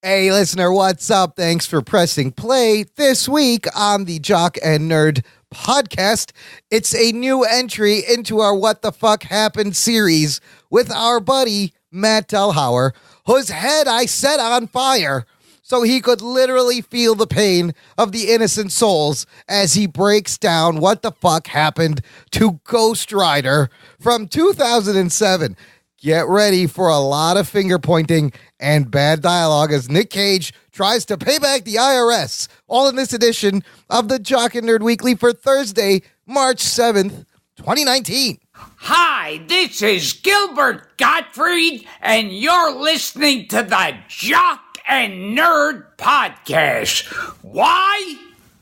Hey, listener, what's up? Thanks for pressing play this week on the Jock and Nerd podcast. It's a new entry into our What the Fuck Happened series with our buddy, Matt Delhauer, whose head I set on fire so he could literally feel the pain of the innocent souls as he breaks down what the fuck happened to Ghost Rider from 2007. Get ready for a lot of finger pointing and bad dialogue as Nic Cage tries to pay back the IRS. All in this edition of the Jock and Nerd Weekly for Thursday, March 7th, 2019. Hi, this is Gilbert Gottfried, and you're listening to the Jock and Nerd podcast. Why?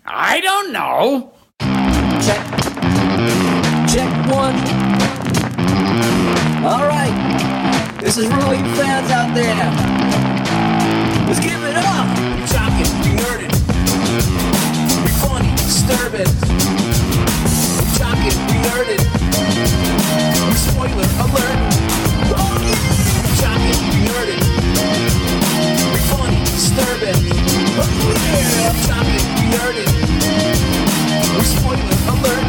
I don't know. Check one. All right, this is for all you fans out there. Let's give it up. We talking, we nerded, we funny, disturbing. We talking, we nerded, we spoiler alert. Oh yeah. We talking, we nerded, we funny, disturbing. Oh yeah. We talking, we nerded, we spoiler alert.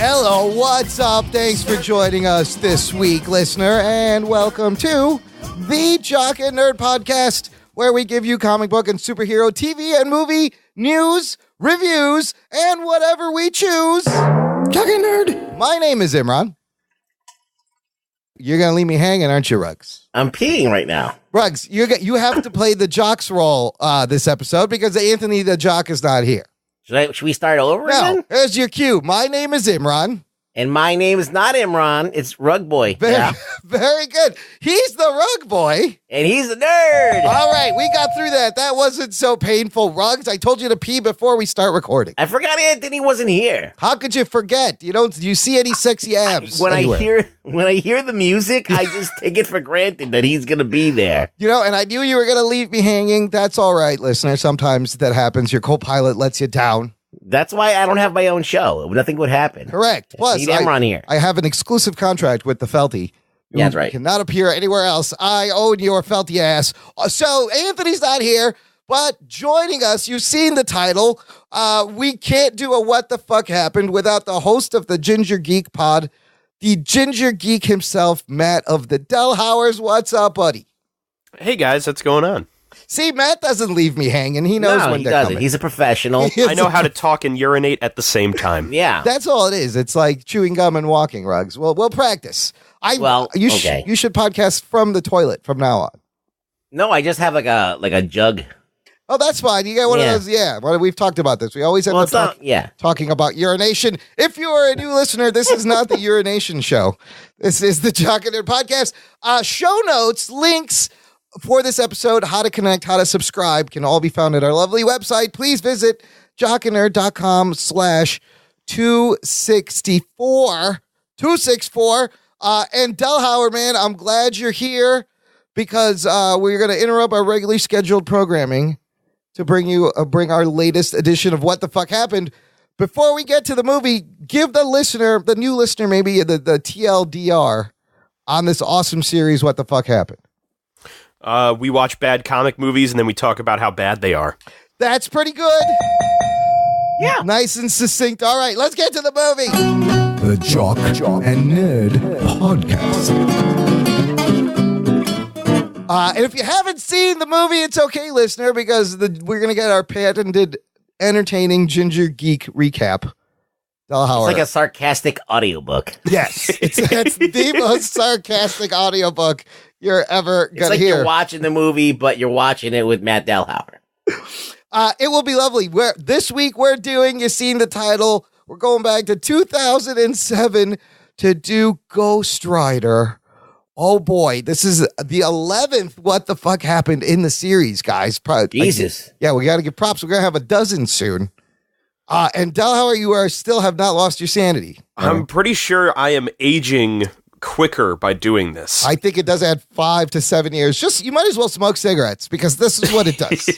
Hello, what's up? Thanks for joining us this week, listener, and welcome to the Jock and Nerd podcast, where we give you comic book and superhero TV and movie news, reviews, and whatever we choose. Jock and Nerd. My name is Imran. You're going to leave me hanging, aren't you, Ruggs? I'm peeing right now. Ruggs, you have to play the Jock's role this episode because Anthony the Jock is not here. Should we start over again? No, here's your cue. My name is Imran. And my name is not Imran. It's Rug Boy. Very good. He's the Rug Boy. And he's a nerd. All right, we got through that. That wasn't so painful. Ruggs, I told you to pee before we start recording. I forgot Anthony wasn't here. How could you forget? Do you see any sexy abs When anywhere? I hear the music, I just take it for granted that he's going to be there. And I knew you were going to leave me hanging. That's all right, listener. Sometimes that happens. Your co-pilot lets you down. That's why I don't have my own show. Nothing would happen. Correct. Plus, I need Imran here. I have an exclusive contract with the Felty. Yeah, that's right. Cannot appear anywhere else. I own your Felty ass. So Anthony's not here, but joining us, you've seen the title. We can't do a What the Fuck Happened without the host of the Ginger Geek pod, the Ginger Geek himself, Matt of the Delhauers. What's up, buddy? Hey, guys. What's going on? See, Matt doesn't leave me hanging. He knows when they're coming. He's a professional. I know how to talk and urinate at the same time. Yeah. That's all it is. It's like chewing gum and walking, Ruggs. Well, we'll practice. You should podcast from the toilet from now on. No, I just have like a jug. Oh, that's fine. You got one of those. Yeah. Well, we've talked about this. We always end up talking about urination. If you are a new listener, this is not the urination show. This is the Jock and Nerd podcast. Show notes, links for this episode, how to connect, how to subscribe can all be found at our lovely website. Please visit jockandnerd.com/264. And Delhauer, man, I'm glad you're here because we're going to interrupt our regularly scheduled programming to bring our latest edition of What the Fuck Happened. Before we get to the movie, give the new listener, maybe the TLDR on this awesome series, What the Fuck Happened. We watch bad comic movies and then we talk about how bad they are. That's pretty good. Yeah. Nice and succinct. All right, let's get to the movie. The Jock and Nerd podcast. And if you haven't seen the movie, it's okay, listener, because we're going to get our patented, entertaining Ginger Geek recap. Delhauer. It's like a sarcastic audiobook. Yes. It's the most sarcastic audiobook you're ever going to hear. It's like you're watching the movie, but you're watching it with Matt Delhauer. It will be lovely. This week you've seen the title, we're going back to 2007 to do Ghost Rider. Oh boy, this is the 11th What the Fuck Happened in the series, guys. Jesus. Yeah, we got to give props. We're going to have a dozen soon. And Delhauer, you still have not lost your sanity. I'm pretty sure I am aging quicker by doing this. I think it does add 5 to 7 years. You might as well smoke cigarettes because this is what it does.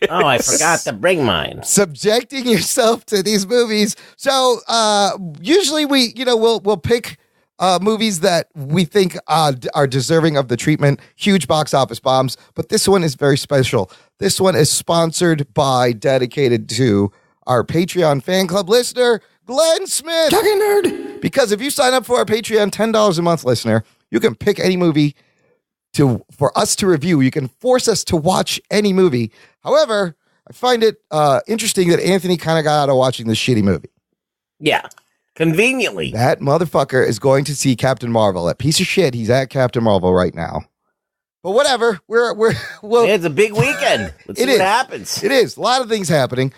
Oh, I forgot to bring mine. Subjecting yourself to these movies. So usually we'll pick movies that we think are deserving of the treatment. Huge box office bombs, but this one is very special. This one is sponsored by, dedicated to our Patreon fan club listener, Glenn Smith. Talking nerd. Because if you sign up for our Patreon, $10 a month listener, you can pick any movie for us to review. You can force us to watch any movie. However, I find it interesting that Anthony kind of got out of watching this shitty movie. Yeah. Conveniently. That motherfucker is going to see Captain Marvel. That piece of shit, he's at Captain Marvel right now. But whatever, It's a big weekend. Let's see what happens. It is. A lot of things happening.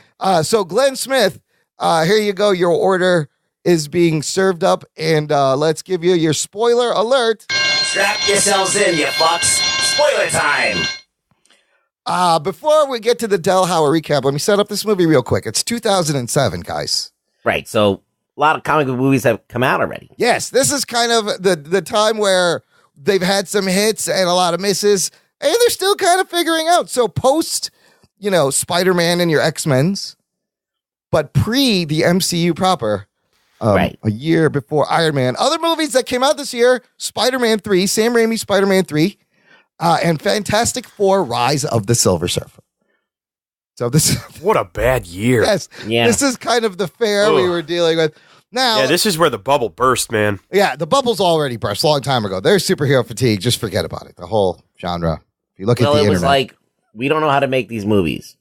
So Glenn Smith, here you go. Your order is being served up, and let's give you your spoiler alert. Strap yourselves in, you fucks. Spoiler time. Before we get to the Delhauer recap, let me set up this movie real quick. It's 2007, guys. Right. So a lot of comic book movies have come out already. Yes, this is kind of the time where they've had some hits and a lot of misses, and they're still kind of figuring out. So post, Spider-Man and your X-Men's, but pre the MCU proper, right. A year before Iron Man. Other movies that came out this year, Spider-Man 3, Sam Raimi's Spider-Man 3, and Fantastic Four, Rise of the Silver Surfer. So this What a bad year. Yes, Yeah. This is kind of the fare we were dealing with. Now, Yeah, this is where the bubble burst, man. yeah, the bubble's already burst a long time ago. There's superhero fatigue. Just forget about it. The whole genre. If you look at the Well, it internet. was like, we don't know how to make these movies.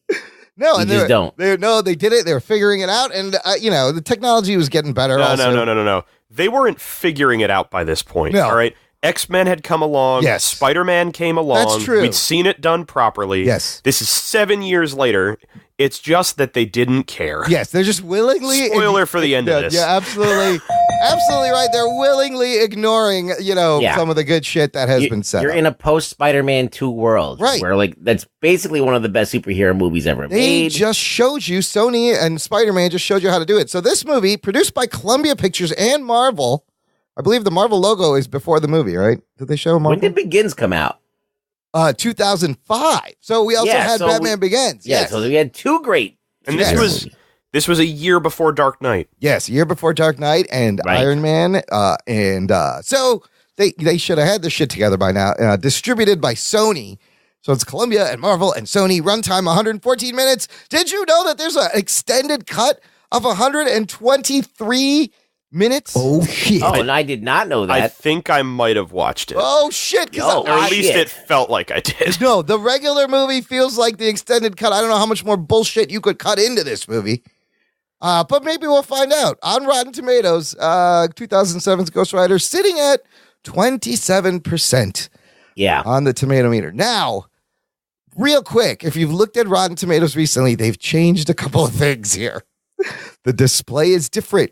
No, You and just don't. They did it. They were figuring it out, and the technology was getting better. No. They weren't figuring it out by this point. No. All right. X-Men had come along. Yes. Spider-Man came along. That's true. We'd seen it done properly. Yes. This is 7 years later. It's just that they didn't care. Yes, they're just willingly. Spoiler for the end of this. Yeah, absolutely, absolutely right. They're willingly ignoring, some of the good shit that has been said. You're in a post Spider-Man 2 world, Right. Where that's basically one of the best superhero movies ever They made. just showed you, Sony and Spider-Man just showed you how to do it. So this movie, produced by Columbia Pictures and Marvel, I believe the Marvel logo is before the movie, right? Did they show Marvel? When did Begins come out? 2005. So we also had Batman Begins. Yeah, Yes. so we had two great. And Yes. this was a year before Dark Knight. Yes, year before Dark Knight and Right. Iron Man. So they should have had this shit together by now. Distributed by Sony. So it's Columbia and Marvel and Sony. Runtime 114 minutes. Did you know that there's an extended cut of 123 minutes? Oh, shit. Oh, and I did not know I that. think I might have watched it. Oh, shit. 'Cause No. or at least shit. it felt like I did. No, the regular movie feels like the extended cut. I don't know how much more bullshit you could cut into this movie. But maybe we'll find out. On Rotten Tomatoes, 2007's Ghost Rider sitting at 27% Yeah. on the tomato meter. Now, real quick, if you've looked at Rotten Tomatoes recently, they've changed a couple of things here. The display is different.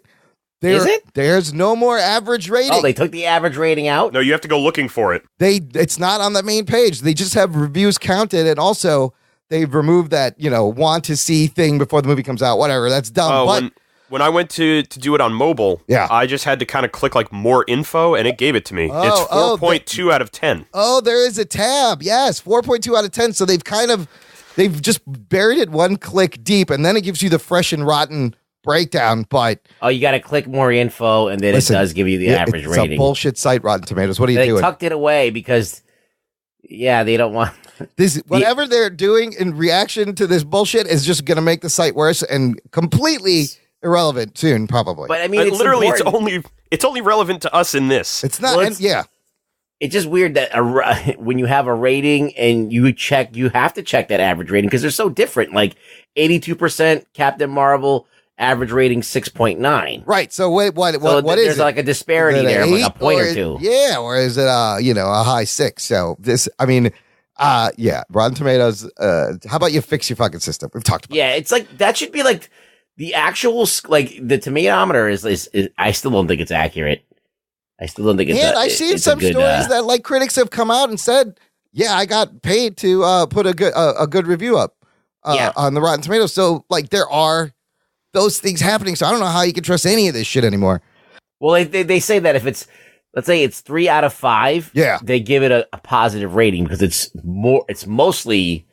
Is it? There's no more average rating. Oh, they took the average rating out? No, you have to go looking for it. It's not on the main page. They just have reviews counted, and also they've removed that want to see thing before the movie comes out. Whatever, that's dumb. But When I went to do it on mobile, Yeah. I just had to kind of click like more info, and it gave it to me. It's 4.2 out of 10. there is a tab. Yes, 4.2 out of 10. So they've just buried it one click deep, and then it gives you the fresh and rotten breakdown. But Oh, you got to click more info, and then listen, it does give you the average it's rating. a bullshit site, Rotten Tomatoes. What are you They doing? tucked it away because, they don't want. Whatever they're doing in reaction to this bullshit is just going to make the site worse and completely irrelevant soon, probably. But I mean, it's literally, important. it's only relevant to us in this. It's not. Well, and, yeah. It's just weird that when you have a rating and you have to check that average rating because they're so different. Like 82% Captain Marvel, average rating 6.9. Right. So what is there's it? like a disparity Is it there, an like a 8 point or or two. Yeah, or is it a high 6? So this, Rotten Tomatoes. How about you fix your fucking system? We've talked about. Yeah, it's like that should be like the actual the tomatometer is I still don't think it's accurate. I still don't think it's. And I've seen some stories that like critics have come out and said, "Yeah, I got paid to put a good review up on the Rotten Tomatoes." So like there are those things happening. So I don't know how you can trust any of this shit anymore. Well, they say that if it's, let's say it's 3 out of 5, Yeah. they give it a positive rating because it's mostly,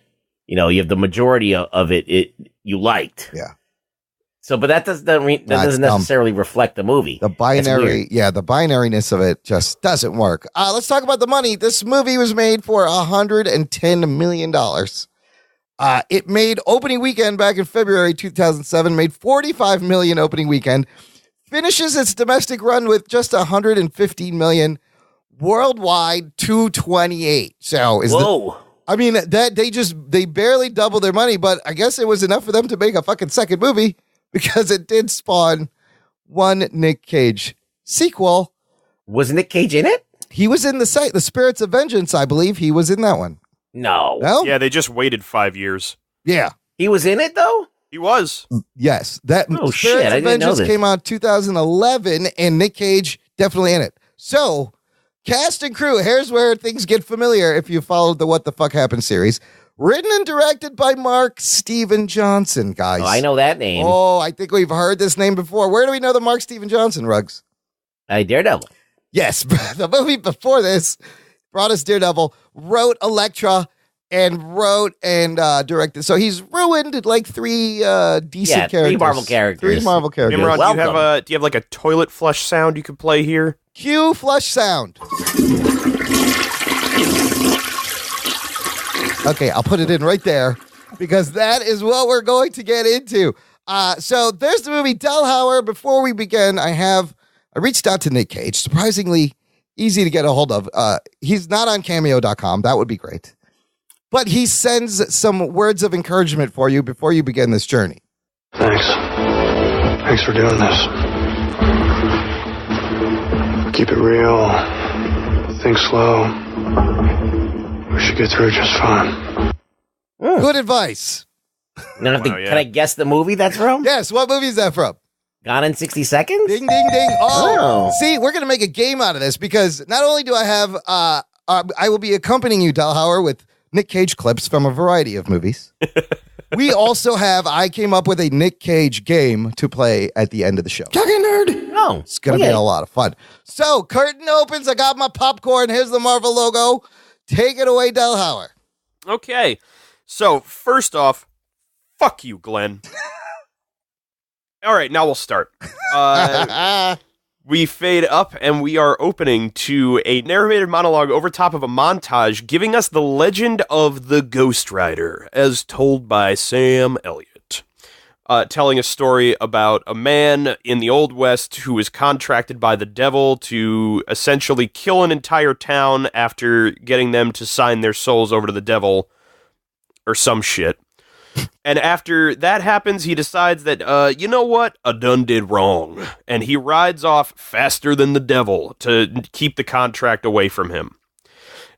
you have the majority of it you liked. Yeah. So, but that doesn't dumb. necessarily reflect the movie. The binary, the binariness of it just doesn't work. Let's talk about the money. This movie was made for $110 million. It made opening weekend back in February 2007, made $45 million opening weekend, finishes its domestic run with just $115 million, worldwide $228. So Whoa. they barely doubled their money, but I guess it was enough for them to make a fucking second movie because it did spawn one Nic Cage sequel. Was Nic Cage in it? He was in the Spirits of Vengeance, I believe. He was in that one. No. Yeah, they just waited 5 years. Yeah. He was in it, though? He was. Yes. That Oh, Spirits shit, I of didn't know Vengeance this. came out 2011, and Nic Cage definitely in it. So, cast and crew, here's where things get familiar if you followed the What the Fuck Happened series. Written and directed by Mark Steven Johnson, guys. Oh, I know that name. Oh, I think we've heard this name before. Where do we know the Mark Steven Johnson, Ruggs? Daredevil. Yes, the movie before this brought us Daredevil, wrote Elektra, and wrote and directed. So he's ruined like three decent characters. Three Marvel characters. Three Marvel characters. Imran, Welcome. do you have like a toilet flush sound you could play here? Cue flush sound. Okay, I'll put it in right there because that is what we're going to get into. So there's the movie Delhauer. Before we begin, I reached out to Nic Cage. Surprisingly easy to get a hold of. He's not on cameo.com. That would be great. But he sends some words of encouragement for you before you begin this journey. Thanks. Thanks for doing this. Keep it real. Think slow. We should get through just fine. Good advice. Now, Wow, yeah. Can I guess the movie that's from? Yes, what movie is that from? Gone in 60 Seconds? Ding, ding, ding. Oh. See, we're going to make a game out of this because not only do I have, I will be accompanying you, Delhauer, with Nic Cage clips from a variety of movies. We also I came up with a Nic Cage game to play at the end of the show. Talking nerd. Oh. It's going to be a lot of fun. So, curtain opens. I got my popcorn. Here's the Marvel logo. Take it away, Delhauer. Okay. So, first off, fuck you, Glenn. All right, now we'll start. We fade up, and we are opening to a narrated monologue over top of a montage giving us the legend of the Ghost Rider, as told by Sam Elliott. Telling a story about a man in the Old West who was contracted by the devil to essentially kill an entire town after getting them to sign their souls over to the devil, or some shit. And after that happens, he decides that, you know what? I done did wrong. And he rides off faster than the devil to keep the contract away from him.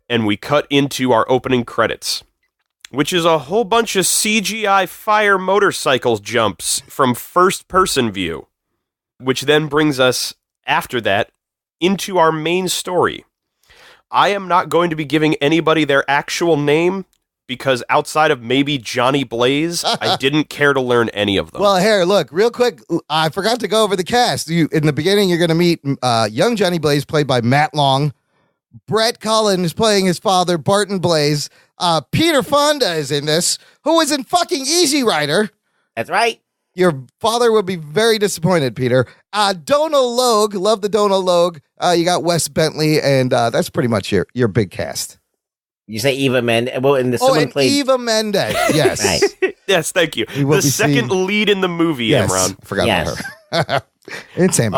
And we cut into our opening credits, which is a whole bunch of CGI fire motorcycle jumps from first-person view, which then brings us, after that, into our main story. I am not going to be giving anybody their actual name, because outside of maybe Johnny Blaze, I didn't care to learn any of them. Well, here, look, real quick. I forgot to go over the cast. In the beginning, you're going to meet young Johnny Blaze, played by Matt Long. Brett Cullen is playing his father, Barton Blaze. Peter Fonda is in this, who was in fucking Easy Rider. That's right. Your father would be very disappointed, Peter. Donal Logue, love the Donal Logue. You got Wes Bentley, and that's pretty much your big cast. You say Eva Mendes. Well, and And Eva Mendes. Yes. Right. Yes, thank you. will The be second seen- lead in the movie, Yes. Imran. I forgot Yes. about her. It's Sam.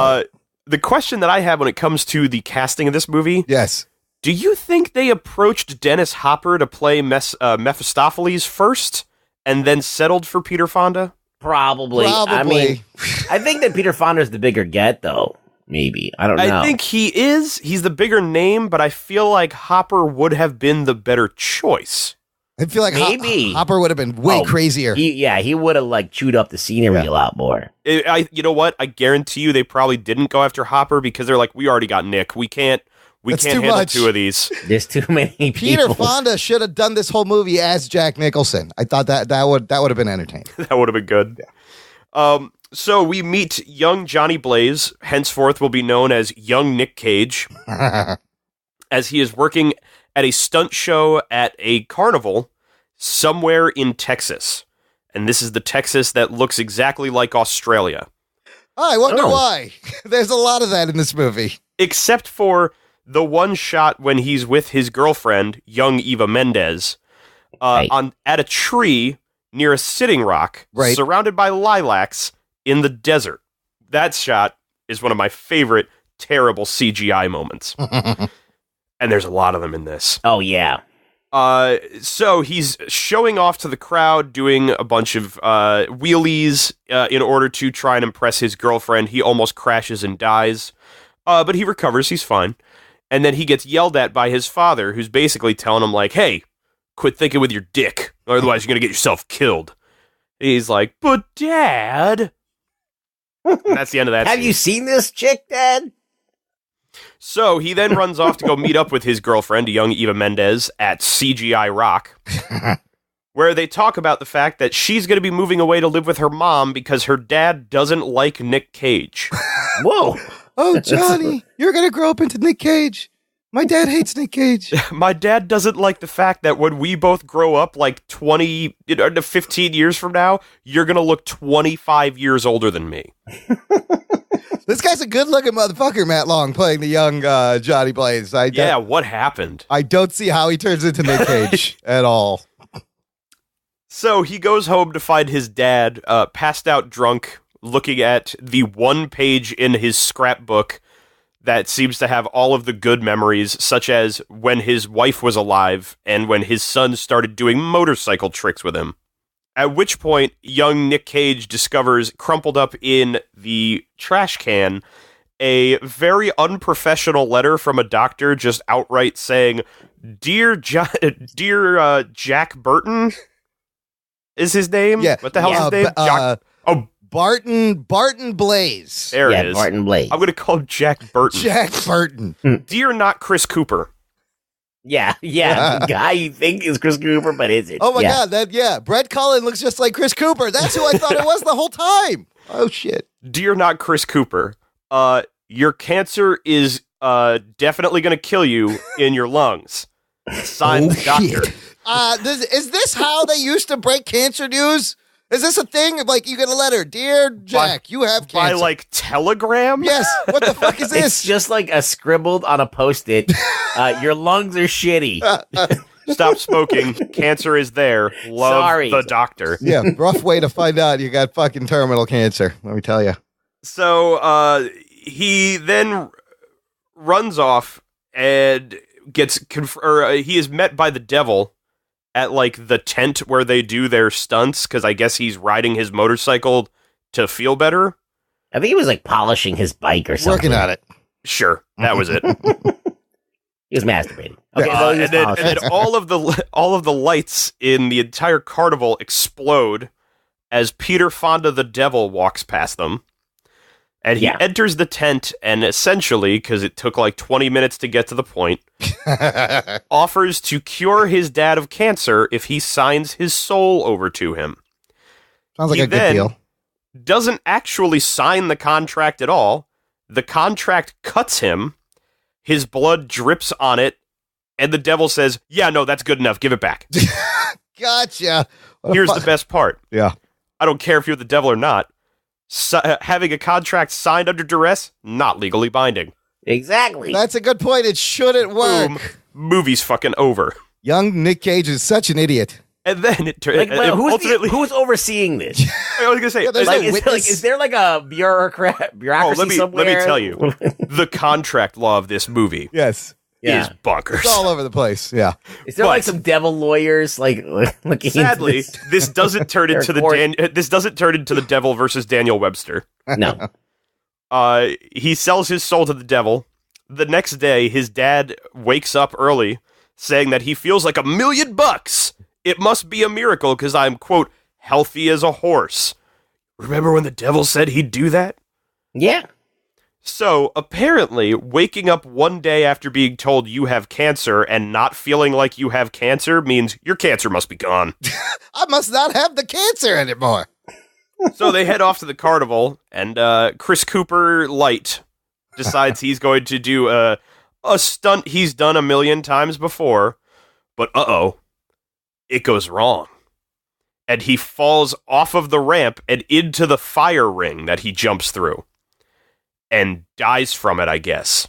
The question that I have when it comes to the casting of this movie, Yes. do you think they approached Dennis Hopper to play Mephistopheles first and then settled for Peter Fonda? Probably. I mean, I think that Peter Fonda's the bigger get, though. Maybe. I don't know. I think he is. He's the bigger name, but I feel like Hopper would have been the better choice. I feel like Maybe. Hopper would have been way crazier. He would have like chewed up the scenery a lot more. You know what? I guarantee you they probably didn't go after Hopper because they're like, we already got Nick. We can't That's too handle much. two of these. There's too many people. Peter Fonda should have done this whole movie as Jack Nicholson. I thought that would have been entertaining. That would have been good. Yeah. So we meet young Johnny Blaze, henceforth will be known as young Nic Cage, as he is working at a stunt show at a carnival somewhere in Texas. and this is the Texas that looks exactly like Australia. I wonder why. There's a lot of that in this movie. Except for the one shot when he's with his girlfriend, young Eva Mendes, at a tree near a sitting rock, surrounded by lilacs in the desert. That shot is one of my favorite terrible CGI moments. And there's a lot of them in this. Oh, yeah. So he's showing off to the crowd, doing a bunch of wheelies in order to try and impress his girlfriend. He almost crashes and dies, but he recovers. He's fine. And then he gets yelled at by his father, who's basically telling him, like, hey, quit thinking with your dick, or otherwise you're going to get yourself killed. And he's like, but Dad... And that's the end of that Have scene. you seen this chick, Dad? So he then runs off to go meet up with his girlfriend, young Eva Mendes, at CGI Rock, where they talk about the fact that she's going to be moving away to live with her mom because her dad doesn't like Nic Cage. Whoa. Oh, Johnny, you're going to grow up into Nic Cage. My dad hates Nic Cage. My dad doesn't like the fact that when we both grow up, like 20 to 15 years from now, you're going to look 25 years older than me. This guy's a good-looking motherfucker, Matt Long, playing the young Johnny Blaze. What happened? I don't see how he turns into Nic Cage at all. So he goes home to find his dad passed out drunk, looking at the one page in his scrapbook that seems to have all of the good memories, such as when his wife was alive and when his son started doing motorcycle tricks with him. At which point, young Nic Cage discovers, crumpled up in the trash can, a very unprofessional letter from a doctor just outright saying, Dear Jack Burton is his name? Yeah. What the hell's his name? Barton Blaze. There it is. Barton Blaze. I'm going to call him Jack Burton. Jack Burton. Dear not Chris Cooper. Yeah. The guy you think is Chris Cooper, but isn't. Oh my God, Brett Cullen looks just like Chris Cooper. That's who I thought it was the whole time. Oh shit. Dear not Chris Cooper, your cancer is definitely going to kill you in your lungs. Signed the doctor. Is this how they used to break cancer news? Is this a thing? Like, you get a letter, Dear Jack, you have cancer. By, like, telegram? Yes. What the fuck is this? It's just like a scribbled on a Post-it. Your lungs are shitty. Stop smoking. Cancer is there. Love the doctor. Yeah, rough way to find out you got fucking terminal cancer, let me tell you. So, he then runs off and gets he is met by the devil at, like, the tent where they do their stunts, because I guess he's riding his motorcycle to feel better. I think he was, like, polishing his bike or something. Working on it. Sure, that was it. He was masturbating. Okay, and then all of the lights in the entire carnival explode as Peter Fonda the Devil walks past them. And he enters the tent and essentially, because it took like 20 minutes to get to the point, offers to cure his dad of cancer if he signs his soul over to him. Sounds like a good deal. Doesn't actually sign the contract at all. The contract cuts him. His blood drips on it. And the devil says, yeah, no, that's good enough. Give it back. Gotcha. Here's the best part. Yeah. I don't care if you're the devil or not. Having a contract signed under duress, not legally binding. Exactly. That's a good point. It shouldn't work. Boom. Movie's fucking over. Young Nic Cage is such an idiot. And then it turns who's overseeing this? I was gonna say, is there like a bureaucracy somewhere? Let me tell you, the contract law of this movie is bonkers. It's all over the place. Yeah. Is there like some devil lawyers looking? Sadly, this doesn't turn into the devil versus Daniel Webster. No. He sells his soul to the devil. The next day, his dad wakes up early, saying that he feels like $1 million. It must be a miracle because I'm, quote, healthy as a horse. Remember when the devil said he'd do that? Yeah. So, apparently, waking up one day after being told you have cancer and not feeling like you have cancer means your cancer must be gone. I must not have the cancer anymore. So they head off to the carnival, and Chris Cooper Light decides he's going to do a stunt he's done 1 million times before, but it goes wrong. and he falls off of the ramp and into the fire ring that he jumps through and dies from it, I guess.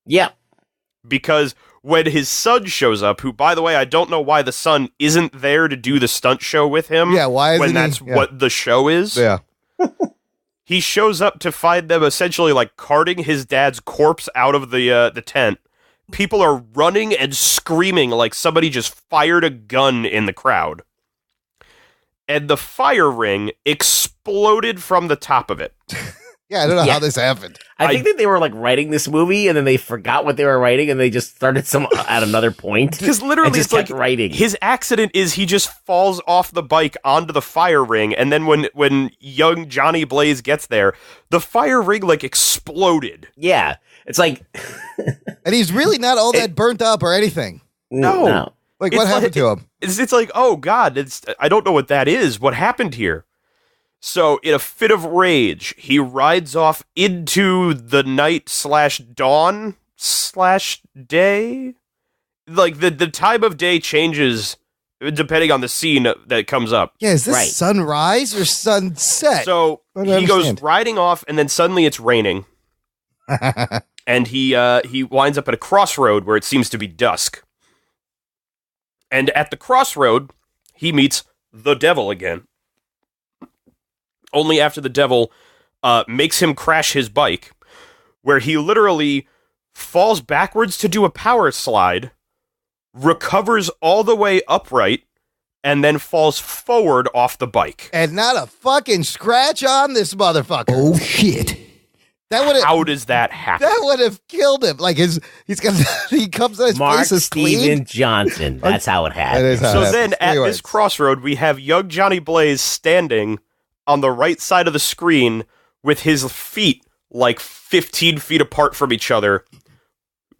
Yeah. Because when his son shows up, who, by the way, I don't know why the son isn't there to do the stunt show with him. Yeah, why isn't when he? that's Yeah. what the show is. Yeah. He shows up to find them essentially like carting his dad's corpse out of the tent. People are running and screaming like somebody just fired a gun in the crowd. And the fire ring exploded from the top of it. Yeah, I don't know how this happened. I think that they were like writing this movie and then they forgot what they were writing and they just started some at another point. Because literally, and just it's like kept writing. His accident is he just falls off the bike onto the fire ring, and then when young Johnny Blaze gets there, the fire ring like exploded. Yeah, it's like, And he's really not all that burnt up or anything. No. Like, It's what happened to him? It's like, oh God, I don't know what that is. What happened here? So, in a fit of rage, he rides off into the night/dawn/day. Like, the time of day changes depending on the scene that comes up. Yeah, is this Right. sunrise or sunset? So, I don't he goes understand. riding off, and then suddenly it's raining. And he winds up at a crossroad where it seems to be dusk. And at the crossroad, he meets the devil again. Only after the devil makes him crash his bike, where he literally falls backwards to do a power slide, recovers all the way upright, and then falls forward off the bike. And not a fucking scratch on this motherfucker. Oh shit. That would have How does that happen? that would have killed him. Like he comes on his Mark face is clean. Steven Johnson. That's how it That is happened. how So it then, happens. at Anyways. this crossroad, we have young Johnny Blaze standing on the right side of the screen with his feet like 15 feet apart from each other,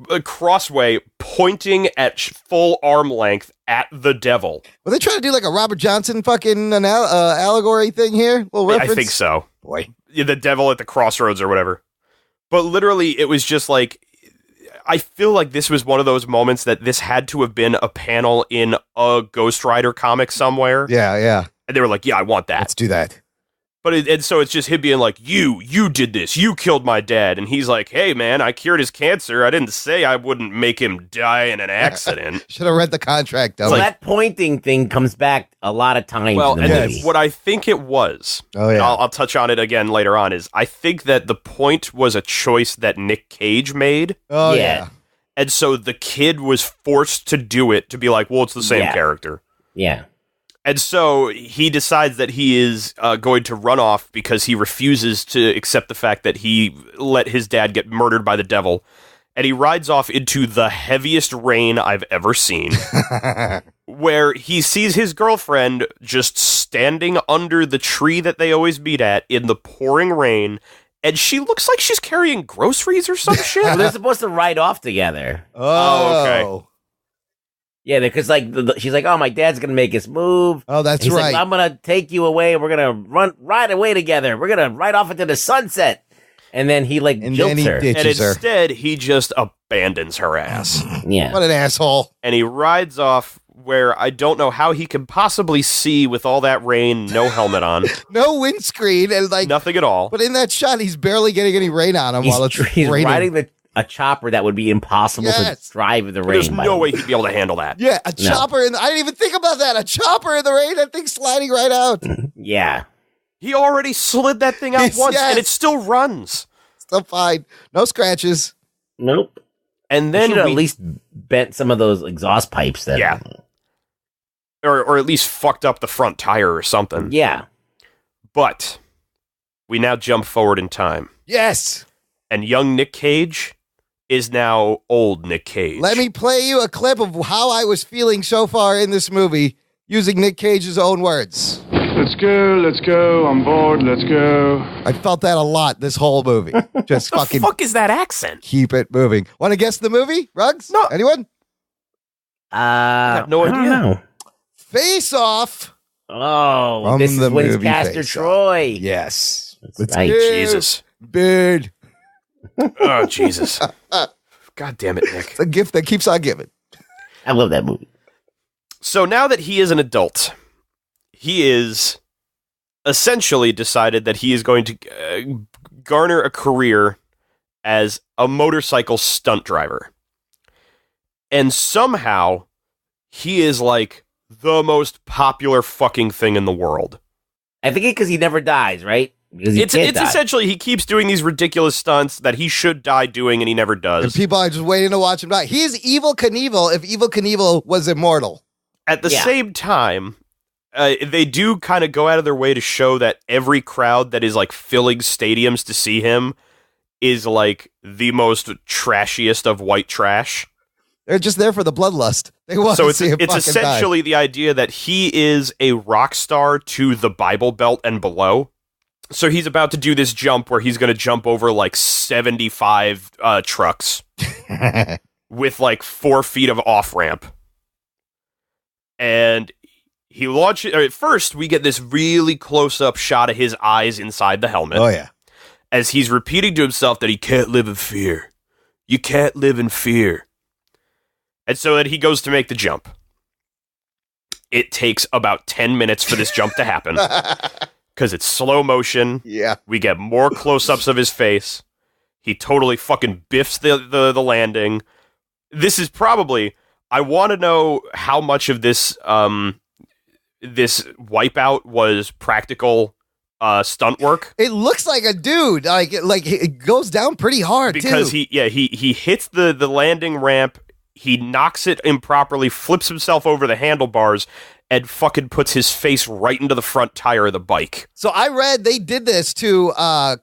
a crossway pointing at full arm length at the devil. Were they trying to do like a Robert Johnson fucking allegory thing here? Little reference? I think so. Boy. Yeah, the devil at the crossroads or whatever. But literally, it was just like, I feel like this was one of those moments that this had to have been a panel in a Ghost Rider comic somewhere. Yeah, yeah. And they were like, yeah, I want that. Let's do that. But and so it's just him being like, you did this. You killed my dad. And he's like, hey, man, I cured his cancer. I didn't say I wouldn't make him die in an accident. Should have read the contract, though. So that pointing thing comes back a lot of times Well, in the and movie. then what I think it was, Oh, and yeah. I'll touch on it again later on, is I think that the point was a choice that Nic Cage made. Oh, Yeah. yeah. And so the kid was forced to do it to be like, well, it's the same Yeah. character. Yeah. And so he decides that he is going to run off because he refuses to accept the fact that he let his dad get murdered by the devil. And he rides off into the heaviest rain I've ever seen, where he sees his girlfriend just standing under the tree that they always meet at in the pouring rain. And she looks like she's carrying groceries or some shit. Well, they're supposed to ride off together. Oh, okay. Yeah, because like she's like, "Oh, my dad's gonna make his move." Oh, that's He's right. like, "I'm gonna take you away. We're gonna ride away together. We're gonna ride off into the sunset." And then he like And jilts then he her. did. And Bitches her. instead, he just abandons her ass. Yeah, What an asshole. And he rides off where I don't know how he can possibly see with all that rain, no helmet on, No windscreen and like nothing at all. But in that shot, he's barely getting any rain on him while it's he's raining. riding a chopper that would be impossible Yes. to drive in the rain. There's by no the way he'd be able to handle that. Yeah, a chopper in I didn't even think about that. A chopper in the rain, that thing's sliding right out. Yeah, He already slid that thing out Yes, once, yes. and it still runs. Still fine. No scratches. nope. And Then then at we, least bent some of those exhaust pipes. That Yeah. or at least fucked up the front tire or something. yeah. But we now jump forward in time, Yes. and young Nic Cage is now old Nic Cage. Let me play you a clip of how I was feeling so far in this movie using Nic Cage's own words. Let's go, I'm bored, let's go. I felt that a lot this whole movie. Just the fucking fuck is that accent? keep it moving. Want to guess the movie? Ruggs? No. Anyone? have no I don't idea. know. Face Off. Oh, From this the is movie Winscaster Face Off. Troy. Yes. That's right. Jesus. Bird. Oh, Jesus. God damn it, Nick. It's a gift that keeps on giving. I love that movie. So now that he is an adult, he is essentially decided that he is going to garner a career as a motorcycle stunt driver. And somehow, he is like the most popular fucking thing in the world. I think because he never dies, right? Because It's essentially, he keeps doing these ridiculous stunts that he should die doing, and he never does. And people are just waiting to watch him die. He is Evel Knievel if Evel Knievel was immortal. At the same time, they do kind of go out of their way to show that every crowd that is like filling stadiums to see him is like the most trashiest of white trash. They're just there for the bloodlust. They want So to see him it's fucking essentially the idea that he is a rock star to the Bible Belt and below. So he's about to do this jump where he's going to jump over like 75 trucks with like 4 feet of off-ramp. And he launches... At first, we get this really close-up shot of his eyes inside the helmet. Oh, yeah. As he's repeating to himself that he can't live in fear. You can't live in fear. And so then he goes to make the jump. It takes about 10 minutes for this jump to happen. Because it's slow motion. Yeah. We get more close-ups of his face. He totally fucking biffs the landing. This is probably... I want to know how much of this this wipeout was practical stunt work. It looks like a dude. Like it goes down pretty hard, because too. he hits the landing ramp. He knocks it improperly, flips himself over the handlebars, and fucking puts his face right into the front tire of the bike. So I read they did this to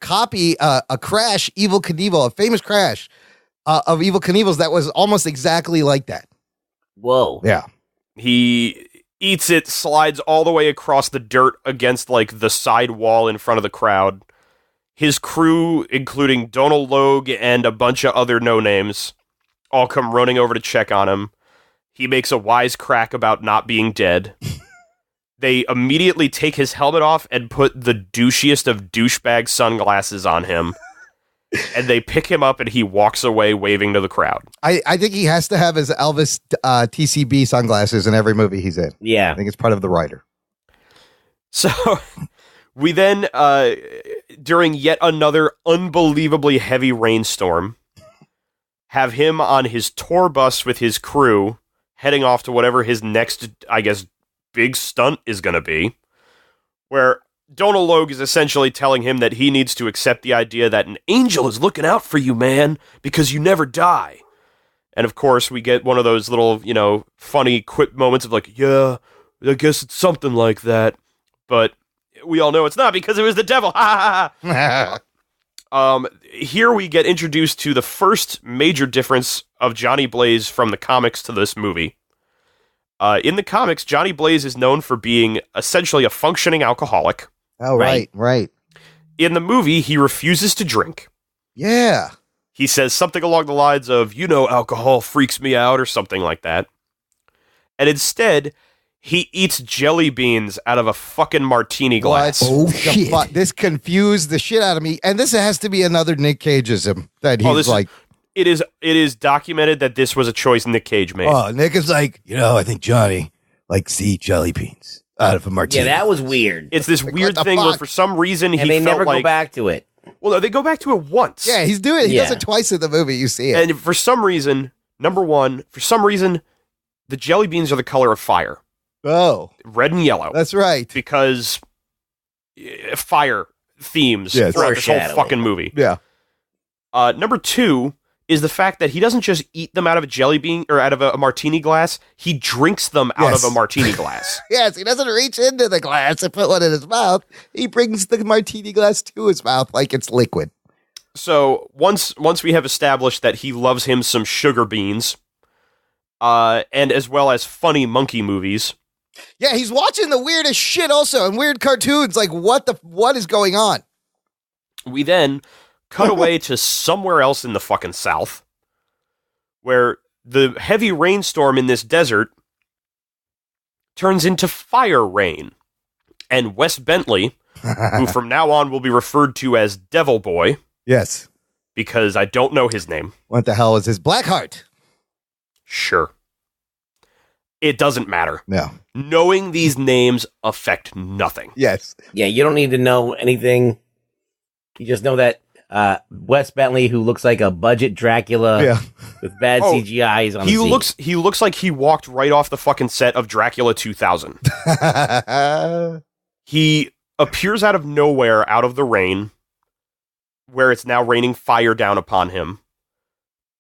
copy a crash, Evel Knievel, a famous crash of Evel Knievel's that was almost exactly like that. Whoa. Yeah. He eats it, slides all the way across the dirt against like the side wall in front of the crowd. His crew, including Donald Logue and a bunch of other no-names, all come running over to check on him. He makes a wise crack about not being dead. They immediately take his helmet off and put the douchiest of douchebag sunglasses on him. And they pick him up and he walks away waving to the crowd. I think he has to have his Elvis TCB sunglasses in every movie he's in. Yeah. I think it's part of the writer. So we then, during yet another unbelievably heavy rainstorm, have him on his tour bus with his crew heading off to whatever his next, I guess, big stunt is going to be, where Donald Logue is essentially telling him that he needs to accept the idea that an angel is looking out for you, man, because you never die. And of course, we get one of those little, funny quip moments of like, yeah, I guess it's something like that. But we all know it's not because it was the devil. Ha ha ha. Here we get introduced to the first major difference of Johnny Blaze from the comics to this movie. In the comics, Johnny Blaze is known for being essentially a functioning alcoholic. Oh, right. In the movie, he refuses to drink. Yeah. He says something along the lines of, alcohol freaks me out or something like that. And instead, he eats jelly beans out of a fucking martini glass. Oh, shit. This confused the shit out of me. And this has to be another Nic Cageism that he's like... It is documented that this was a choice Nic Cage made. Oh, Nick is like, I think Johnny likes to eat jelly beans out of a martini. Yeah, that was weird. It's this weird thing where for some reason and he they felt never like... go back to it. Well, no, they go back to it once. Yeah, he does it twice in the movie. You see it. And for some reason, the jelly beans are the color of fire. Oh. Red and yellow. That's right. Because fire themes throughout this whole fucking movie. Yeah. Number 2 is the fact that he doesn't just eat them out of a jelly bean or out of a martini glass. He drinks them out of a martini glass. Yes, he doesn't reach into the glass and put one in his mouth. He brings the martini glass to his mouth like it's liquid. So once we have established that he loves him some sugar beans, and as well as funny monkey movies. Yeah, he's watching the weirdest shit also and weird cartoons. Like, what is going on? We then cut away to somewhere else in the fucking South, where the heavy rainstorm in this desert turns into fire rain. And Wes Bentley, who from now on will be referred to as Devil Boy. Yes. Because I don't know his name. What the hell is his Blackheart? Sure. It doesn't matter. No. Knowing these names affect nothing. Yes. Yeah, you don't need to know anything. You just know that Wes Bentley, who looks like a budget Dracula with bad CGI, is on the scene. He looks like he walked right off the fucking set of Dracula 2000. He appears out of nowhere, out of the rain, where it's now raining fire down upon him,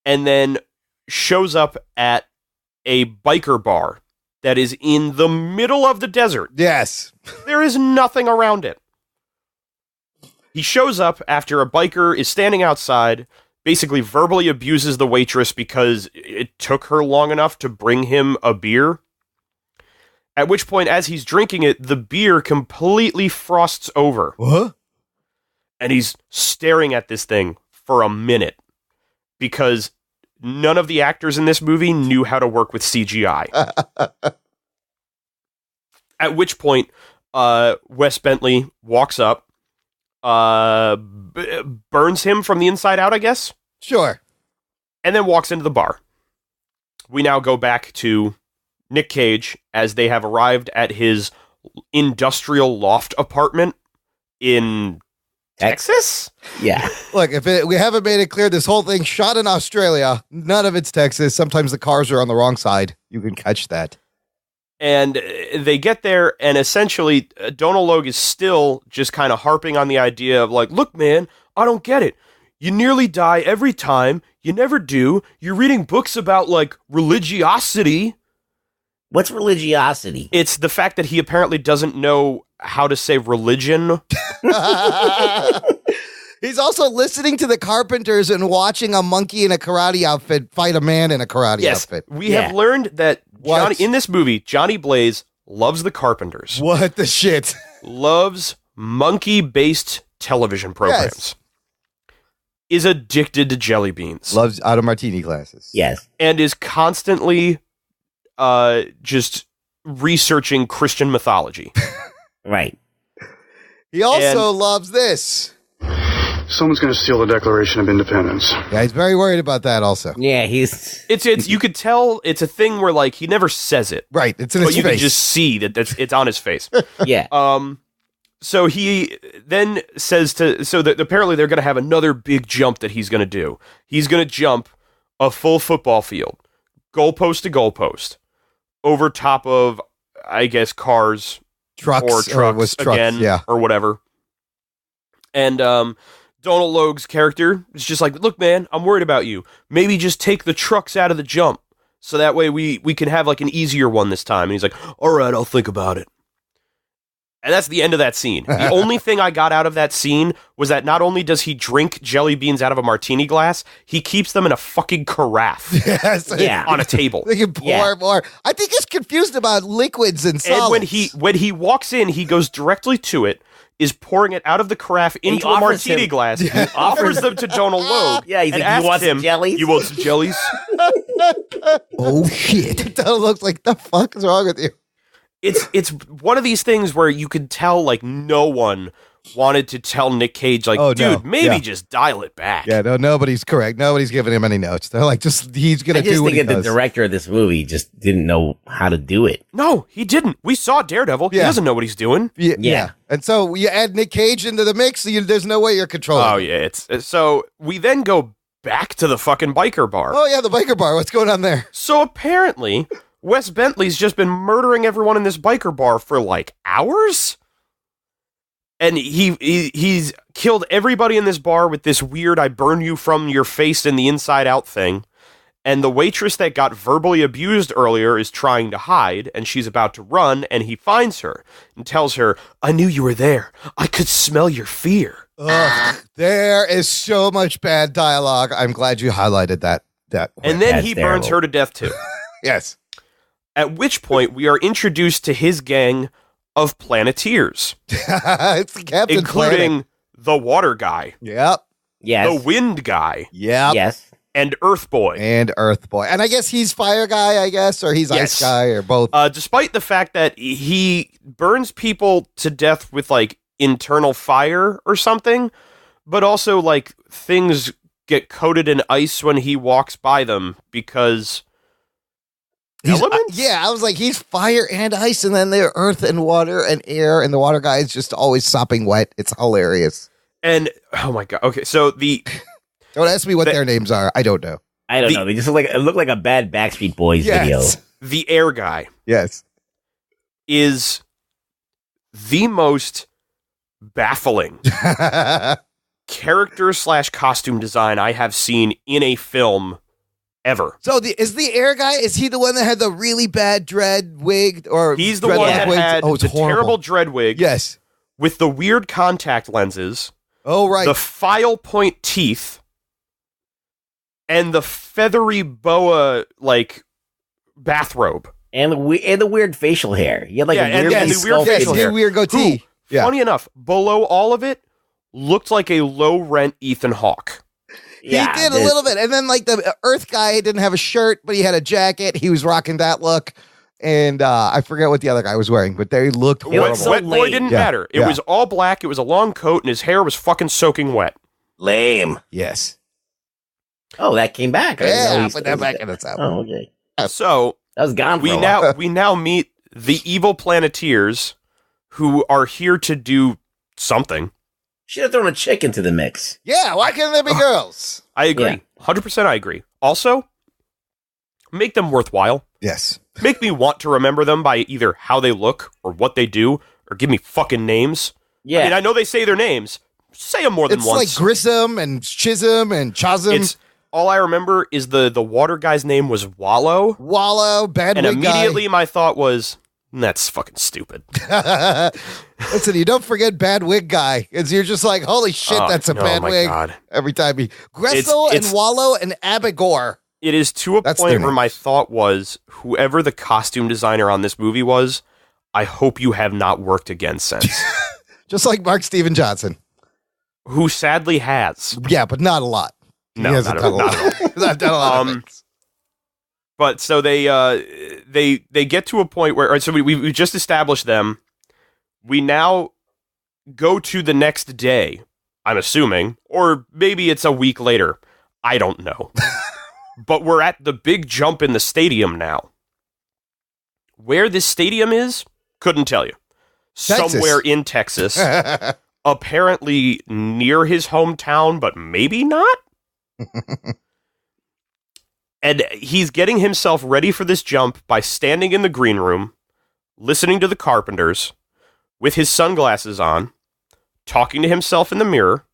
and then shows up at a biker bar that is in the middle of the desert. Yes. There is nothing around it. He shows up after a biker is standing outside, basically verbally abuses the waitress because it took her long enough to bring him a beer. At which point, as he's drinking it, the beer completely frosts over. What? And he's staring at this thing for a minute because none of the actors in this movie knew how to work with CGI. At which point, Wes Bentley walks up, burns him from the inside out, I guess? Sure. And then walks into the bar. We now go back to Nic Cage as they have arrived at his industrial loft apartment in Texas? Yeah. Look, we haven't made it clear, this whole thing shot in Australia. None of it's Texas. Sometimes the cars are on the wrong side. You can catch that. And they get there, and essentially, Donal Logue is still just kind of harping on the idea of like, look, man, I don't get it. You nearly die every time. You never do. You're reading books about, like, religiosity. What's religiosity? It's the fact that he apparently doesn't know how to say religion. He's also listening to the Carpenters and watching a monkey in a karate outfit fight a man in a karate outfit. We have learned that in this movie, Johnny Blaze loves the Carpenters. What the shit? Loves monkey-based television programs. Yes. Is addicted to jelly beans. Loves out of martini glasses. Yes. And is constantly just researching Christian mythology. Right. He also loves this. Someone's going to steal the Declaration of Independence. Yeah, he's very worried about that also. Yeah, he's... It's you could tell it's a thing where, like, he never says it. Right, it's in his face. But you can just see that it's on his face. Yeah. So he then says that apparently they're going to have another big jump that he's going to do. He's going to jump a full football field, goalpost to goalpost, over top of, I guess, cars, trucks again, or whatever. And Donal Logue's character is just like, look, man, I'm worried about you. Maybe just take the trucks out of the jump, so that way we can have like an easier one this time. And he's like, all right, I'll think about it. And that's the end of that scene. The only thing I got out of that scene was that not only does he drink jelly beans out of a martini glass, he keeps them in a fucking carafe. Yes. Yeah. On a table. They can pour more. I think he's confused about liquids and solids. And when he walks in, he goes directly to it, is pouring it out into a martini glass, offers them to Donal Logue. Yeah, he's like, you want some jellies? You want some jellies? Oh, shit. Donal looks like, the fuck is wrong with you? It's one of these things where you could tell, like, no one wanted to tell Nic Cage, like, maybe just dial it back. Yeah, no, nobody's correct. Nobody's giving him any notes. They're like, he's going to do what he does. I just think that the director of this movie just didn't know how to do it. No, he didn't. We saw Daredevil. He doesn't know what he's doing. Yeah. And so you add Nic Cage into the mix, there's no way you're controlling. Oh, yeah. So we then go back to the fucking biker bar. Oh, yeah, the biker bar. What's going on there? So apparently, Wes Bentley's just been murdering everyone in this biker bar for, like, hours? And he's killed everybody in this bar with this weird I burn you from your face and the inside out thing. And the waitress that got verbally abused earlier is trying to hide, and she's about to run, and he finds her and tells her, I knew you were there. I could smell your fear. Ugh, there is so much bad dialogue. I'm glad you highlighted that. And then he burns her to death too. Yes. At which point we are introduced to his gang of Planeteers. It's the Captain including Planet. The Water Guy. Yep. Yes. The Wind Guy. Yep. Yes. And Earth Boy. And I guess he's Fire Guy, I guess, or he's Ice Guy, or both. Despite the fact that he burns people to death with, like, internal fire or something, but also, like, things get coated in ice when he walks by them because elements? I was like, he's fire and ice, and then they're earth and water and air, and the water guy is just always sopping wet. It's hilarious. And, oh my God. Okay, so Don't ask me what their names are. I don't know. I don't know. They just look like a bad Backstreet Boys video. The air guy. Yes. Is the most baffling character / costume design I have seen in a film ever. So is the air guy, is he the one that had the really bad dread wig? Or he's the one that had the terrible dread wig. Yes. With the weird contact lenses. Oh, right. The file point teeth. And the feathery boa, bathrobe. And the weird facial hair. He had the weird goatee. Who, funny enough, below all of it, looked like a low-rent Ethan Hawke. He did a little bit. And then, the Earth guy didn't have a shirt, but he had a jacket. He was rocking that look. And I forget what the other guy was wearing, but they looked horrible. Wet boy didn't matter. It was all black. It was a long coat, and his hair was fucking soaking wet. Lame. Yes. Oh, that came back. Yeah, put that back in its out. Oh, okay. So that was gone. We now meet the evil Planeteers, who are here to do something. Should have thrown a chick into the mix. Yeah, why can't there be girls? I agree. 100% I agree. Also, make them worthwhile. Yes. Make me want to remember them by either how they look or what they do, or give me fucking names. Yeah. I mean, I know they say their names. Say them more than once. It's like Grissom and Chisholm and Chasm. All I remember is the water guy's name was Wallow. Bad and wig immediately guy. my thought was, that's fucking stupid. Listen, you don't forget bad wig guy, because you're just like, holy shit, that's a bad wig. God. Every time he Gressel and Wallow and Abigor. It is to a point where my thought was, whoever the costume designer on this movie was, I hope you have not worked again since. Just like Mark Steven Johnson. Who sadly has. Yeah, but not a lot. No, not at all. Not done a lot of things. But so they get to a point where, so we just established them. We now go to the next day, I'm assuming, or maybe it's a week later. I don't know. But we're at the big jump in the stadium now. Where this stadium is, couldn't tell you. Texas. Somewhere in Texas. Apparently near his hometown, but maybe not. And he's getting himself ready for this jump by standing in the green room, listening to the Carpenters, with his sunglasses on, talking to himself in the mirror,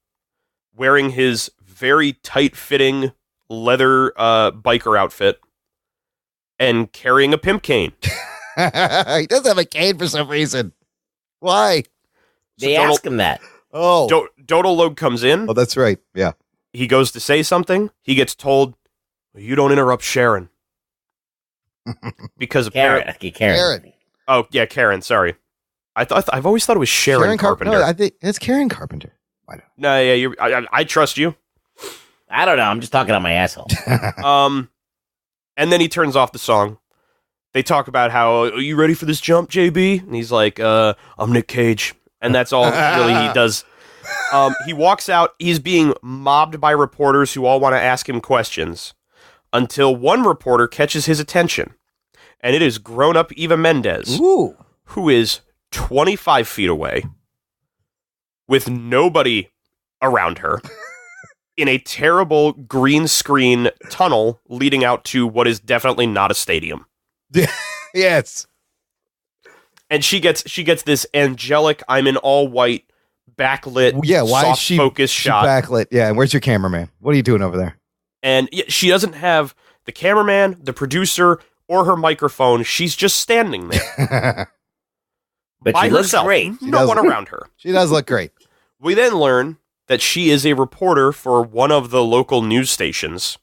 wearing his very tight-fitting leather biker outfit, and carrying a pimp cane. He does have a cane for some reason. Why? They ask him that. Oh. Dodo Logue comes in. Oh, that's right. Yeah. He goes to say something. He gets told, you don't interrupt Sharon. Because apparently... Karen. Oh, yeah, Karen. Sorry. I've always thought it was Sharon Carpenter. No, I think it's Karen Carpenter. No, yeah, I trust you. I don't know. I'm just talking out my asshole. And then he turns off the song. They talk about how, are you ready for this jump, JB? And he's like, I'm Nic Cage. And that's all really he does. He walks out. He's being mobbed by reporters who all want to ask him questions until one reporter catches his attention. And it is grown-up Eva Mendes, who is 25 feet away with nobody around her in a terrible green screen tunnel leading out to what is definitely not a stadium. Yes. And she gets this angelic, I'm in all white, backlit, why soft is she focus shot. Backlit. Yeah, and where's your cameraman? What are you doing over there? And she doesn't have the cameraman, the producer, or her microphone. She's just standing there. But by she looks herself. great. No one around her. She does look great. We then learn that she is a reporter for one of the local news stations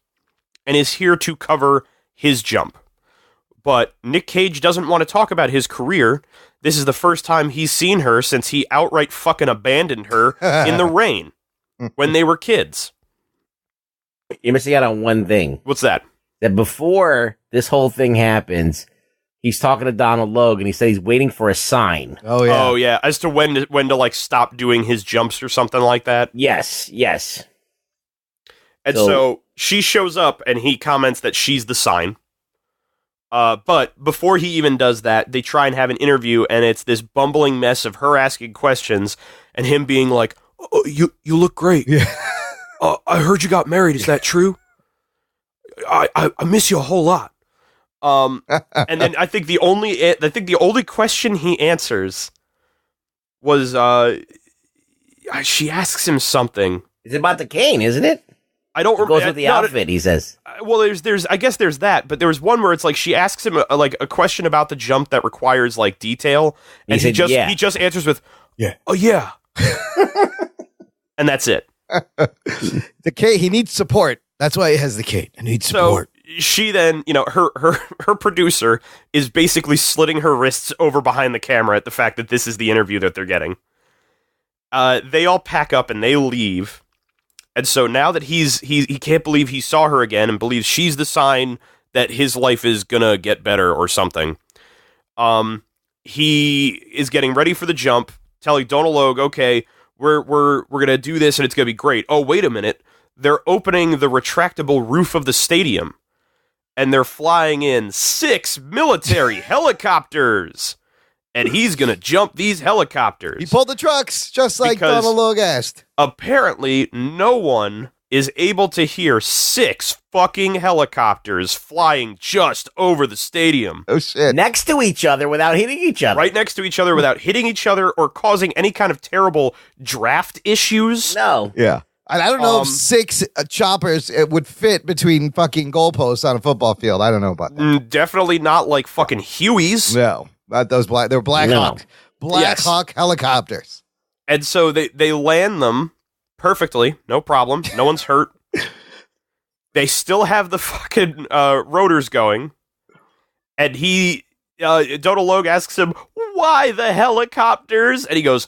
and is here to cover his jump. But Nic Cage doesn't want to talk about his career. This is the first time he's seen her since he outright fucking abandoned her in the rain when they were kids. You're missing out on one thing. What's that? That before this whole thing happens, he's talking to Donald Logue, and he said he's waiting for a sign. Oh, yeah. Oh, yeah. As to when to like stop doing his jumps or something like that. Yes. And so she shows up, and he comments that she's the sign. But before he even does that, they try and have an interview, and it's this bumbling mess of her asking questions and him being like, "Oh, you look great. Yeah. I heard you got married. Is that true? I miss you a whole lot." And then I think the only question he answers was she asks him something. It's about the cane, isn't it? I don't remember. Goes with the outfit, he says. Well, there's I guess there's that, but there was one where it's like she asks him a question about the jump that requires like detail, and he just answers with, "Yeah, oh yeah," and that's it. The cane, he needs support. That's why he has the cane. I need support. So she then, her producer is basically slitting her wrists over behind the camera at the fact that this is the interview that they're getting. They all pack up and they leave. And so now that he can't believe he saw her again and believes she's the sign that his life is gonna get better or something. He is getting ready for the jump, telling Donalog, okay, we're gonna do this and it's gonna be great. Oh, wait a minute. They're opening the retractable roof of the stadium and they're flying in 6 military helicopters. And he's going to jump these helicopters. He pulled the trucks, just like Donalog asked. Apparently, no one is able to hear 6 fucking helicopters flying just over the stadium. Oh, shit. Next to each other without hitting each other. Right next to each other without hitting each other or causing any kind of terrible draft issues. No. Yeah. And I don't know if 6 choppers would fit between fucking goalposts on a football field. I don't know about that. Definitely not like fucking Hueys. No. Not those they're Black Hawk helicopters. And so they land them perfectly, no problem. No one's hurt. They still have the fucking rotors going. And Donalog asks him, why the helicopters? And he goes,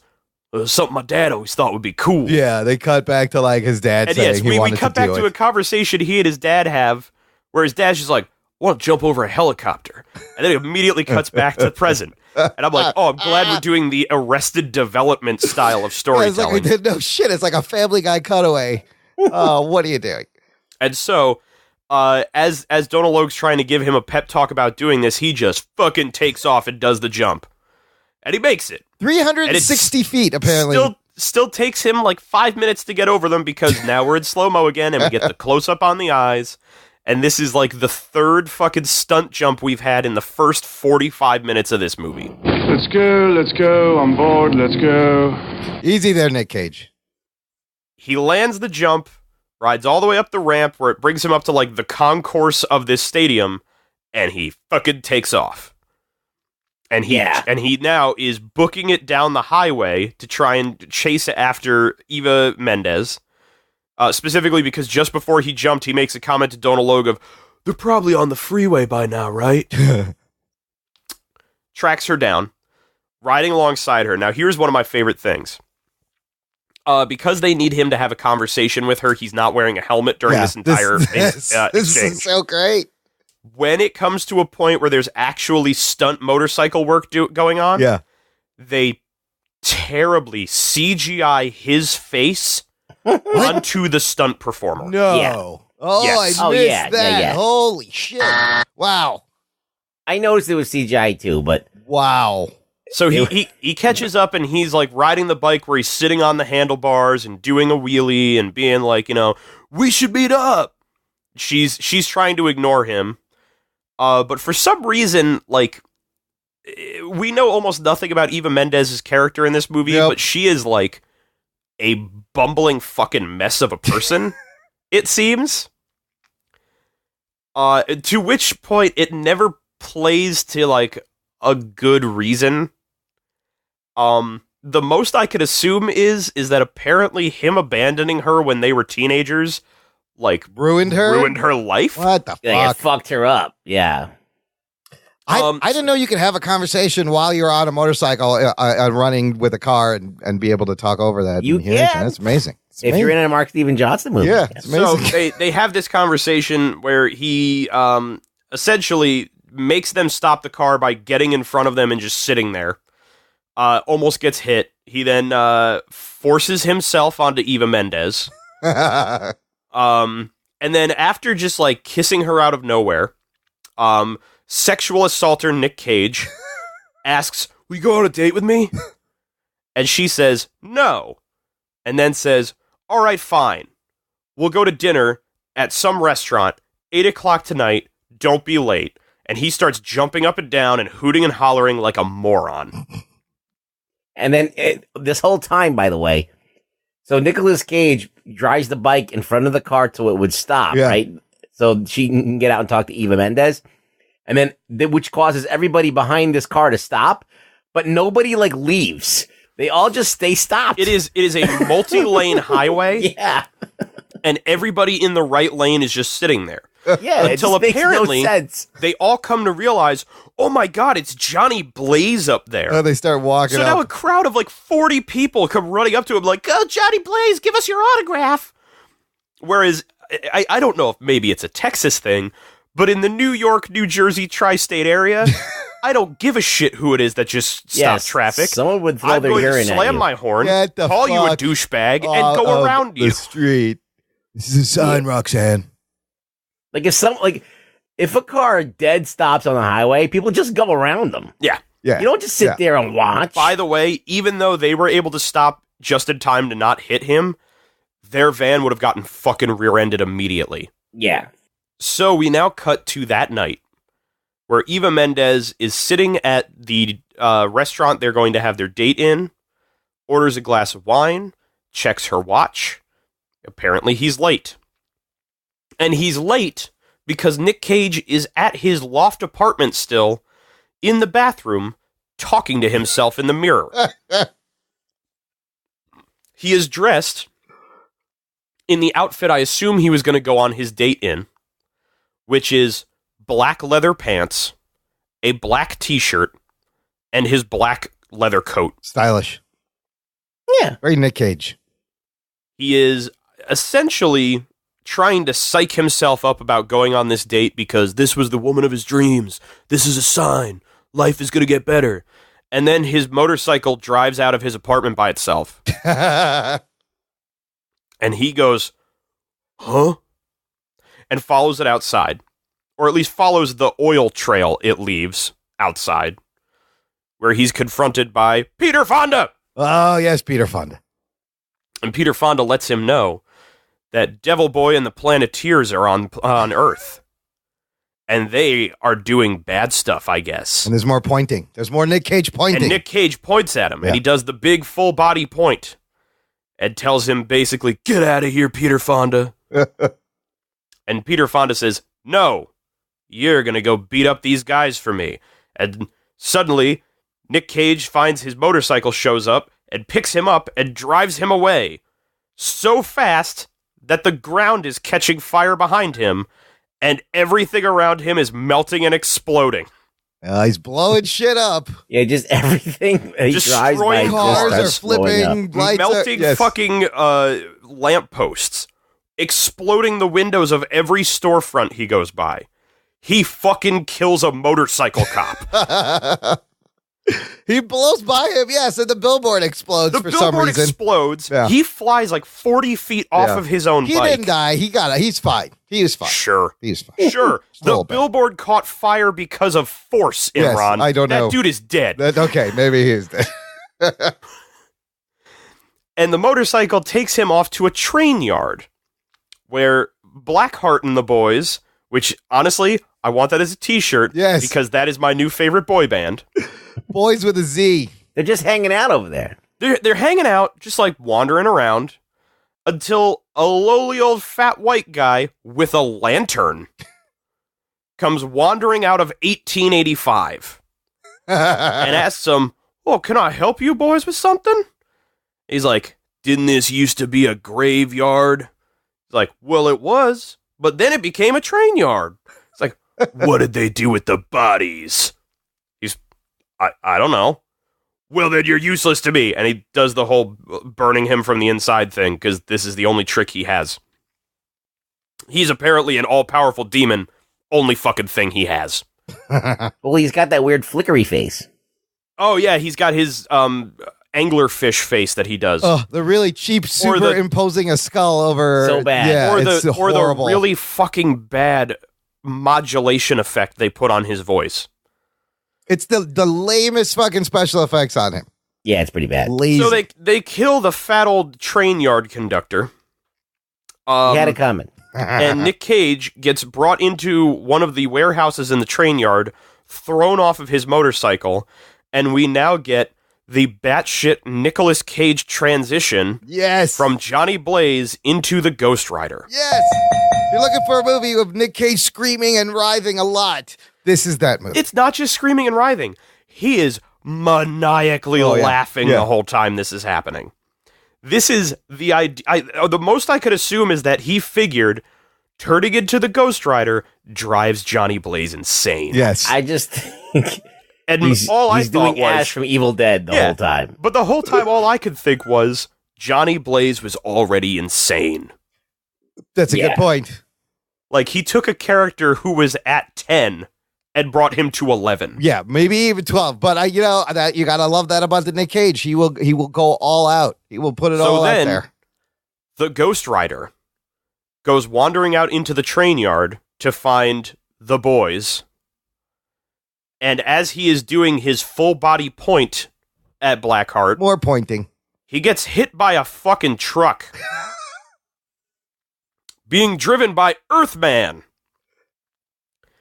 something my dad always thought would be cool. Yeah, they cut back to like his dad saying yes, he wanted we cut back to a conversation he and his dad have where his dad's just like, I want to jump over a helicopter. And then it immediately cuts back to the present. And I'm like, oh, I'm glad we're doing the Arrested Development style of storytelling. Yeah, no shit, it's like a Family Guy cutaway. Oh, what are you doing? And so, as Donalog's trying to give him a pep talk about doing this, he just fucking takes off and does the jump. And he makes it. 360 feet, apparently. Still takes him like 5 minutes to get over them because now we're in slow-mo again and we get the close-up on the eyes. And this is like the 3rd fucking stunt jump we've had in the first 45 minutes of this movie. Let's go, on board, let's go. Easy there, Nic Cage. He lands the jump, rides all the way up the ramp where it brings him up to like the concourse of this stadium, and he fucking takes off. And he now is booking it down the highway to try and chase after Eva Mendes. Specifically because just before he jumped, he makes a comment to Donalog of, they're probably on the freeway by now, right? Tracks her down, riding alongside her. Now, here's one of my favorite things. Because they need him to have a conversation with her, he's not wearing a helmet during this entire exchange. This is so great. When it comes to a point where there's actually stunt motorcycle work going on, they terribly CGI his face onto the stunt performer. No. Yeah. Oh, yes. I missed that. Yeah. Holy shit. Wow. I noticed it was CGI too, but... Wow. So he catches up and he's like riding the bike where he's sitting on the handlebars and doing a wheelie and being like, we should meet up. She's trying to ignore him. But for some reason, like, we know almost nothing about Eva Mendes' character in this movie, but she is like a bumbling fucking mess of a person, it seems. To which point it never plays to like a good reason. The most I could assume is that apparently him abandoning her when they were teenagers, like, ruined her life. What the fuck? Like, it fucked her up. Yeah. I didn't know you could have a conversation while you're on a motorcycle running with a car and be able to talk over that. You can. That's amazing. If you're in a Mark Steven Johnson movie. Yeah, it's amazing. So they have this conversation where he essentially makes them stop the car by getting in front of them and just sitting there. Almost gets hit. He then forces himself onto Eva Mendes. And then after just like kissing her out of nowhere, sexual assaulter Nic Cage asks, "Will you go on a date with me?" And she says, "No." And then says, "All right, fine. We'll go to dinner at some restaurant, 8 o'clock tonight. Don't be late." And he starts jumping up and down and hooting and hollering like a moron. And then this whole time, by the way, so Nicolas Cage drives the bike in front of the car till it would stop, right? So she can get out and talk to Eva Mendes. And then, which causes everybody behind this car to stop, but nobody like leaves. They all just stay stopped. It is a multi-lane highway. Yeah. And everybody in the right lane is just sitting there. Yeah, until it just apparently makes no sense. They all come to realize, oh my God, it's Johnny Blaze up there. Oh, they start walking So up. now a crowd of like 40 people come running up to him like, "Oh, Johnny Blaze, give us your autograph." Whereas, I don't know if maybe it's a Texas thing, but in the New York, New Jersey tri-state area, I don't give a shit who it is that just stops traffic. Someone would throw I'm their going to urine at slam you. my horn, Get the call you a fuck douchebag, and out go of around you. the street. This is a sign, Roxanne. Like if a car dead stops on the highway, people just go around them. Yeah. Yeah. You don't just sit there and watch. By the way, even though they were able to stop just in time to not hit him, their van would have gotten fucking rear-ended immediately. Yeah. So we now cut to that night where Eva Mendes is sitting at the restaurant they're going to have their date in, orders a glass of wine, checks her watch. Apparently he's late. And he's late because Nic Cage is at his loft apartment still, in the bathroom, talking to himself in the mirror. He is dressed in the outfit I assume he was going to go on his date in, which is black leather pants, a black t-shirt, and his black leather coat. Stylish. Yeah. Very Nic Cage. He is essentially trying to psych himself up about going on this date because this was the woman of his dreams. This is a sign. Life is going to get better. And then his motorcycle drives out of his apartment by itself. And he goes, "Huh?" And follows it outside. Or at least follows the oil trail it leaves outside. Where he's confronted by Peter Fonda. Oh, yes, Peter Fonda. And Peter Fonda lets him know that Devil Boy and the Planeteers are on Earth. And they are doing bad stuff, I guess. And there's more pointing. There's more Nic Cage pointing. And Nic Cage points at him, and he does the big full body point. And tells him basically, "Get out of here, Peter Fonda." And Peter Fonda says, "No, you're going to go beat up these guys for me." And suddenly, Nic Cage finds his motorcycle shows up and picks him up and drives him away. So fast that the ground is catching fire behind him and everything around him is melting and exploding. He's blowing shit up. Yeah, just everything he drives by. Cars are flipping, lights melting fucking lampposts, exploding the windows of every storefront he goes by. He fucking kills a motorcycle cop. He blows by him, yes, and the billboard explodes for some reason. The billboard explodes. Yeah. He flies like 40 feet off of his own bike. He didn't die. He's fine. He was fine. Sure. He's fine. Sure. The billboard caught fire because of force, Imran. I don't know. That dude is dead. Okay, maybe he is dead. And the motorcycle takes him off to a train yard where Blackheart and the boys, which honestly, I want that as a t-shirt because that is my new favorite boy band. Boys with a Z. They're just hanging out over there. They're hanging out, just like wandering around, until a lowly old fat white guy with a lantern comes wandering out of 1885 and asks them, "Oh, can I help you boys with something?" He's like, "Didn't this used to be a graveyard?" He's like, "Well, it was, but then it became a train yard." It's like, "What did they do with the bodies?" I don't know. "Well, then you're useless to me." And he does the whole burning him from the inside thing, because this is the only trick he has. He's apparently an all-powerful demon, only fucking thing he has. Well, he's got that weird flickery face. Oh, yeah, he's got his anglerfish face that he does. Oh, the really cheap superimposing a skull over. So bad. Yeah, or it's the horrible. really fucking bad modulation effect they put on his voice. It's the lamest fucking special effects on him. Yeah, it's pretty bad. Lazy. So they kill the fat old train yard conductor. He had it coming. And Nic Cage gets brought into one of the warehouses in the train yard, thrown off of his motorcycle, and we now get the batshit Nicolas Cage transition from Johnny Blaze into the Ghost Rider. Yes. If you're looking for a movie with Nic Cage screaming and writhing a lot, this is that movie. It's not just screaming and writhing. He is maniacally laughing the whole time this is happening. This is the idea. The most I could assume is that he figured turning into the Ghost Rider drives Johnny Blaze insane. Yes. I just think and he's doing Ash from Evil Dead the whole time. But the whole time, all I could think was Johnny Blaze was already insane. That's a good point. Like, he took a character who was at 10 and brought him to 11. Yeah, maybe even 12. But that you gotta love that about the Nic Cage. He will go all out. He will put it all out there. The Ghost Rider goes wandering out into the train yard to find the boys. And as he is doing his full body point at Blackheart, more pointing, he gets hit by a fucking truck. Being driven by Earthman.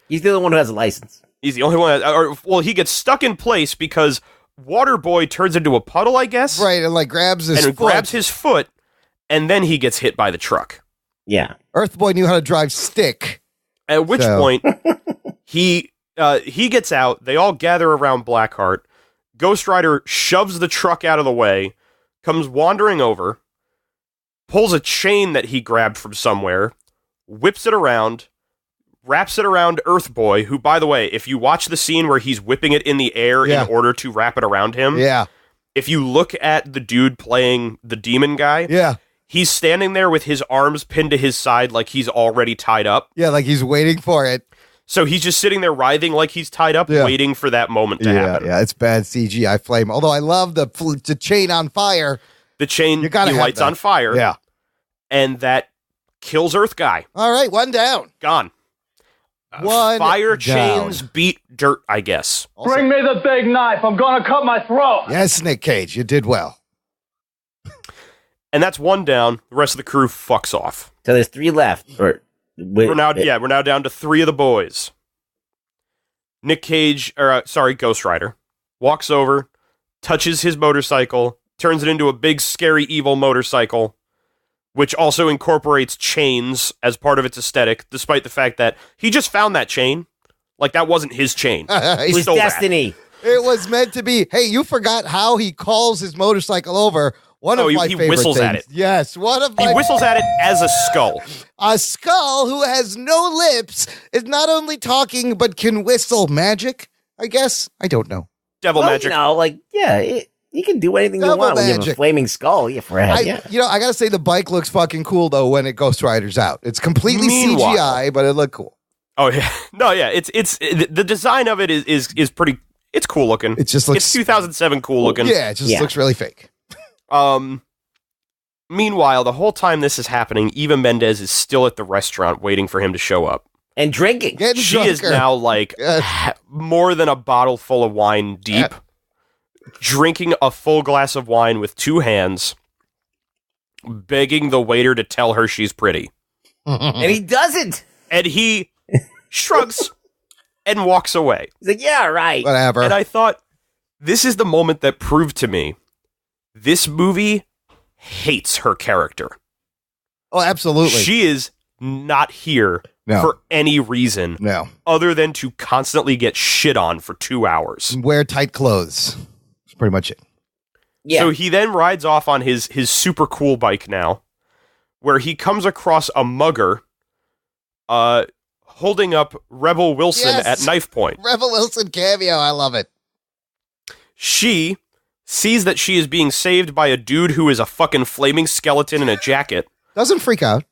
He's the only one who has a license. He's the only one. He gets stuck in place because Waterboy turns into a puddle, I guess. Right, and grabs his foot. And then he gets hit by the truck. Yeah. Earthboy knew how to drive stick. At which point, he gets out. They all gather around Blackheart. Ghost Rider shoves the truck out of the way, comes wandering over, pulls a chain that he grabbed from somewhere, whips it around, wraps it around Earthboy, who, by the way, if you watch the scene where he's whipping it in the air in order to wrap it around him, if you look at the dude playing the demon guy, he's standing there with his arms pinned to his side like he's already tied up. Yeah, like he's waiting for it. So he's just sitting there writhing like he's tied up, waiting for that moment to happen. Yeah, it's bad CGI flame. Although I love the chain on fire. The chain he lights on fire. Yeah. And that kills Earth Guy. All right, one down. Gone. One fire down. chains beat dirt, I guess. Also, bring me the big knife. I'm going to cut my throat. Yes, Nic Cage, you did well. And that's one down. The rest of the crew fucks off. So there's 3 left. We're now down to 3 of the boys. Nic Cage, Ghost Rider, walks over, touches his motorcycle, turns it into a big, scary, evil motorcycle, which also incorporates chains as part of its aesthetic, despite the fact that he just found that chain. Like, that wasn't his chain. It was destiny. It was meant to be. Hey, you forgot how he calls his motorcycle over. One of my favorite he whistles things. at it. Yes, He whistles at it as a skull. A skull who has no lips is not only talking but can whistle. Magic, I guess. I don't know. Devil magic. You can do anything you want when you have a flaming skull. I gotta say the bike looks fucking cool though when it Ghost Rider's out. It's completely CGI, but it looked cool. Oh yeah, no, yeah. It's the design of it is pretty. It's cool looking. It just looks. It's 2007 cool looking. Yeah, it just looks really fake. Meanwhile, the whole time this is happening, Eva Mendes is still at the restaurant waiting for him to show up. And drinking. She is now more than a bottle full of wine deep, drinking a full glass of wine with 2 hands, begging the waiter to tell her she's pretty. And he doesn't. And he shrugs and walks away. He's like, yeah, right. Whatever. And I thought, this is the moment that proved to me this movie hates her character. Oh, absolutely. She is not here for any reason other than to constantly get shit on for 2 hours. Wear tight clothes. That's pretty much it. Yeah. So he then rides off on his super cool bike now, where he comes across a mugger holding up Rebel Wilson at knife point. Rebel Wilson cameo. I love it. She sees that she is being saved by a dude who is a fucking flaming skeleton in a jacket. Doesn't freak out.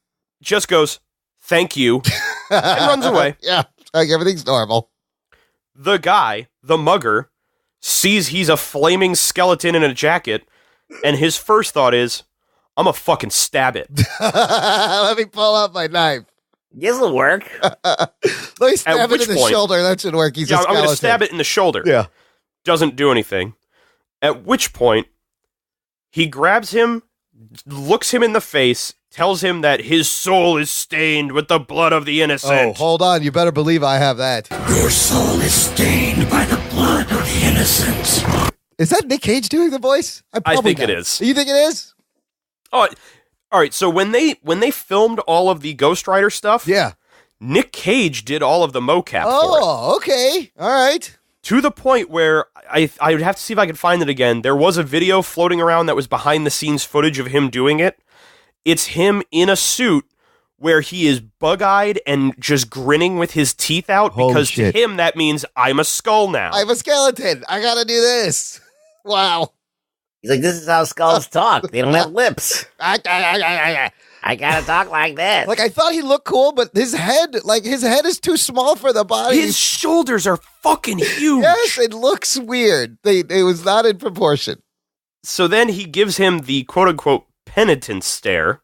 Just goes, thank you, and runs away. Yeah, like everything's normal. The guy, the mugger, sees he's a flaming skeleton in a jacket, and his first thought is, I'm gonna fucking stab it. Let me pull out my knife. This'll work. Let me stab At it in the which shoulder. That should work. He's a I'm skeleton. going to stab it in the shoulder. Yeah. Doesn't do anything. At which point, he grabs him, looks him in the face, tells him that his soul is stained with the blood of the innocent. Oh, hold on. You better believe I have that. Your soul is stained by the blood of the innocent. Is that Nic Cage doing the voice? I think it is. You think it is? Oh, all right. So when they filmed all of the Ghost Rider stuff, Yeah. Nic Cage did all of the mocap for it. Oh, okay. All right. To the point where I would have to see if I could find it again. There was a video floating around that was behind the scenes footage of him doing it. It's him in a suit where he is bug-eyed and just grinning with his teeth out Holy because shit. to him that means I'm a skull now. I'm a skeleton. I got to do this. Wow. He's like, this is how skulls talk. They don't have lips. I gotta talk like this. Like, I thought he looked cool, but his head is too small for the body. His shoulders are fucking huge. Yes, it looks weird. It was not in proportion. So then he gives him the quote-unquote penitence stare,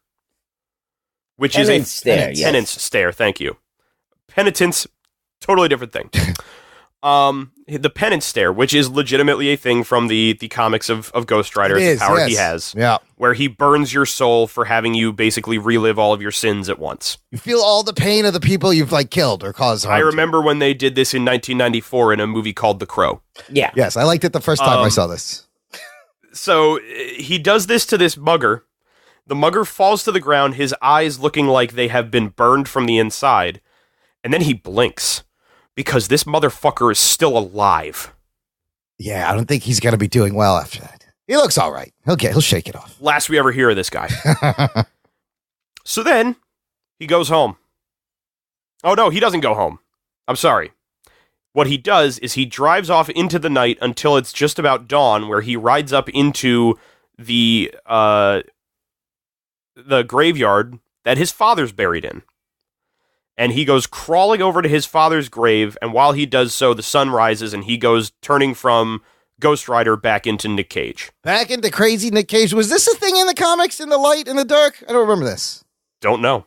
which is Penance stare, yes. penance stare. Thank you. Penitence, totally different thing. The penance stare, which is legitimately a thing from the comics of Ghost Rider, It it's is, a power yes. he has, Yeah. where he burns your soul for having you basically relive all of your sins at once. You feel all the pain of the people you've like killed or caused harm I to. remember when they did this in 1994 in a movie called The Crow. Yeah. Yes, I liked it the first time I saw this. So he does this to this mugger. The mugger falls to the ground, his eyes looking like they have been burned from the inside. And then he blinks because this motherfucker is still alive. Yeah, I don't think he's going to be doing well after that. He looks all right. He'll shake it off. Last we ever hear of this guy. So then he goes home. Oh, no, he doesn't go home. I'm sorry. What he does is he drives off into the night until it's just about dawn, where he rides up into the graveyard that his father's buried in. And he goes crawling over to his father's grave, and while he does so, the sun rises, and he goes turning from Ghost Rider back into Nic Cage. Back into crazy Nic Cage. Was this a thing in the comics, in the light, in the dark? I don't remember this. Don't know.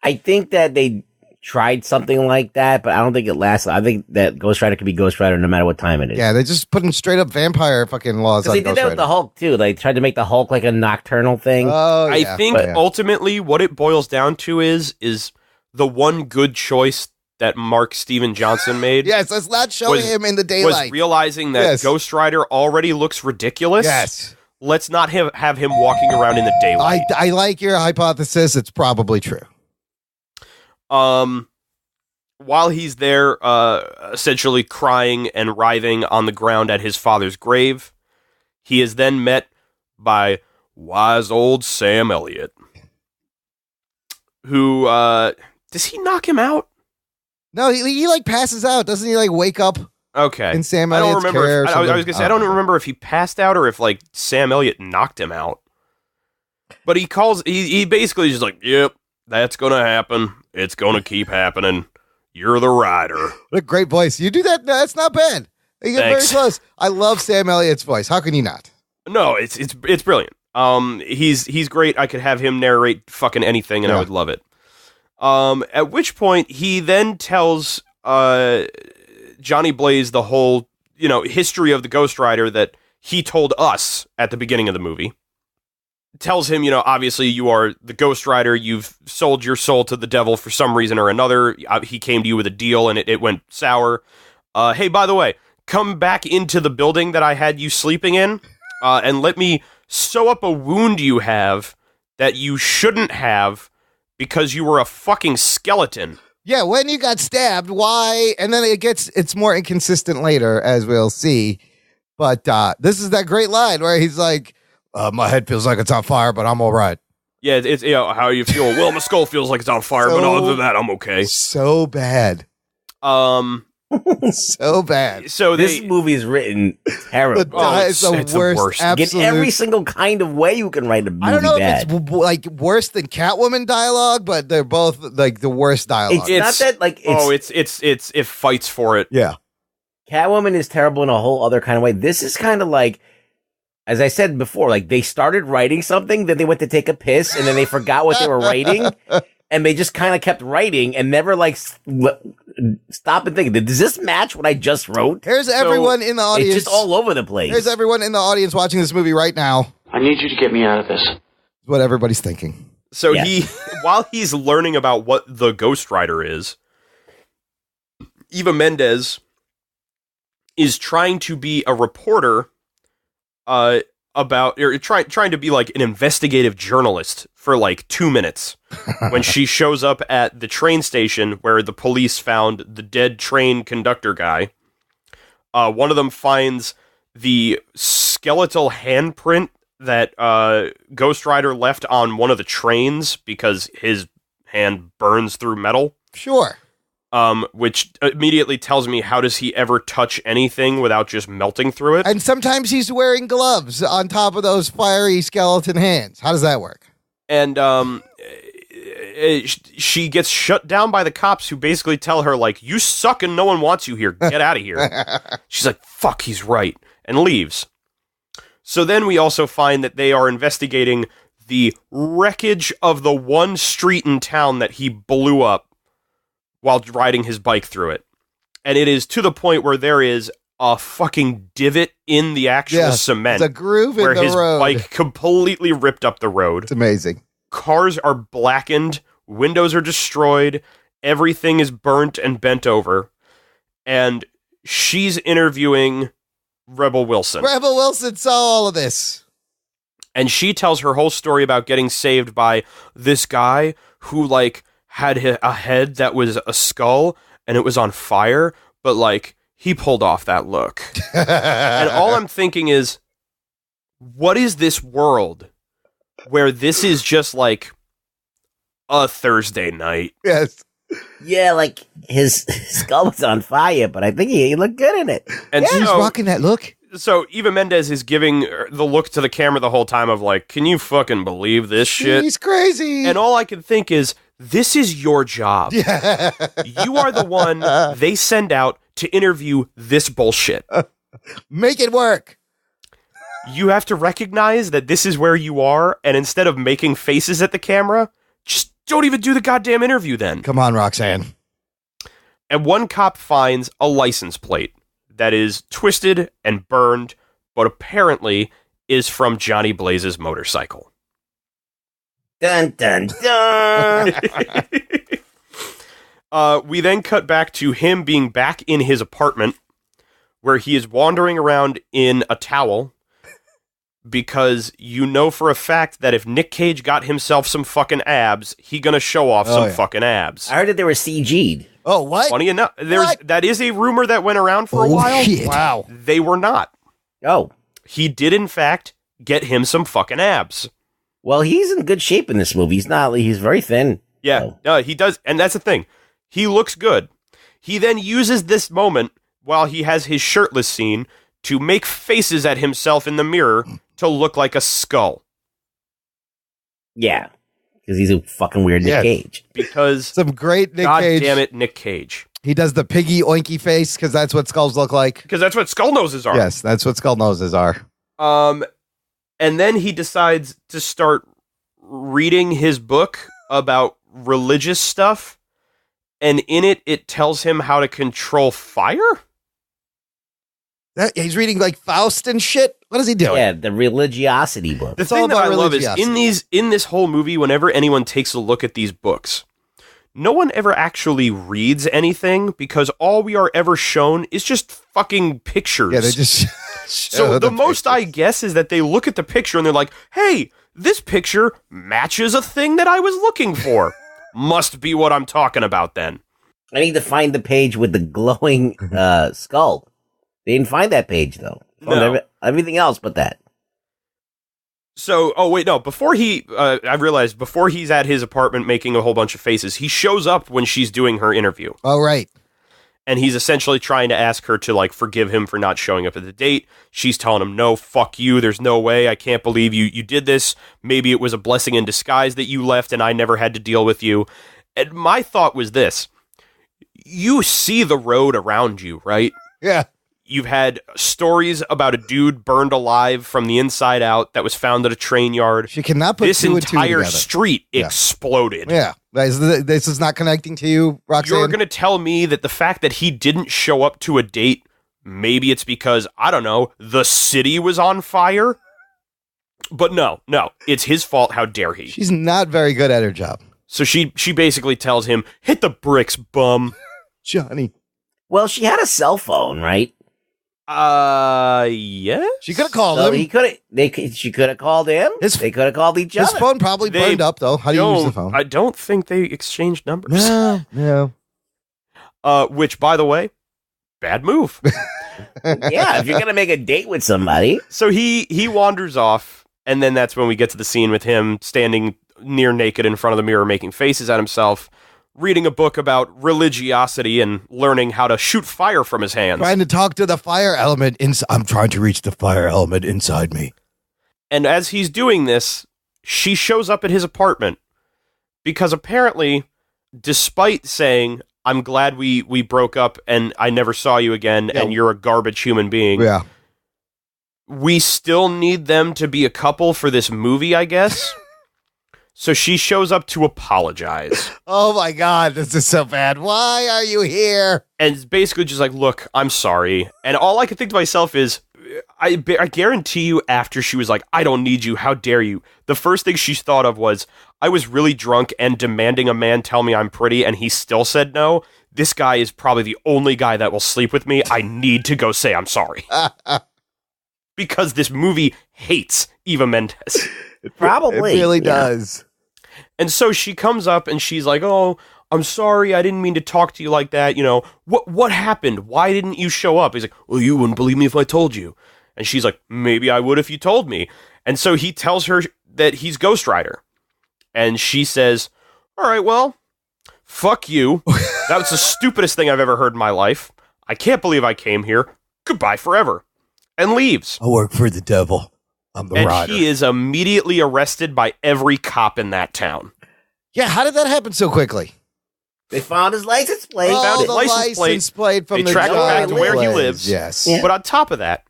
I think that they tried something like that, but I don't think it lasts. I think that Ghost Rider could be Ghost Rider no matter what time it is. Yeah, they just put in straight up vampire fucking laws on They did Ghost that Rider. with the Hulk, too. They tried to make the Hulk like a nocturnal thing. Oh, yeah. I think ultimately what it boils down to is the one good choice that Mark Steven Johnson made. Yes, let's not show him in the daylight. Was realizing that Ghost Rider already looks ridiculous. Yes. Let's not have him walking around in the daylight. I like your hypothesis. It's probably true. While he's there, essentially crying and writhing on the ground at his father's grave, he is then met by wise old Sam Elliott, who, does he knock him out? No, he like passes out. Doesn't he like wake up? Okay. In Sam I don't Elliott's remember. care or I was something? going to say, I don't remember if he passed out or if, like, Sam Elliott knocked him out. But he basically just like, yep, that's going to happen. It's going to keep happening. You're the rider. What a great voice. You do that? No, that's not bad. You get Thanks. very close. I love Sam Elliott's voice. How can you not? No, it's brilliant. He's great. I could have him narrate fucking anything and I would love it. At which point he then tells Johnny Blaze the whole, history of the Ghost Rider that he told us at the beginning of the movie. Tells him, obviously you are the Ghost Rider. You've sold your soul to the devil for some reason or another. He came to you with a deal and it went sour. Hey, by the way, come back into the building that I had you sleeping in and let me sew up a wound you have that you shouldn't have because you were a fucking skeleton. Yeah, when you got stabbed, why? And then it's more inconsistent later, as we'll see. But this is that great line where he's like, my head feels like it's on fire, but I'm all right. Yeah, it's how you feel. Well, my skull feels like it's on fire, but other than that, I'm okay. So bad. So bad. So this movie is written terrible. It's the worst. Get every single kind of way you can write a movie I don't know bad. if it's like worse than Catwoman dialogue, but they're both like the worst dialogue. It's not that like it fights for it. Yeah. Catwoman is terrible in a whole other kind of way. This is kind of like, as I said before, like they started writing something, then they went to take a piss, and then they forgot what they were writing, And they just kind of kept writing and never like stop and think, does this match what I just wrote? Here's everyone in the audience. It's just all over the place. Here's everyone in the audience watching this movie right now. I need you to get me out of this. What everybody's thinking. So Yes. while he's learning about what the Ghost Rider is, Eva Mendes is trying to be a reporter trying to be like an investigative journalist for like 2 minutes when she shows up at the train station where the police found the dead train conductor guy. One of them finds the skeletal handprint that Ghost Rider left on one of the trains because his hand burns through metal. Sure. Which immediately tells me, how does he ever touch anything without just melting through it? And sometimes he's wearing gloves on top of those fiery skeleton hands. How does that work? And she gets shut down by the cops, who basically tell her, like, you suck and no one wants you here. Get out of here. She's like, fuck, he's right, and leaves. So then we also find that they are investigating the wreckage of the one street in town that he blew up while riding his bike through it. And it is to the point where there is a fucking divot in the actual cement. It's a groove in the road. Where his bike completely ripped up the road. It's amazing. Cars are blackened. Windows are destroyed. Everything is burnt and bent over. And she's interviewing Rebel Wilson. Rebel Wilson saw all of this. And she tells her whole story about getting saved by this guy who, like, had a head that was a skull and it was on fire, but like he pulled off that look. And all I'm thinking is, what is this world where this is just like a Thursday night? Yes. Yeah, like his skull was on fire, but I think he looked good in it. And He's rocking that look. So Eva Mendes is giving the look to the camera the whole time of like, can you fucking believe this shit? He's crazy. And all I can think is, this is your job. Yeah. You are the one they send out to interview this bullshit. Make it work. You have to recognize that this is where you are, and instead of making faces at the camera, just don't even do the goddamn interview then. Come on, Roxanne. And one cop finds a license plate that is twisted and burned, but apparently is from Johnny Blaze's motorcycle. Dun, dun, dun. We then cut back to him being back in his apartment, where he is wandering around in a towel, because you know for a fact that if Nic Cage got himself some fucking abs, he gonna show off some fucking abs. I heard that they were CG'd. Oh, what? Funny enough, that is a rumor that went around for a while. Shit. Wow. They were not. Oh. He did, in fact, get him some fucking abs. Well, he's in good shape in this movie. He's very thin. Yeah, he does. And that's the thing. He looks good. He then uses this moment while he has his shirtless scene to make faces at himself in the mirror to look like a skull. Yeah, because he's a fucking weird Nic Cage. Because some great Nic God Cage. damn it, Nic Cage. He does the piggy oinky face because that's what skulls look like. Because that's what skull noses are. Yes, that's what skull noses are. And then he decides to start reading his book about religious stuff, and in it tells him how to control fire? He's reading like Faust and shit? What is he doing? Yeah, the religiosity book. The thing that I love is in this whole movie, whenever anyone takes a look at these books, no one ever actually reads anything because all we are ever shown is just fucking pictures. Yeah, they just so the most I guess is that they look at the picture and they're like, hey, this picture matches a thing that I was looking for. Must be what I'm talking about then. I need to find the page with the glowing skull. They didn't find that page, though. No. Everything else but that. So, before I realized before he's at his apartment making a whole bunch of faces, he shows up when she's doing her interview. Oh, right. And he's essentially trying to ask her to, like, forgive him for not showing up at the date. She's telling him, no, fuck you, there's no way, I can't believe you did this. Maybe it was a blessing in disguise that you left and I never had to deal with you. And my thought was this. You see the road around you, right? Yeah. You've had stories about a dude burned alive from the inside out that was found at a train yard. She cannot put this two and two entire together. street exploded. Yeah. This is not connecting to you, Roxanne? You're going to tell me that the fact that he didn't show up to a date, maybe it's because, I don't know, the city was on fire? But no, it's his fault. How dare he? She's not very good at her job. So she basically tells him, hit the bricks, bum. Johnny. Well, she had a cell phone, right? Yeah. She could have called So him. she could have called him. They could have called each His other. phone probably burned up, though. How do you use the phone? I don't think they exchanged numbers. No. Which, by the way, bad move. Yeah, if you're going to make a date with somebody. So he wanders off, and then that's when we get to the scene with him standing near naked in front of the mirror making faces at himself, reading a book about religiosity and learning how to shoot fire from his hands. Trying to talk to the fire element. I'm trying to reach the fire element inside me. And as he's doing this, she shows up at his apartment because apparently, despite saying, I'm glad we broke up and I never saw you again and you're a garbage human being. Yeah. We still need them to be a couple for this movie, I guess. So she shows up to apologize. Oh my God, this is so bad. Why are you here? And it's basically just like, look, I'm sorry. And all I can think to myself is, I guarantee you after she was like, I don't need you, how dare you? The first thing she thought of was, I was really drunk and demanding a man tell me I'm pretty and he still said no. This guy is probably the only guy that will sleep with me. I need to go say I'm sorry. Because this movie hates Eva Mendes. Probably. It really does. And so she comes up and she's like, oh, I'm sorry. I didn't mean to talk to you like that. You know, what happened? Why didn't you show up? He's like, well, you wouldn't believe me if I told you. And she's like, maybe I would if you told me. And so he tells her that he's Ghost Rider. And she says, all right, well, fuck you. That was the stupidest thing I've ever heard in my life. I can't believe I came here. Goodbye forever. And leaves. I work for the devil. I'm the rider. He is immediately arrested by every cop in that town. Yeah, how did that happen so quickly? They found his license plate. They found his the license plate from They the tracked him back to where he place. lives. Yes. Yeah. But on top of that,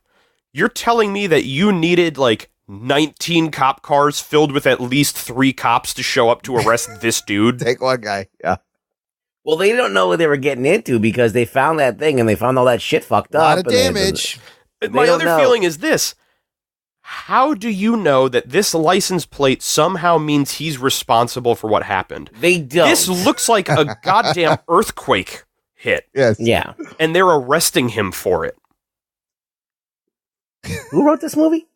you're telling me that you needed like 19 cop cars filled with at least 3 cops to show up to arrest this dude? Take one guy. Yeah. Well, they don't know what they were getting into because they found that thing and they found all that shit fucked A up. lot of and they- damage. My don't other know. feeling is this. How do you know that this license plate somehow means he's responsible for what happened? They don't. This looks like a goddamn earthquake hit, Yes. Yeah. and they're arresting him for it. Who wrote this movie?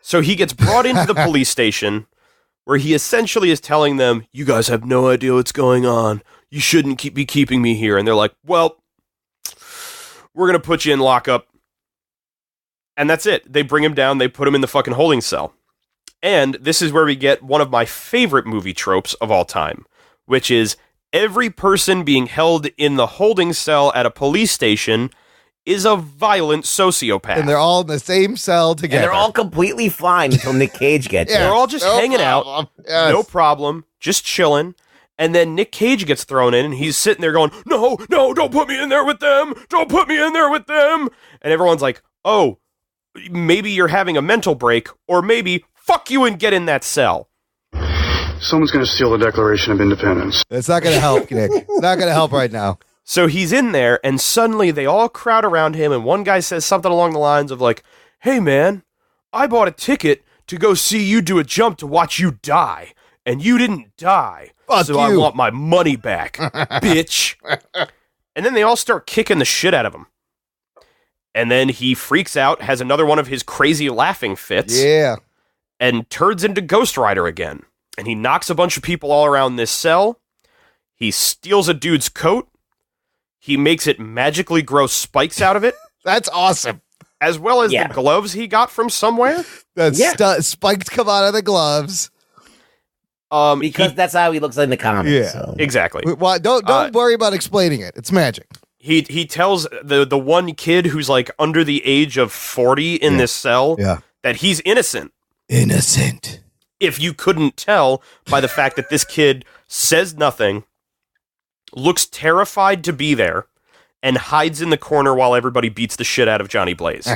So he gets brought into the police station where he essentially is telling them, you guys have no idea what's going on. You shouldn't be keeping me here. And they're like, well, we're going to put you in lockup. And that's it. They bring him down. They put him in the fucking holding cell. And this is where we get one of my favorite movie tropes of all time, which is every person being held in the holding cell at a police station is a violent sociopath. And they're all in the same cell together. And they're all completely fine until Nic Cage gets Yeah. there. They're all just hanging out. Yes. No problem. Just chilling. And then Nic Cage gets thrown in, and he's sitting there going, no, don't put me in there with them. Don't put me in there with them. And everyone's like, oh, maybe you're having a mental break, or maybe fuck you and get in that cell. Someone's going to steal the Declaration of Independence. It's not going to help, Nick. It's not going to help right now. So he's in there, and suddenly they all crowd around him, and one guy says something along the lines of like, hey man, I bought a ticket to go see you do a jump to watch you die, and you didn't die. Fuck so I you. want my money back, bitch. And then they all start kicking the shit out of him. And then he freaks out, has another one of his crazy laughing fits, Yeah. and turns into Ghost Rider again. And he knocks a bunch of people all around this cell. He steals a dude's coat. He makes it magically grow spikes out of it, That's awesome. as well as Yeah. the gloves he got from somewhere. That's Yeah. spikes come out of the gloves. Because that's how he looks like in the comics. Yeah. So. Exactly. Why, don't worry about explaining it. It's magic. He tells the one kid who's like under the age of 40 in this cell Yeah. that he's innocent. Innocent. If you couldn't tell by the fact that this kid says nothing, looks terrified to be there, and hides in the corner while everybody beats the shit out of Johnny Blaze.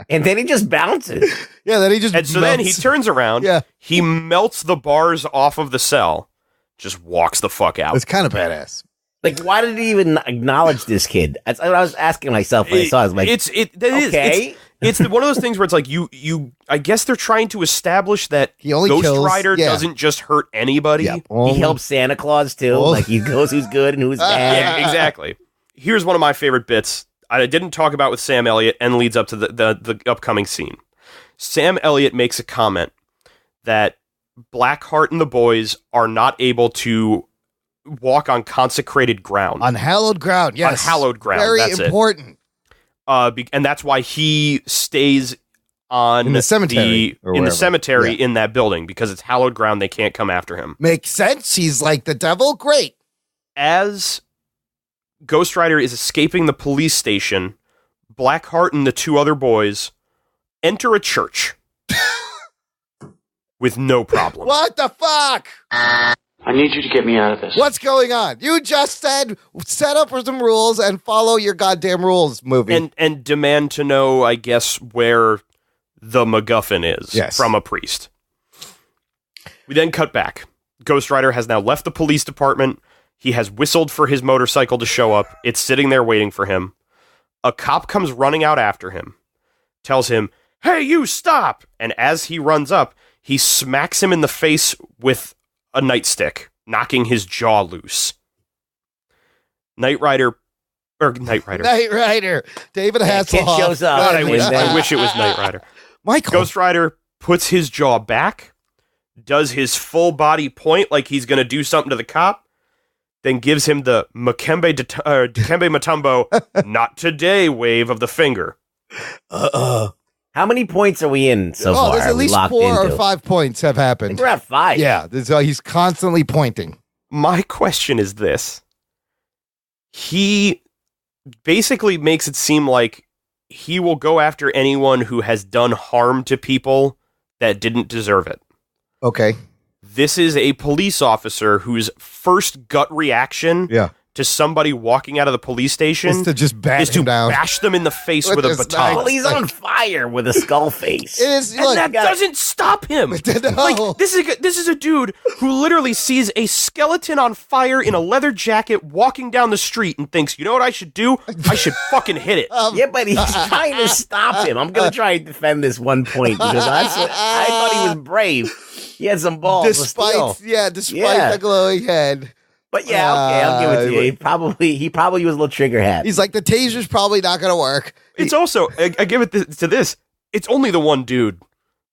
And then he just bounces. Yeah, then he just And so then he turns around, he melts the bars off of the cell, just walks the fuck out. It's kind of badass. Like, why did he even acknowledge this kid? That's what I was asking myself when I saw it. I was like, it's one of those things where it's like I guess they're trying to establish that he only Ghost kills, Rider doesn't just hurt anybody. Yeah. he helps Santa Claus too. Like he knows who's good and who's bad. Yeah, exactly. Here's one of my favorite bits I didn't talk about with Sam Elliott and leads up to the upcoming scene. Sam Elliott makes a comment that Blackheart and the boys are not able to walk on consecrated ground. On hallowed ground, yes. On hallowed ground, Very that's important. And that's why he stays on in the cemetery, in that building, because it's hallowed ground. They can't come after him. Makes sense. He's like the devil. Great. As Ghost Rider is escaping the police station, Blackheart and the two other boys enter a church with no problem. What the fuck? I need you to get me out of this. What's going on? You just said set up for some rules and follow your goddamn rules, movie. And demand to know, I guess, where the MacGuffin is from a priest. We then cut back. Ghost Rider has now left the police department. He has whistled for his motorcycle to show up. It's sitting there waiting for him. A cop comes running out after him, tells him, "Hey, you stop!" And as he runs up, he smacks him in the face with a nightstick, knocking his jaw loose. Knight Rider. David Hasselhoff. Kid shows up. God, I wish it was Knight Rider. Michael. Ghost Rider puts his jaw back, does his full body point like he's going to do something to the cop, then gives him the Dikembe Mutombo, not today wave of the finger. How many points are we in so far? There's at least 4 or 5 points have happened. We're at 5. Yeah, he's constantly pointing. My question is this. He basically makes it seem like he will go after anyone who has done harm to people that didn't deserve it. Okay. This is a police officer whose first gut reaction to somebody walking out of the police station is to just bash them in the face with a baton. Well, he's on fire with a skull face. That doesn't stop him. Like, this is a dude who literally sees a skeleton on fire in a leather jacket walking down the street and thinks, you know what I should do? I should fucking hit it. Yeah, but he's trying to stop him. I'm going to try and defend this one point because I thought he was brave. He had some balls. Despite the glowing head. But yeah, okay, I'll give it to you. He probably was a little trigger happy. He's like, the taser's probably not going to work. It's also, I give it to this, it's only the one dude.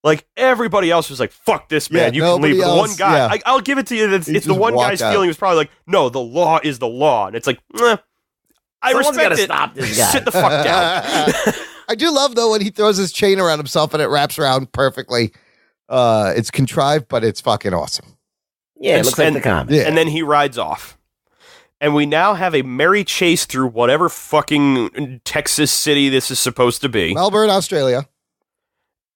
Like, everybody else was like, fuck this, man, you can leave. But the one guy, I'll give it to you, it's the one guy's feeling was probably like, no, the law is the law. And it's like, I respect it. Stop this guy. Sit the fuck down. I do love, though, when he throws his chain around himself and it wraps around perfectly. It's contrived, but it's fucking awesome. Yeah, it looks like the comic. Yeah. And then he rides off. And we now have a merry chase through whatever fucking Texas city this is supposed to be. Melbourne, Australia.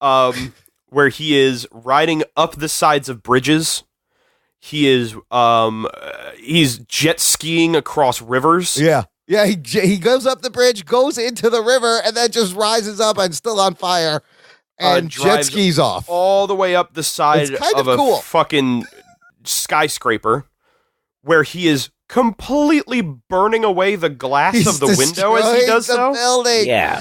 Where he is riding up the sides of bridges. He is he's jet skiing across rivers. Yeah. Yeah, he goes up the bridge, goes into the river, and then just rises up and still on fire. And jet skis off. All the way up the side of a fucking skyscraper where he is completely burning away the glass of the window as he does so. Building. Yeah.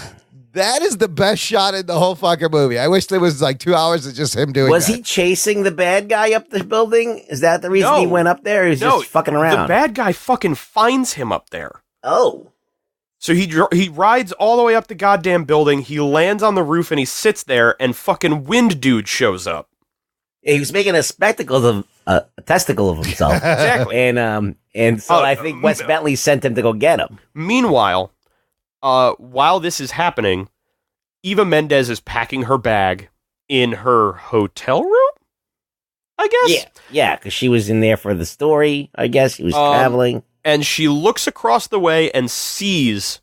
That is the best shot in the whole fucking movie. I wish there was like 2 hours of just him doing Was he chasing the bad guy up the building? Is that the reason he went up there? Or he's just fucking around? The bad guy fucking finds him up there. Oh. So he rides all the way up the goddamn building, he lands on the roof and he sits there and fucking Wind Dude shows up. He was making a spectacle of a testicle of himself. Exactly. And so I think Wes Bentley sent him to go get him. Meanwhile, while this is happening, Eva Mendes is packing her bag in her hotel room, I guess? Yeah, because she was in there for the story, I guess. She was traveling. And she looks across the way and sees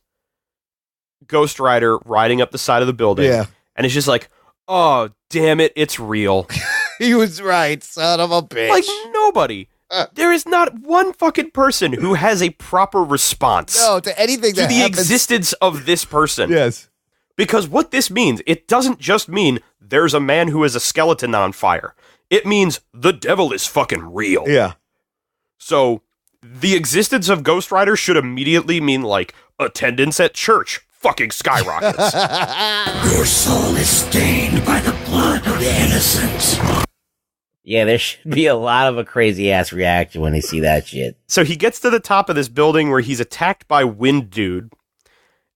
Ghost Rider riding up the side of the building. Yeah. And it's just like, oh, damn it, it's real. He was right, son of a bitch. Like, nobody There is not one fucking person who has a proper response to anything to the existence of this person. Yes. Because what this means, it doesn't just mean there's a man who is a skeleton on fire. It means the devil is fucking real. Yeah. So the existence of Ghost Rider should immediately mean like attendance at church fucking skyrockets. Your soul is stained by the blood of the innocent. Yeah, there should be a lot of a crazy ass reaction when they see that shit. So he gets to the top of this building where he's attacked by Wind Dude,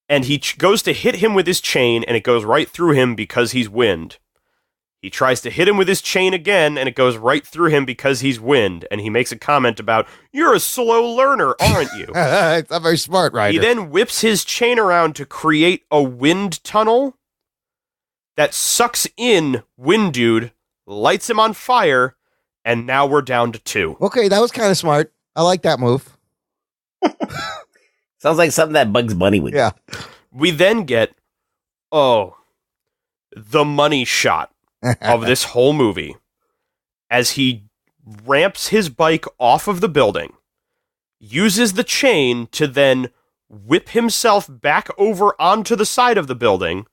and he goes to hit him with his chain, and it goes right through him because he's wind. He tries to hit him with his chain again, and it goes right through him because he's wind, and he makes a comment about, "You're a slow learner, aren't you?" It's not very smart, right? He then whips his chain around to create a wind tunnel that sucks in Wind Dude, lights him on fire, and now we're down to 2. Okay, that was kind of smart. I like that move. Sounds like something that Bugs Bunny would do. Yeah. We then get, the money shot of this whole movie as he ramps his bike off of the building, uses the chain to then whip himself back over onto the side of the building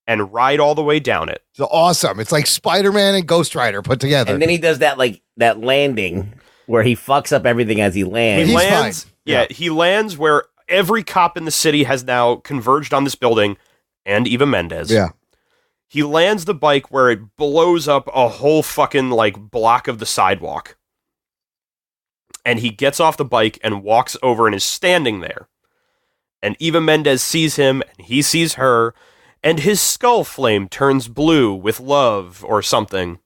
and ride all the way down it. So awesome. It's like Spider-Man and Ghost Rider put together. And then he does that that landing where he fucks up everything as he lands. He lands. Yeah, he lands where every cop in the city has now converged on this building, and Eva Mendes. Yeah. He lands the bike where it blows up a whole fucking block of the sidewalk. And he gets off the bike and walks over and is standing there. And Eva Mendes sees him, and he sees her, and his skull flame turns blue with love or something.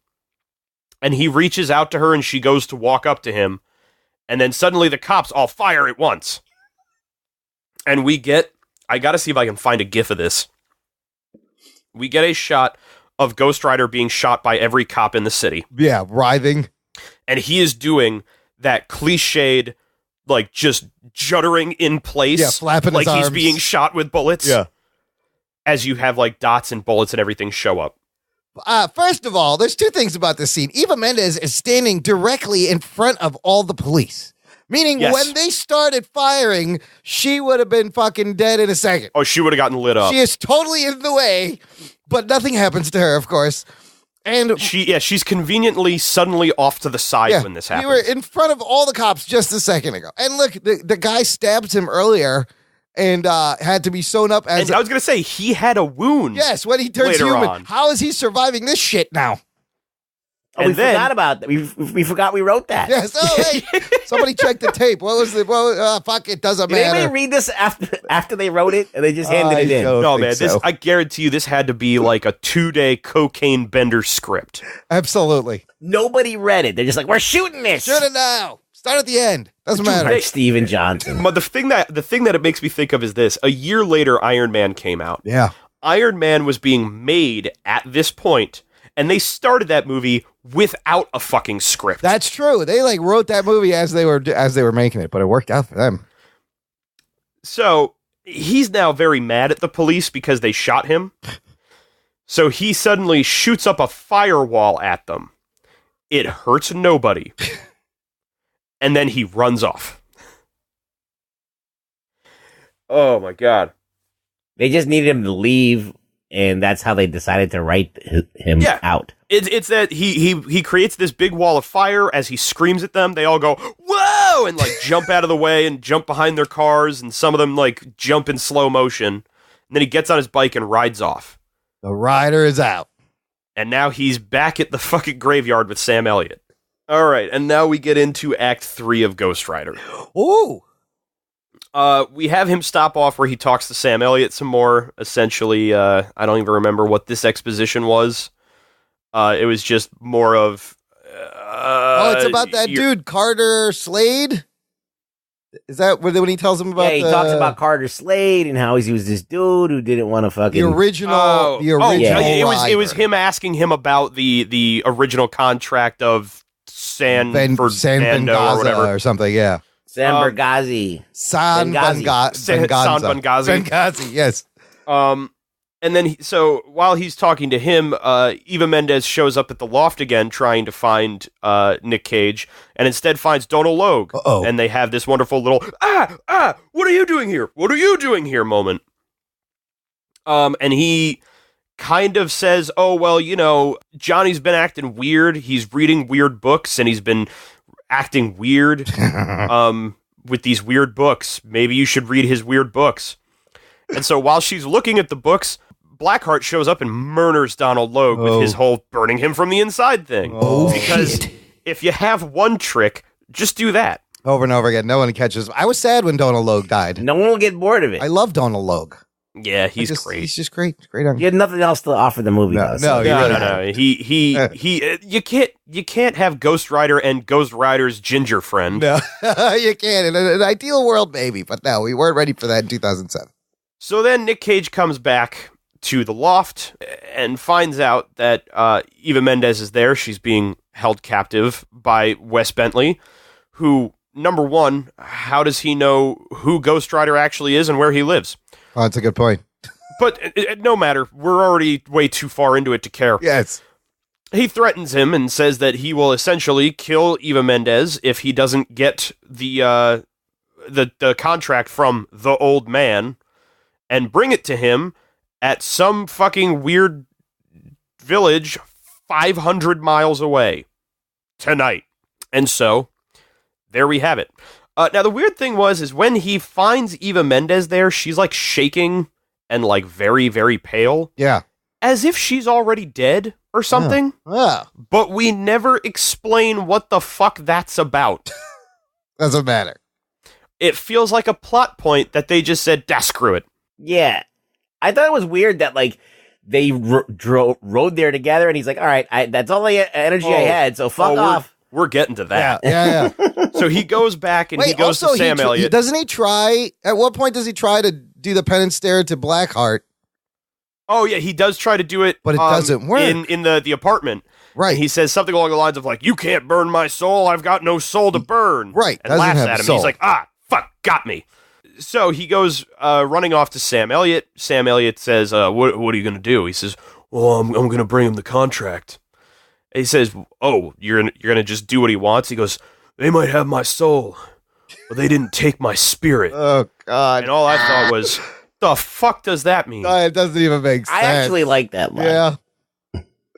And he reaches out to her, and she goes to walk up to him. And then suddenly the cops all fire at once. And we get, I gotta see if I can find a gif of this. We get a shot of Ghost Rider being shot by every cop in the city. Yeah, writhing. And he is doing that cliched, just juddering in place. Yeah, flapping his like he's arms. being shot with bullets. Yeah. As you have dots and bullets and everything show up. First of all, there's 2 things about this scene. Eva Mendes is standing directly in front of all the police. Meaning when they started firing, she would have been fucking dead in a second. Oh, she would have gotten lit up. She is totally in the way, but nothing happens to her, of course. And she's conveniently suddenly off to the side when this happens. We were in front of all the cops just a second ago. And look, the guy stabbed him earlier and had to be sewn up as... And I was going to say, he had a wound. Yes, when he turns human. On. How is he surviving this shit now? Oh, we forgot about that. We forgot we wrote that. Yes. Oh, hey, somebody checked the tape. What was the? Well, fuck, it doesn't matter. Did anybody read this after they wrote it and they just handed it in? No, man. So. I guarantee you, this had to be like a 2-day cocaine bender script. Absolutely. Nobody read it. They're just like, we're shooting this. Shoot it now. Start at the end. Doesn't matter. Like Steven Johnson. But the thing that it makes me think of is this: a year later, Iron Man came out. Yeah. Iron Man was being made at this point, and they started that movie without a fucking script. That's true. They wrote that movie as they were making it, but it worked out for them. So he's now very mad at the police because they shot him. So he suddenly shoots up a firewall at them. It hurts nobody. And then he runs off. Oh my God. They just needed him to leave, and that's how they decided to write him out. It's that he creates this big wall of fire. As he screams at them, they all go, whoa, and jump out of the way and jump behind their cars, and some of them jump in slow motion. And then he gets on his bike and rides off. The rider is out. And now he's back at the fucking graveyard with Sam Elliott. All right, and now we get into Act 3 of Ghost Rider. Ooh. We have him stop off where he talks to Sam Elliott some more. Essentially, I don't even remember what this exposition was. It was just more of... it's about that dude, Carter Slade? Is that when he tells him about he talks about Carter Slade and how he was this dude who didn't want to fucking... The original It was him asking him about the original contract of San Fernando or whatever. Or something, yeah. San Benghazi. Benghazi, yes. And then, so while he's talking to him, Eva Mendes shows up at the loft again, trying to find Nic Cage, and instead finds Donal Logue. Uh-oh. And they have this wonderful little, what are you doing here? What are you doing here moment. And he kind of says, oh, well, you know, Johnny's been acting weird. He's reading weird books, and he's been acting weird with these weird books. Maybe you should read his weird books. And so while she's looking at the books, Blackheart shows up and murders Donal Logue with his whole burning him from the inside thing. Because if you have one trick, just do that. Over and over again. No one catches. I was sad when Donal Logue died. No one will get bored of it. I love Donal Logue. Yeah, he's great. He's just great. Great on. You had nothing else to offer the movie. No, though, No. You can't have Ghost Rider and Ghost Rider's ginger friend. No, you can't. In an ideal world, maybe, but no, we weren't ready for that in 2007. So then Nic Cage comes back to the loft and finds out that Eva Mendes is there. She's being held captive by Wes Bentley, who, number one, how does he know who Ghost Rider actually is and where he lives? Oh, that's a good point. But no matter, we're already way too far into it to care. Yes. He threatens him and says that he will essentially kill Eva Mendes if he doesn't get the contract from the old man and bring it to him at some fucking weird village 500 miles away tonight. And so, there we have it. Now, the weird thing is when he finds Eva Mendes there, she's, like, shaking and, like, very, very pale. Yeah. As if she's already dead or something. Yeah. But we never explain what the fuck that's about. Doesn't matter. It feels like a plot point that they just said, screw it. Yeah. I thought it was weird that, like, they rode there together, and he's like, all right, that's all the energy I had, so fuck off. We're getting to that. Yeah. So he goes back and he goes to Sam Elliott. Doesn't he try, at what point does he try to do the penance stare to Blackheart? Oh, yeah, he does try to do it. But it doesn't work. In the apartment. Right. And he says something along the lines of, like, you can't burn my soul. I've got no soul to burn. Right. And laughs at him. He's like, fuck, got me. So he goes running off to Sam Elliott. Sam Elliott says, what are you going to do? He says, well, I'm going to bring him the contract. And he says, oh, you're going to just do what he wants? He goes, they might have my soul, but they didn't take my spirit. Oh, God. And all I thought was, the fuck does that mean? It doesn't even make sense. I actually like that line. Yeah.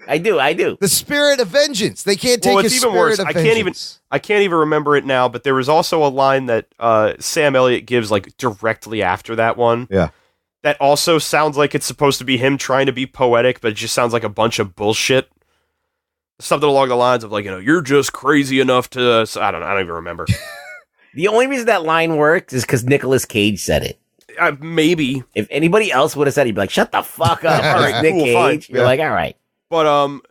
I do. The spirit of vengeance. They can't take a spirit of vengeance. I can't even remember it now, but there was also a line that Sam Elliott gives like directly after that one. Yeah. That also sounds like it's supposed to be him trying to be poetic, but it just sounds like a bunch of bullshit. Something along the lines of like, you're just crazy enough to, I don't even remember. The only reason that line works is because Nicolas Cage said it. Maybe. If anybody else would have said it, he'd be like, shut the fuck up. All right, Nic cool, Cage. fine. You're like, all right. But,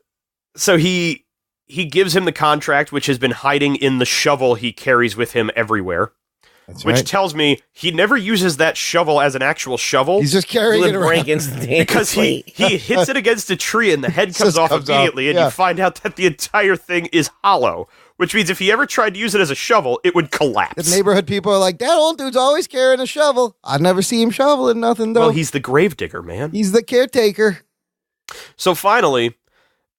so he gives him the contract, which has been hiding in the shovel he carries with him everywhere. That's which right. tells me he never uses that shovel as an actual shovel. He's just carrying it around. Because he hits it against a tree and the head comes off immediately, and you find out that the entire thing is hollow. Which means if he ever tried to use it as a shovel, it would collapse. The neighborhood people are like, that old dude's always carrying a shovel. I never see him shoveling nothing, though. Well, he's the gravedigger, man. He's the caretaker. So finally,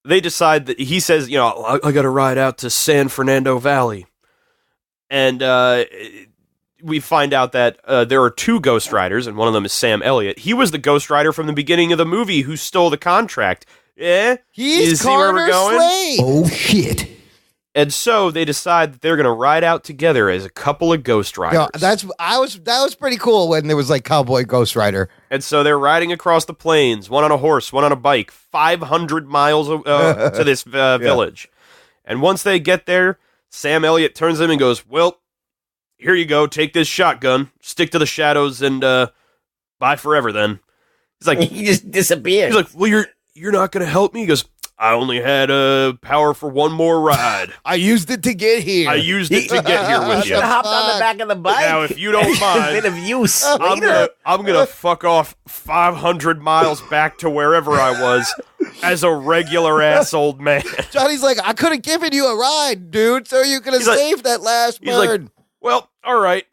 they decide that he says, I got to ride out to San Fernando Valley. And we find out that there are two Ghost Riders, and one of them is Sam Elliott. He was the Ghost Rider from the beginning of the movie who stole the contract. Yeah? He's Connor Slade. Oh, shit. And so they decide that they're going to ride out together as a couple of Ghost Riders. That was pretty cool when there was like Cowboy Ghost Rider. And so they're riding across the plains, one on a horse, one on a bike, 500 miles to this village. And once they get there, Sam Elliott turns to him and goes, well, here you go, take this shotgun, stick to the shadows, and bye forever then. He's like, he just disappeared. He's like, well, you're not going to help me? He goes, I only had power for one more ride. I used it to get here. I used it to get here with you. He hopped on the back of the bike. Now, if you don't mind, bit of use. I'm gonna fuck off 500 miles back to wherever I was as a regular ass old man. Johnny's like, I could have given you a ride, dude, so you could have saved that last bird. Like, well, all right.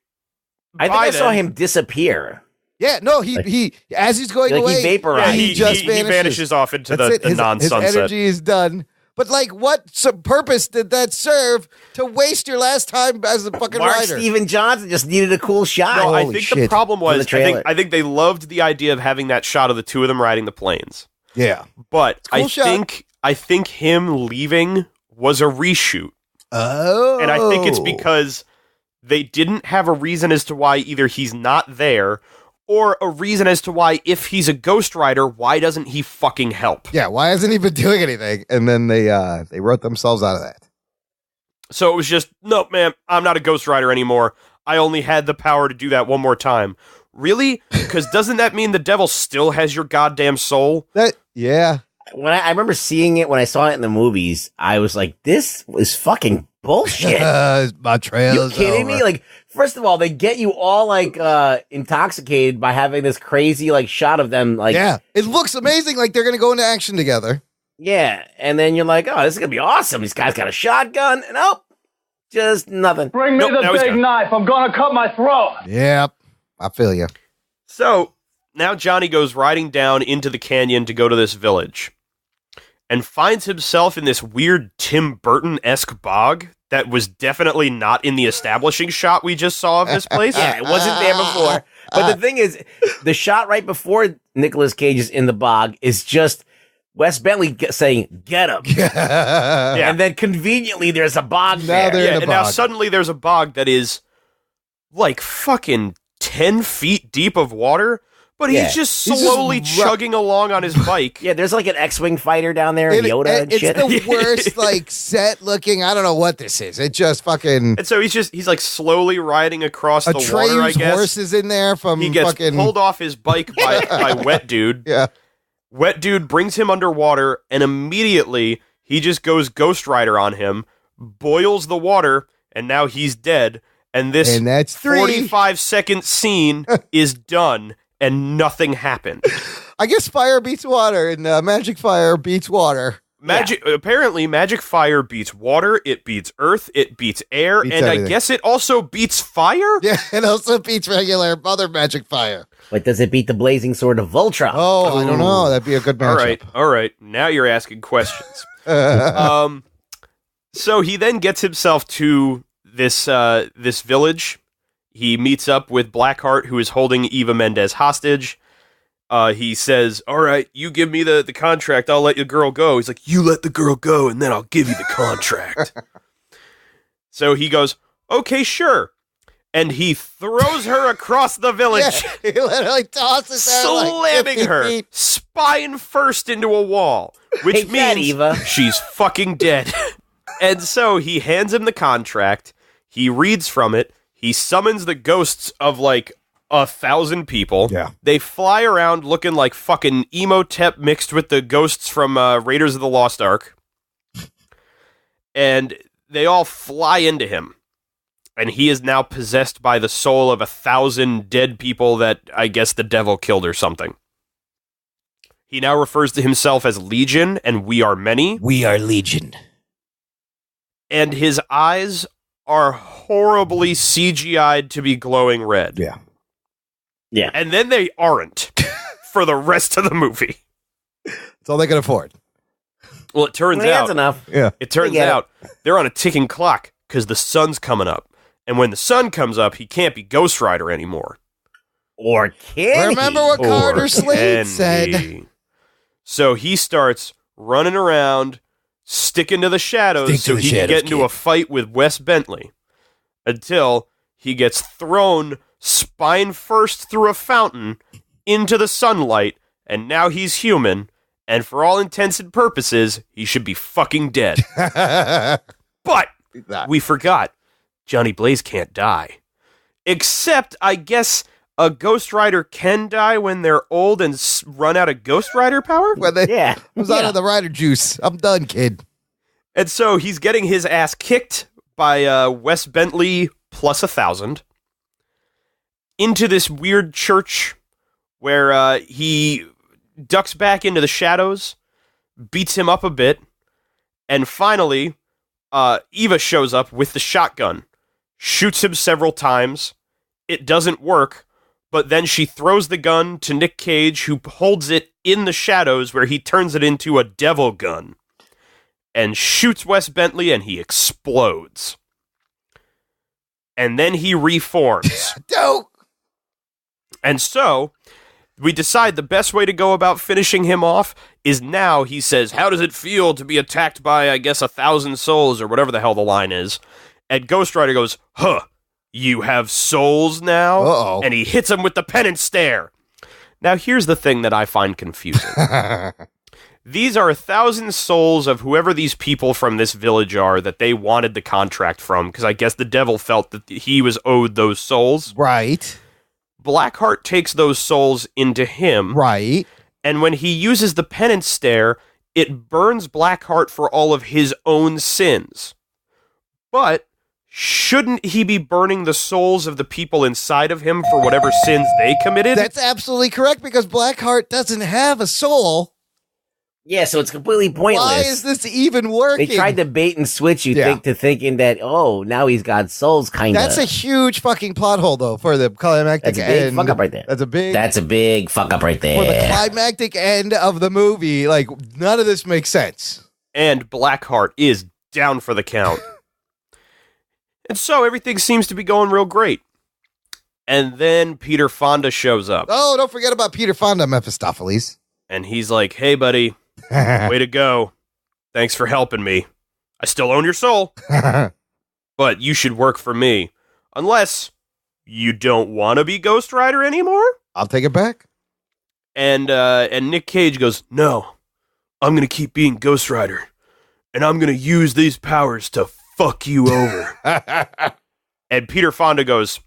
I think I saw him disappear. Yeah, no, he as he's going Like, he away, vaporized. he just vanishes off into the His non-sunset. energy is done. But like, what purpose did that serve to waste your last time as a fucking Mark rider? Steven Johnson just needed a cool shot. No, I Holy think the shit. problem was the trailer. I think they loved the idea of having that shot of the two of them riding the planes. Yeah, But a cool shot. I think him leaving was a reshoot. Oh, And I think it's because they didn't have a reason as to why either he's not there or a reason as to why, if he's a Ghost Rider, why doesn't he fucking help? yeah. Why hasn't he been doing anything? And then they wrote themselves out of that. So it was just, nope, man, I'm not a Ghost Rider anymore. I only had the power to do that one more time. Really? Because doesn't that mean the devil still has your goddamn soul? Yeah. When I remember seeing it when I saw it in the movies, I was like, "This is fucking bullshit." My trail You is kidding over. me? Like, first of all, they get you all like intoxicated by having this crazy like shot of them. Like, Yeah, it looks amazing. Like they're gonna go into action together. yeah, and then you're like, "Oh, this is gonna be awesome." This guy's got a shotgun, and just nothing. Bring me Nope, now the he's big gone. knife. I'm gonna cut my throat. Yep, I feel you. So now Johnny goes riding down into the canyon to go to this village and finds himself in this weird Tim Burton-esque bog that was definitely not in the establishing shot we just saw of this place. Yeah, it wasn't there before. But the thing is, the shot right before Nicolas Cage is in the bog is just Wes Bentley saying, "Get him." Yeah. And then conveniently there's a bog Now there. they're in Yeah, a and now bog. suddenly there's a bog that is like fucking 10 feet deep of water, but Yeah. he's just He's just slowly chugging along on his bike. Yeah, there's like an X-Wing fighter down there, Yoda and it's shit. the worst, like, set looking. I don't know what this is. It just fucking And so he's like slowly riding across a the water, I Atreus guess. horse is in there from He gets fucking pulled off his bike by Wet Dude. Yeah, Wet Dude brings him underwater, and immediately he just goes Ghost Rider on him, boils the water, and now he's dead. And this And that's 45-second scene is done, and nothing happened. I guess fire beats water, and magic fire beats water. Apparently, magic fire beats water, it beats earth, it beats air, Beats and everything. I guess it also beats fire? Yeah, it also beats regular other magic fire. But does it beat the blazing sword of Voltron? Oh, I don't know. That'd be a good matchup. All right. Now you're asking questions. So he then gets himself to this village. He meets up with Blackheart, who is holding Eva Mendes hostage. He says, "All right, you give me the contract, I'll let the girl go." He's like, "You let the girl go, and then I'll give you the contract." So he goes, "Okay, sure." And he throws her across the village. Yeah, he literally tosses her like Slamming 50 her feet. spine first into a wall, which Take that, means Eva. she's fucking dead. And so he hands him the contract. He reads from it. He summons the ghosts of like 1,000 people. Yeah. They fly around looking like fucking Emotep mixed with the ghosts from Raiders of the Lost Ark. And they all fly into him. And he is now possessed by the soul of 1,000 dead people that I guess the devil killed or something. He now refers to himself as Legion, and we are many. We are Legion. And his eyes are horribly CGI'd to be glowing red. Yeah. Yeah. And then they aren't for the rest of the movie. That's all they can afford. Well, it turns That's out, enough. Yeah. it turns I get it. out they're on a ticking clock because the sun's coming up. And when the sun comes up, he can't be Ghost Rider anymore. Or can Remember he? what Carter Or Slade can said. he? So he starts running around, sticking to the shadows Stick to so the he can shadows, get into kid. a fight with Wes Bentley until he gets thrown spine first through a fountain into the sunlight, and now he's human, and for all intents and purposes, he should be fucking dead. But we forgot, Johnny Blaze can't die. Except, I guess, a Ghost Rider can die when they're old and run out of Ghost Rider power? When they Yeah. comes out of the rider juice. I'm done, kid. And so he's getting his ass kicked by Wes Bentley plus 1,000 into this weird church where he ducks back into the shadows, beats him up a bit, and finally Eva shows up with the shotgun, shoots him several times. It doesn't work, But then she throws the gun to Nic Cage, who holds it in the shadows where he turns it into a devil gun and shoots Wes Bentley, and he explodes. And then he reforms. Dope. And so we decide the best way to go about finishing him off is now he says, how does it feel to be attacked by, I guess, 1,000 souls or whatever the hell the line is? And Ghost Rider goes, huh, you have souls now? Uh-oh. And he hits him with the penance stare. Now, here's the thing that I find confusing. These are 1,000 souls of whoever these people from this village are that they wanted the contract from, because I guess the devil felt that he was owed those souls. Right. Blackheart takes those souls into him. Right. And when he uses the penance stare, it burns Blackheart for all of his own sins. But shouldn't he be burning the souls of the people inside of him for whatever sins they committed? That's absolutely correct, because Blackheart doesn't have a soul. Yeah, so it's completely pointless. Why is this even working? They tried to bait and switch you thinking that, oh, now he's got souls, kind of. That's a huge fucking plot hole, though, for the climactic That's a big end. fuck up right there. That's a big fuck up right there. For the climactic end of the movie, like, none of this makes sense. And Blackheart is down for the count. And so everything seems to be going real great. And then Peter Fonda shows up. Oh, don't forget about Peter Fonda, Mephistopheles. And he's like, hey, buddy, way to go. Thanks for helping me. I still own your soul. But you should work for me. Unless you don't want to be Ghost Rider anymore? I'll take it back. And Nic Cage goes, no, I'm going to keep being Ghost Rider. And I'm going to use these powers to fuck you over. And Peter Fonda goes,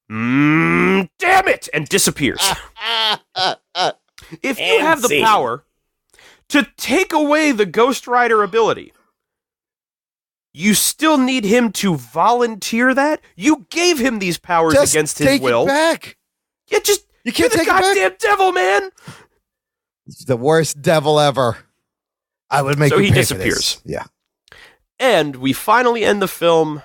damn it, and disappears. If you have the power to take away the Ghost Rider ability, you still need him to volunteer that? You gave him these powers against his will. Take it back. Yeah, you can't take it back. Goddamn devil, man. It's the worst devil ever. I would make so you he pay disappears. For this. Yeah. And we finally end the film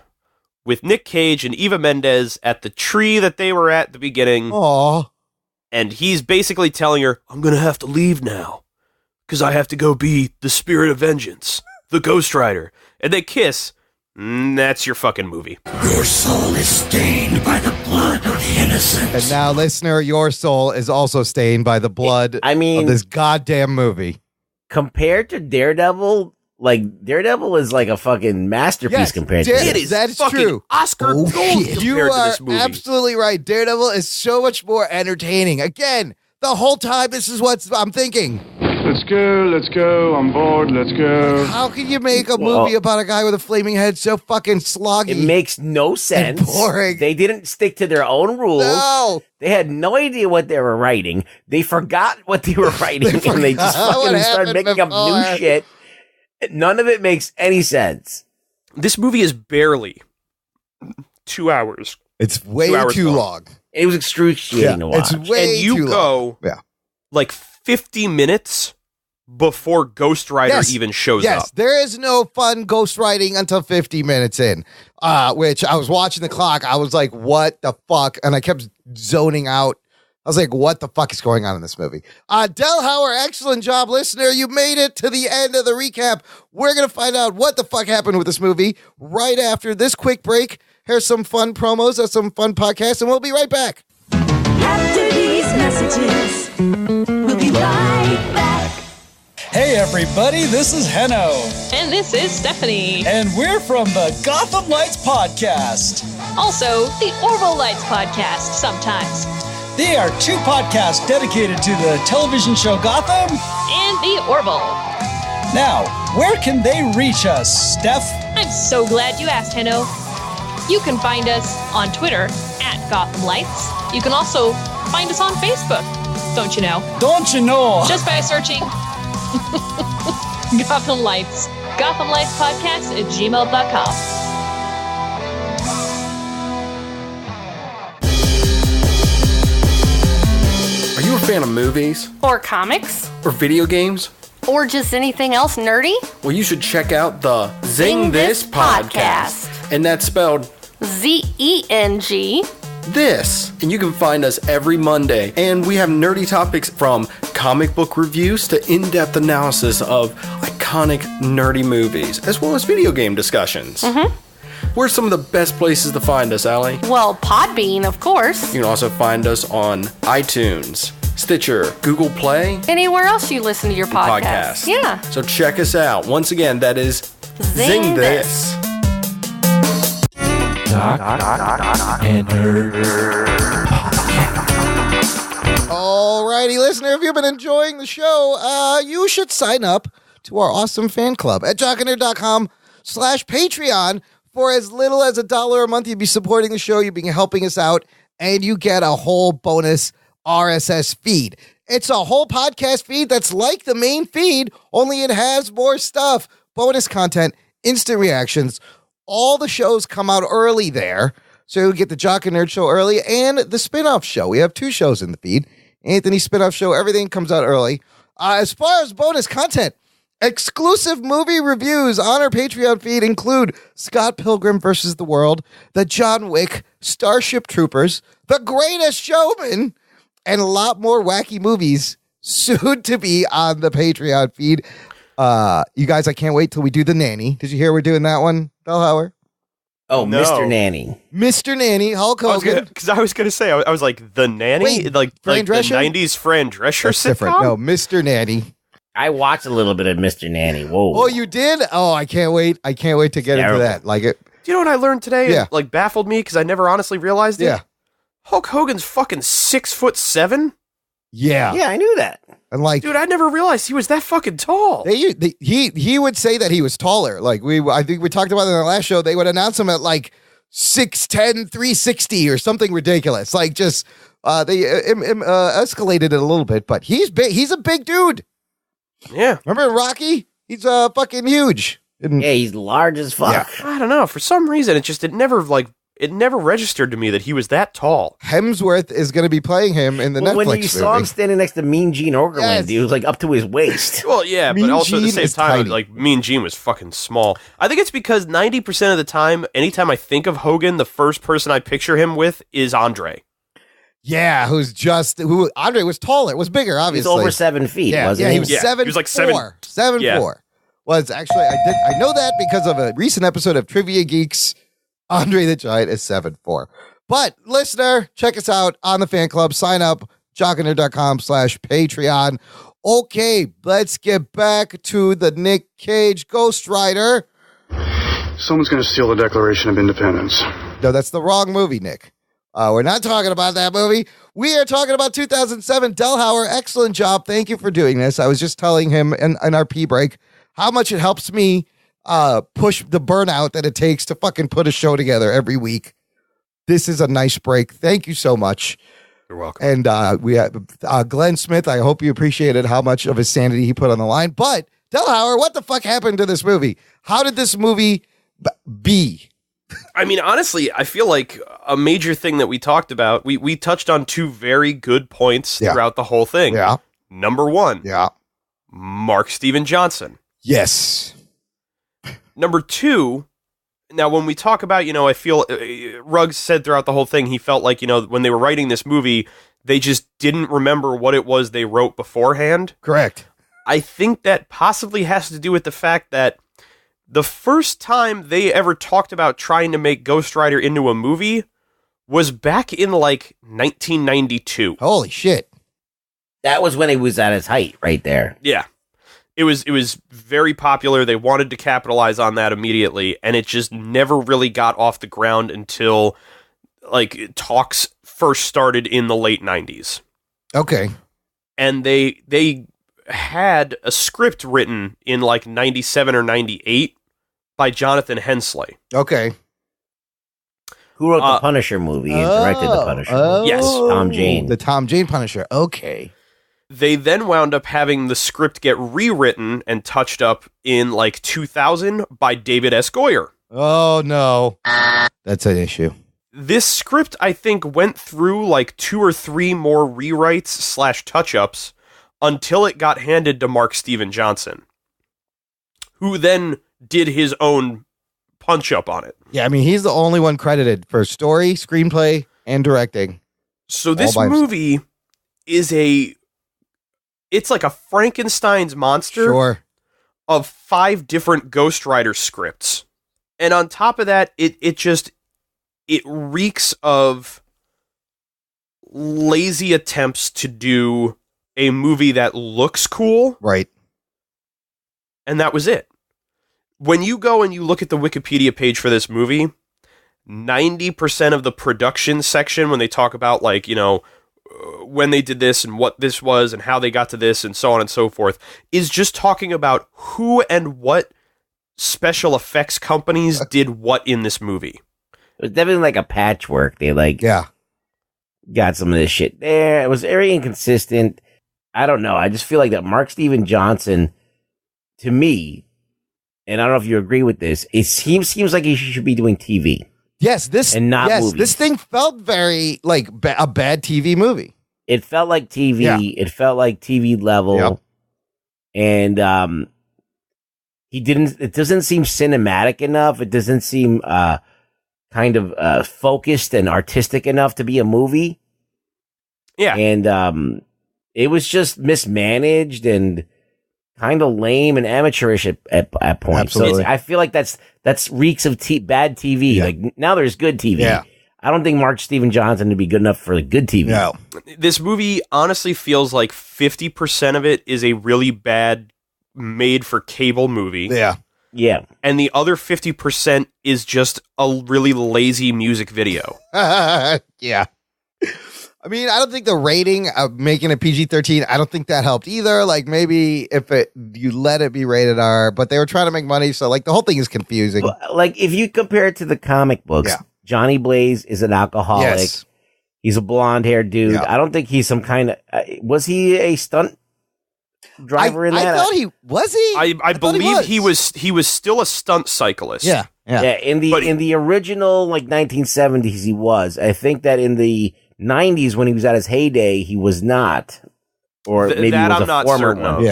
with Nic Cage and Eva Mendes at the tree that they were at the beginning. Aww. And he's basically telling her, I'm going to have to leave now, because I have to go be the spirit of vengeance, the Ghost Rider. And they kiss. That's your fucking movie. Your soul is stained by the blood of the innocent. And now, listener, your soul is also stained by the blood of this goddamn movie. Compared to Daredevil, like, Daredevil is like a fucking masterpiece compared to this. That's fucking true. Oscar gold compared You to are this movie. absolutely right. Daredevil is so much more entertaining. Again, the whole time, this is what I'm thinking. Let's go, I'm bored, let's go. How can you make a movie about a guy with a flaming head so fucking sloggy? It makes no sense. And boring. They didn't stick to their own rules. No. They had no idea what they were writing. They forgot what they were writing, and they just fucking started making up new shit. None of it makes any sense. This movie is barely 2 hours. It's way too long. It was excruciating to watch. It's way and you too go long. like 50 minutes before Ghost Rider even shows up. Yes, there is no fun ghost writing until 50 minutes in, which I was watching the clock. I was like, what the fuck? And I kept zoning out. I was like, what the fuck is going on in this movie? Delhauer, excellent job, listener. You made it to the end of the recap. We're going to find out what the fuck happened with this movie right after this quick break. Here's some fun promos of some fun podcasts, and we'll be right back. After these messages, we'll be right back. Hey everybody, this is Henno. And this is Stephanie. And we're from the Gotham Lights Podcast. Also, the Orville Lights Podcast sometimes. They are two podcasts dedicated to the television show Gotham and the Orville. Now, where can they reach us, Steph? I'm so glad you asked, Henno. You can find us on Twitter at Gotham Lights. You can also find us on Facebook, don't you know? Don't you know? Just by searching Gotham Lights. Gotham Lights Podcast at gmail.com. Are you a fan of movies? Or comics? Or video games? Or just anything else nerdy? Well, you should check out the Zing This Podcast. And that's spelled Zeng this. And you can find us every Monday. And we have nerdy topics from comic book reviews to in-depth analysis of iconic nerdy movies, as well as video game discussions. Where's some of the best places to find us, Allie? Well, Podbean, of course. You can also find us on iTunes, Stitcher, Google Play. Anywhere else you listen to your podcast. Yeah. So check us out. Once again, that is Zing This. Doc and Nerd. Alrighty, listener, if you've been enjoying the show, you should sign up to our awesome fan club at jockandnerd.com/Patreon. For as little as $1 a month, you'd be supporting the show, you'd be helping us out, and you get a whole bonus RSS feed. It's a whole podcast feed that's like the main feed, only it has more stuff. Bonus content, instant reactions. All the shows come out early there, so you'll get the Jock and Nerd show early and the spin-off show. We have 2 shows in the feed. Anthony's spin-off show, everything comes out early. As far as bonus content, exclusive movie reviews on our Patreon feed include Scott Pilgrim vs. the World, the John Wick, Starship Troopers, The Greatest Showman, and a lot more wacky movies soon to be on the Patreon feed. You guys, I can't wait till we do The Nanny. Did you hear we're doing that one, Delhauer? Oh, No. Mr. Nanny. Mr. Nanny, Hulk Hogan. Because I was going to say, I was like, The Nanny? Wait, like Fran the Drescher? 90s Fran Drescher That's sitcom? different. No, Mr. Nanny. I watched a little bit of Mr. Nanny. Whoa. Oh, you did? Oh, I can't wait. I can't wait to get into Terrible. that. Like it. Do you know what I learned today? Yeah. It, like, baffled me because I never honestly realized it. Yeah. Hulk Hogan's fucking 6'7". Yeah. Yeah, I knew that. And like, Dude, I never realized he was that fucking tall. he would say that he was taller. Like I think we talked about it in the last show. They would announce him at like 6'10", 360 or something ridiculous. Like just they escalated it a little bit, but he's big. He's a big dude. Yeah. Remember Rocky? He's fucking huge. Yeah, he's large as fuck. Yeah. I don't know. For some reason, it never registered to me that he was that tall. Hemsworth is going to be playing him in the Netflix when you movie. saw him standing next to Mean Gene Okerlund, Yes. he was like up to his waist. Well, yeah, Mean but also at the Gene same is time, tiny. like Mean Gene was fucking small. I think it's because 90% of the time, anytime I think of Hogan, the first person I picture him with is Andre. Yeah, who Andre was taller, was bigger, He's obviously. over 7 feet, Yeah, wasn't yeah, he? he was Yeah, 7'4". he was like 7'4". Yeah. 7'4". Was actually I know that because of a recent episode of Trivia Geeks. Andre the Giant is 7'4". But listener, check us out on the fan club. Sign up, jockandnerd.com/Patreon. Okay, let's get back to the Nic Cage Ghost Rider. Someone's going to steal the Declaration of Independence. No, that's the wrong movie, Nick. We're not talking about that movie. We are talking about 2007. Delhauer, excellent job. Thank you for doing this. I was just telling him in our pee break how much it helps me push the burnout that it takes to fucking put a show together every week. This is a nice break. Thank you so much. You're welcome. And we have Glenn Smith. I hope you appreciated how much of his sanity he put on the line. But Delhauer, what the fuck happened to this movie? How did this movie be? I mean, honestly, I feel like a major thing that we talked about, we touched on 2 very good points throughout the whole thing. Yeah. Number 1. Yeah. Mark Steven Johnson. Yes. Number 2, now when we talk about, I feel Ruggs said throughout the whole thing, he felt like, when they were writing this movie, they just didn't remember what it was they wrote beforehand. Correct. I think that possibly has to do with the fact that the first time they ever talked about trying to make Ghost Rider into a movie was back in like 1992. Holy shit. That was when he was at his height right there. Yeah. It was very popular. They wanted to capitalize on that immediately, and it just never really got off the ground until like talks first started in the late 90s. Okay. And they had a script written in like 97 or 98 by Jonathan Hensley. Okay. Who wrote the Punisher movie and directed the Punisher? Yes. Tom Jane. The Tom Jane Punisher. Okay. They then wound up having the script get rewritten and touched up in like 2000 by David S. Goyer. Oh, no. That's an issue. This script, I think, went through like 2 or 3 more rewrites / touch-ups until it got handed to Mark Steven Johnson, who then did his own punch-up on it. Yeah, I mean, he's the only one credited for story, screenplay, and directing. So this movie is it's like a Frankenstein's monster of 5 different Ghost Rider scripts. And on top of that, it reeks of lazy attempts to do a movie that looks cool. Right. And that was it. When you go and you look at the Wikipedia page for this movie, 90% of the production section, when they talk about, like, you know, when they did this and what this was and how they got to this and so on and so forth, is just talking about who and what special effects companies did what in this movie. It was definitely like a patchwork. They got some of this shit there. It was very inconsistent. I don't know. I just feel like that Mark Steven Johnson, to me, and I don't know if you agree with this, it seems like he should be doing TV. Yes, movies. This thing felt very like a bad TV movie. It felt like TV. Yeah. It felt like TV level. Yep. And it doesn't seem cinematic enough. It doesn't seem kind of focused and artistic enough to be a movie. Yeah. And it was just mismanaged and kind of lame and amateurish at points. Absolutely. So I feel like that's reeks of bad TV. Yeah. Like, now there's good TV. Yeah. I don't think Mark Steven Johnson would be good enough for good TV. No. This movie honestly feels like 50% of it is a really bad made-for-cable movie. Yeah. Yeah. And the other 50% is just a really lazy music video. Yeah. I mean, I don't think the rating of making it PG-13, I don't think that helped either. Like, maybe if you let it be rated R, but they were trying to make money, so like the whole thing is confusing. Like, if you compare it to the comic books, Johnny Blaze is an alcoholic. Yes. He's a blonde-haired dude. Yeah. I don't think he's some kind of... was he a stunt driver in that? I thought he... Was he? I believe he was still a stunt cyclist. Yeah. In the original, like, 1970s, he was. I think that in the 90s, when he was at his heyday, he was not. Or maybe that he was I'm not former certain one. of.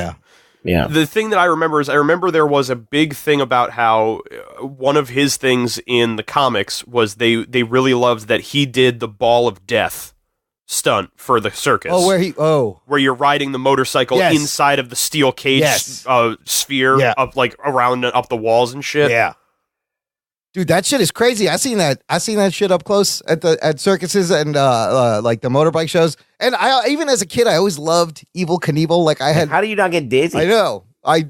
Yeah. The thing that I remember is there was a big thing about how one of his things in the comics was they really loved that he did the Ball of Death stunt for the circus. Where you're riding the motorcycle inside of the steel cage sphere up like around up the walls and shit. Yeah. Dude, that shit is crazy. I seen that shit up close at circuses and like the motorbike shows. And I even as a kid, I always loved Evel Knievel. Like, I had. How do you not get dizzy? I know. I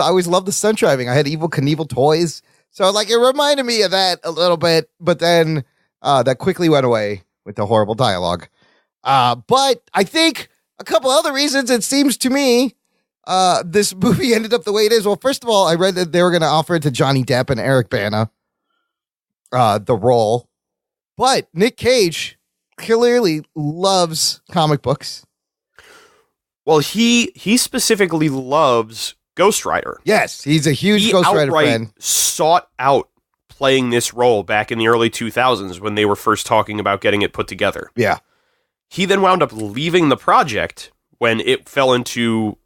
always loved the stunt driving. I had Evel Knievel toys, so like it reminded me of that a little bit. But then that quickly went away with the horrible dialogue. But I think a couple other reasons it seems to me this movie ended up the way it is. Well, first of all, I read that they were going to offer it to Johnny Depp and Eric Bana. The role, but Nic Cage clearly loves comic books. Well, he specifically loves Ghost Rider. Yes, he's a huge Ghost Rider fan. Sought out playing this role back in the early 2000s when they were first talking about getting it put together. Yeah. He then wound up leaving the project when it fell into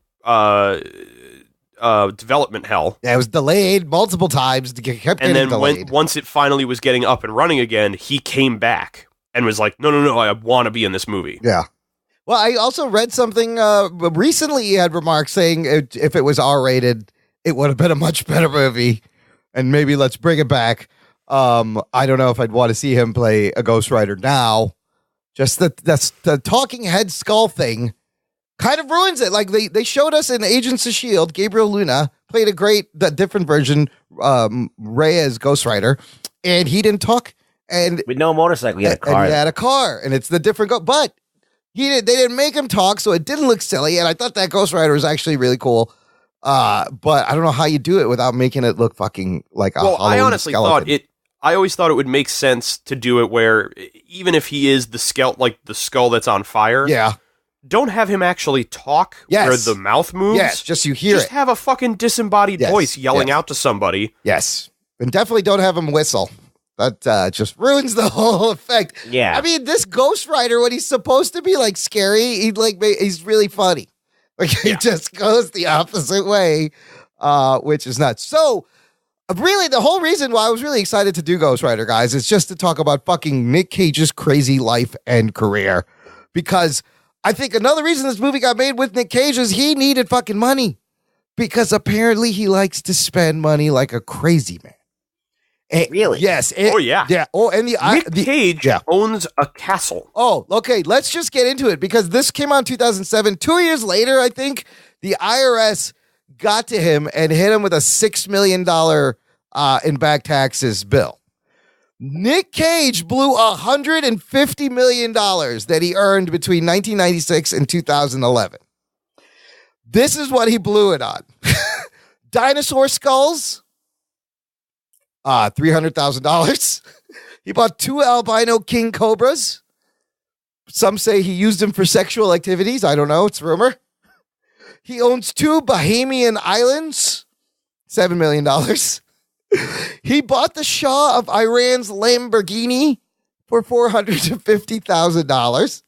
development hell. Yeah, it was delayed multiple times. And then once it finally was getting up and running again, he came back and was like, no, I want to be in this movie. Yeah. Well, I also read something recently. He had remarks saying if it was R-rated, it would have been a much better movie. And maybe let's bring it back. I don't know if I'd want to see him play a Ghost Rider now. Just the talking head skull thing kind of ruins it. Like they showed us in Agents of S.H.I.E.L.D., Gabriel Luna played a different version, Reyes Ghost Rider, and he didn't talk. And with no motorcycle, he had a car. And he had a car, and it's the different but they didn't make him talk, so it didn't look silly, and I thought that Ghost Rider was actually really cool. But I don't know how you do it without making it look fucking like a Halloween I honestly skeleton. I always thought it would make sense to do it where even if he is the skull that's on fire. Yeah. Don't have him actually talk where the mouth moves. Yes, just you hear it. Just have a fucking disembodied voice yelling out to somebody. Yes. And definitely don't have him whistle. That just ruins the whole effect. Yeah. I mean, this Ghost Rider, when he's supposed to be like scary, he's really funny. Like he just goes the opposite way, which is nuts. So really, the whole reason why I was really excited to do Ghost Rider, guys, is just to talk about fucking Nic Cage's crazy life and career. Because I think another reason this movie got made with Nic Cage is he needed fucking money. Because apparently he likes to spend money like a crazy man. Really? Yes. Oh, yeah. Yeah. Oh, and Nic Cage owns a castle. Oh, okay. Let's just get into it because this came out in 2007. 2 years later, I think, the IRS got to him and hit him with a $6 million in back taxes bill. Nic Cage blew $150 million that he earned between 1996 and 2011. This is what he blew it on. Dinosaur skulls. $300,000. He bought 2 albino king cobras. Some say he used them for sexual activities. I don't know. It's rumor. He owns 2 Bahamian islands. $7 million. He bought the Shah of Iran's Lamborghini for $450,000.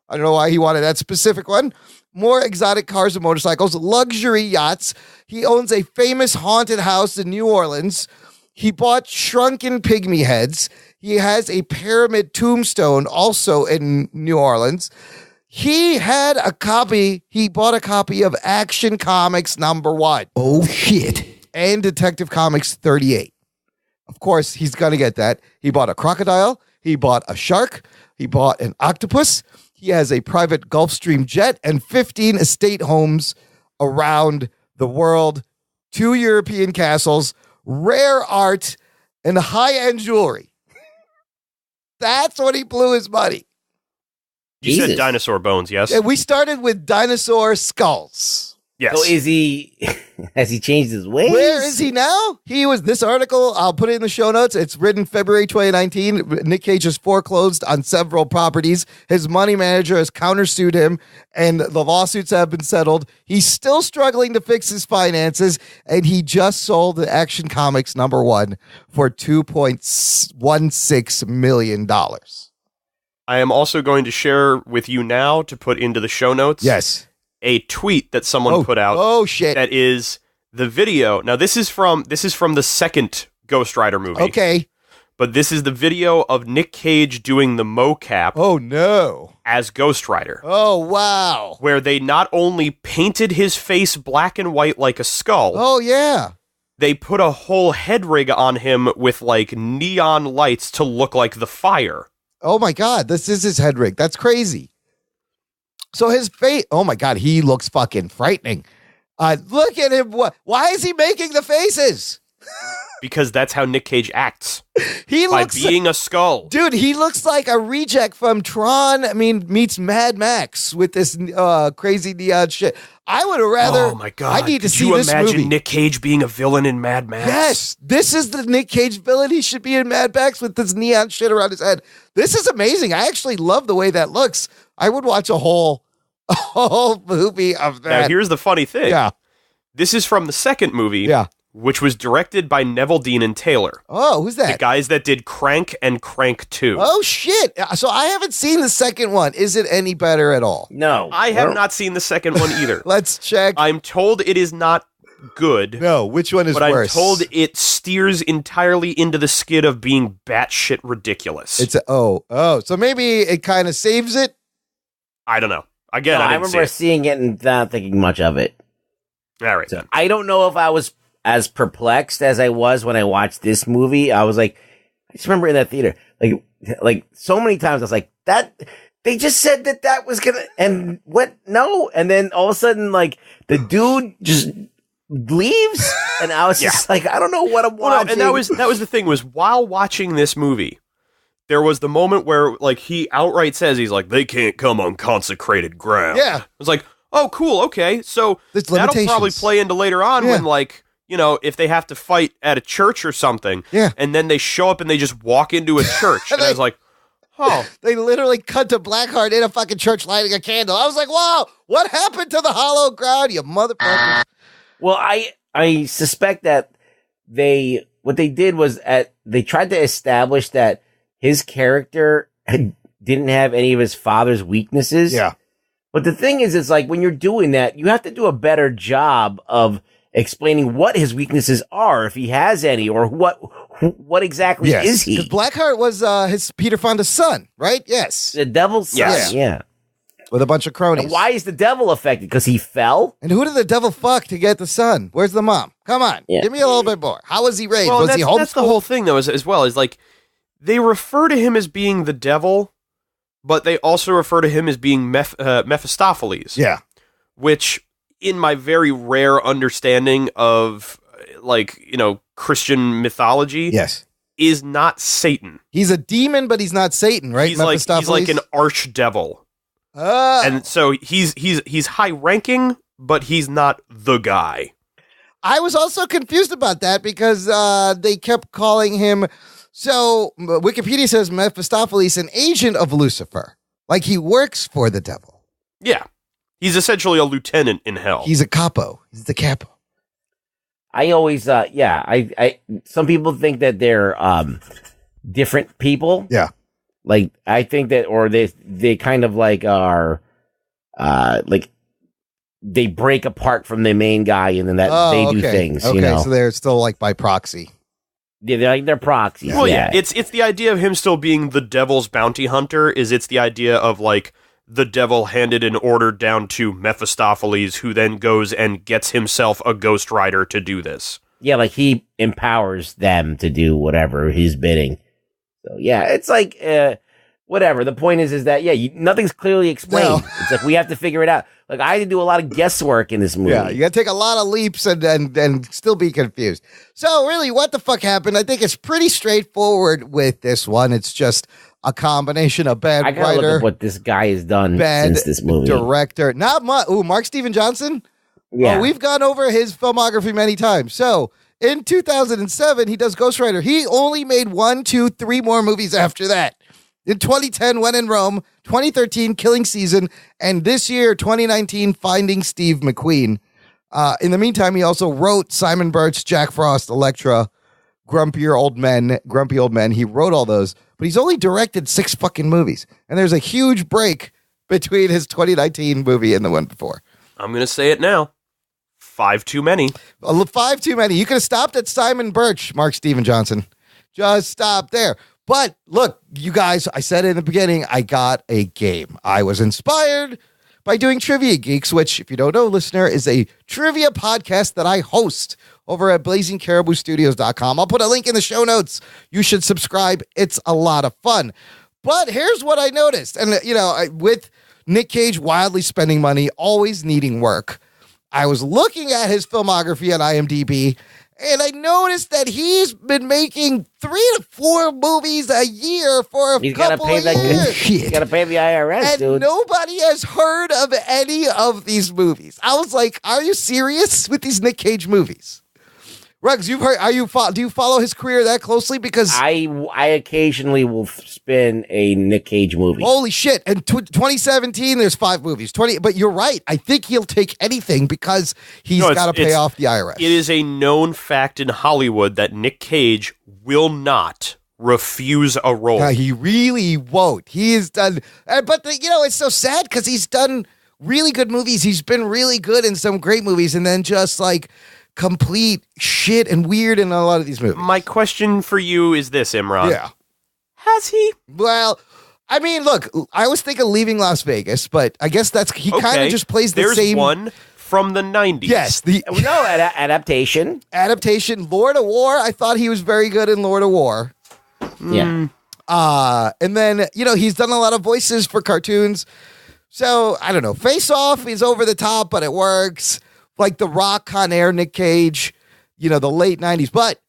I don't know why he wanted that specific one. More exotic cars and motorcycles, luxury yachts. He owns a famous haunted house in New Orleans. He bought shrunken pygmy heads. He has a pyramid tombstone also in New Orleans. He bought a copy of Action Comics #1. Oh, shit. And Detective Comics 38. Of course, he's going to get that. He bought a crocodile. He bought a shark. He bought an octopus. He has a private Gulfstream jet and 15 estate homes around the world, 2 European castles, rare art, and high-end jewelry. That's what he blew his money. You said dinosaur bones, yes? And we started with dinosaur skulls. Yes. So has he changed his ways? Where is he now? He was this article. I'll put it in the show notes. It's written February 2019. Nic Cage has foreclosed on several properties. His money manager has countersued him, and the lawsuits have been settled. He's still struggling to fix his finances, and he just sold the Action Comics #1 for $2.16 million. I am also going to share with you now to put into the show notes. Yes. A tweet that someone put out. Oh shit! That is the video. Now this is from the second Ghost Rider movie. Okay, but this is the video of Nic Cage doing the mocap. Oh no! As Ghost Rider. Oh wow! Where they not only painted his face black and white like a skull. Oh yeah! They put a whole head rig on him with like neon lights to look like the fire. Oh my god! This is his head rig. That's crazy. So his face, oh my God, he looks fucking frightening. Look at him. Why is he making the faces? Because that's how Nic Cage acts. He by looks being a skull. Dude, he looks like a reject from Tron, meets Mad Max with this crazy neon shit. I would have rather. Oh my God. I need to Could see you this imagine movie. Nic Cage being a villain in Mad Max? Yes, this is the Nic Cage villain. He should be in Mad Max with this neon shit around his head. This is amazing. I actually love the way that looks. I would watch a whole movie of that. Now, here's the funny thing. Yeah. This is from the second movie. Yeah. Which was directed by Neville Dean and Taylor. Oh, who's that? The guys that did Crank and Crank 2. Oh, shit. So I haven't seen the second one. Is it any better at all? No. I have not seen the second one either. Let's check. I'm told it is not good. No, which one is but worse? I'm told it steers entirely into the skid of being batshit ridiculous. So maybe it kind of saves it? I don't know. Again, No, I I didn't remember see seeing it and not thinking much of it. All right. So, I don't know if I was as perplexed as I was when I watched this movie. I was like, I just remember in that theater, like so many times I was like, that they just said that was gonna, and what? No. And then all of a sudden, like the dude just leaves and I was just like, I don't know what I'm watching. And that was the thing was while watching this movie, there was the moment where like he outright says, he's like, they can't come on consecrated ground. Yeah. I was like, oh, cool. Okay. So that'll probably play into later on when like, you know, if they have to fight at a church or something. Yeah. And then they show up and they just walk into a church. And I was like, oh. They literally cut to Blackheart in a fucking church lighting a candle. I was like, wow, what happened to the hollow ground, you motherfuckers? Well, I suspect that what they did was they tried to establish that his character didn't have any of his father's weaknesses. Yeah. But the thing is, it's like when you're doing that, you have to do a better job of explaining what his weaknesses are, if he has any, or what exactly is he. Because Blackheart was his Peter Fonda's son, right? Yes. The devil's son, yeah. With a bunch of cronies. And why is the devil affected? Because he fell? And who did the devil fuck to get the son? Where's the mom? Come on. Give me a little bit more. How was he raised? Well, was he homeschooled? that's the whole thing, though, as well, is like, they refer to him as being the devil, but they also refer to him as being Mephistopheles. Yeah. Which, in my very rare understanding of, like, Christian mythology, is not Satan. He's a demon, but he's not Satan, right? He's like an archdevil. And so he's high ranking, but he's not the guy. I was also confused about that because they kept calling him. So Wikipedia says Mephistopheles, an agent of Lucifer, like he works for the devil. Yeah, he's essentially a lieutenant in hell. He's a capo. He's the capo. I always, I some people think that they're different people. Yeah. Like, I think that, or they kind of like are, like, they break apart from the main guy and then they do things, Okay, you know? So they're still like by proxy. Yeah, they're proxies. Well, yeah. It's the idea of him still being the devil's bounty hunter, it's the idea of, like, the devil handed an order down to Mephistopheles, who then goes and gets himself a Ghost Rider to do this. Yeah, like, he empowers them to do whatever he's bidding. So, yeah, it's like, whatever. The point is that, nothing's clearly explained. No. It's like, we have to figure it out. Like, I had to do a lot of guesswork in this movie. Yeah, you got to take a lot of leaps and still be confused. So, really, what the fuck happened? I think it's pretty straightforward with this one. It's just a combination of bad writer. I gotta look at what this guy has done since this movie. Director. Not much. Ooh, Mark Steven Johnson? Yeah. Oh, we've gone over his filmography many times. So, in 2007, he does Ghost Rider. He only made 1, 2, 3 more movies after that. In 2010, When in Rome. 2013, Killing Season. And this year, 2019, Finding Steve McQueen. In the meantime, he also wrote Simon Birch, Jack Frost, Elektra, Grumpy Old Men. He wrote all those. But he's only directed 6 fucking movies. And there's a huge break between his 2019 movie and the one before. I'm going to say it now. 5 too many. 5 too many. You could have stopped at Simon Birch, Mark Steven Johnson. Just stop there. But look, you guys, I said in the beginning, I got a game. I was inspired by doing Trivia Geeks, which, if you don't know, listener, is a trivia podcast that I host over at blazingcariboustudios.com. I'll put a link in the show notes. You should subscribe. It's a lot of fun. But here's what I noticed. And, with Nic Cage wildly spending money, always needing work, I was looking at his filmography on IMDb, and I noticed that he's been making 3 to 4 movies a year for a couple of years. He's got to pay the IRS, and dude. Nobody has heard of any of these movies. I was like, are you serious with these Nic Cage movies? Ruggs, you've heard? Do you follow his career that closely? Because I occasionally will spin a Nic Cage movie. Holy shit! In 2017, there's 5 movies. But you're right. I think he'll take anything because he's got to pay off the IRS. It is a known fact in Hollywood that Nic Cage will not refuse a role. No, he really won't. He has done, but it's so sad because he's done really good movies. He's been really good in some great movies, and then just like complete shit and weird in a lot of these movies. My question for you is this, Imran. Yeah. Has he? Well, I mean, look, I was thinking Leaving Las Vegas, but I guess he kind of just plays the same. There's one from the 90s. Yes. Adaptation. Adaptation. Lord of War. I thought he was very good in Lord of War. Yeah. And then, he's done a lot of voices for cartoons. So, I don't know. Face Off is over the top, but it works. Like The Rock, Con Air, Nic Cage, the late 90s. But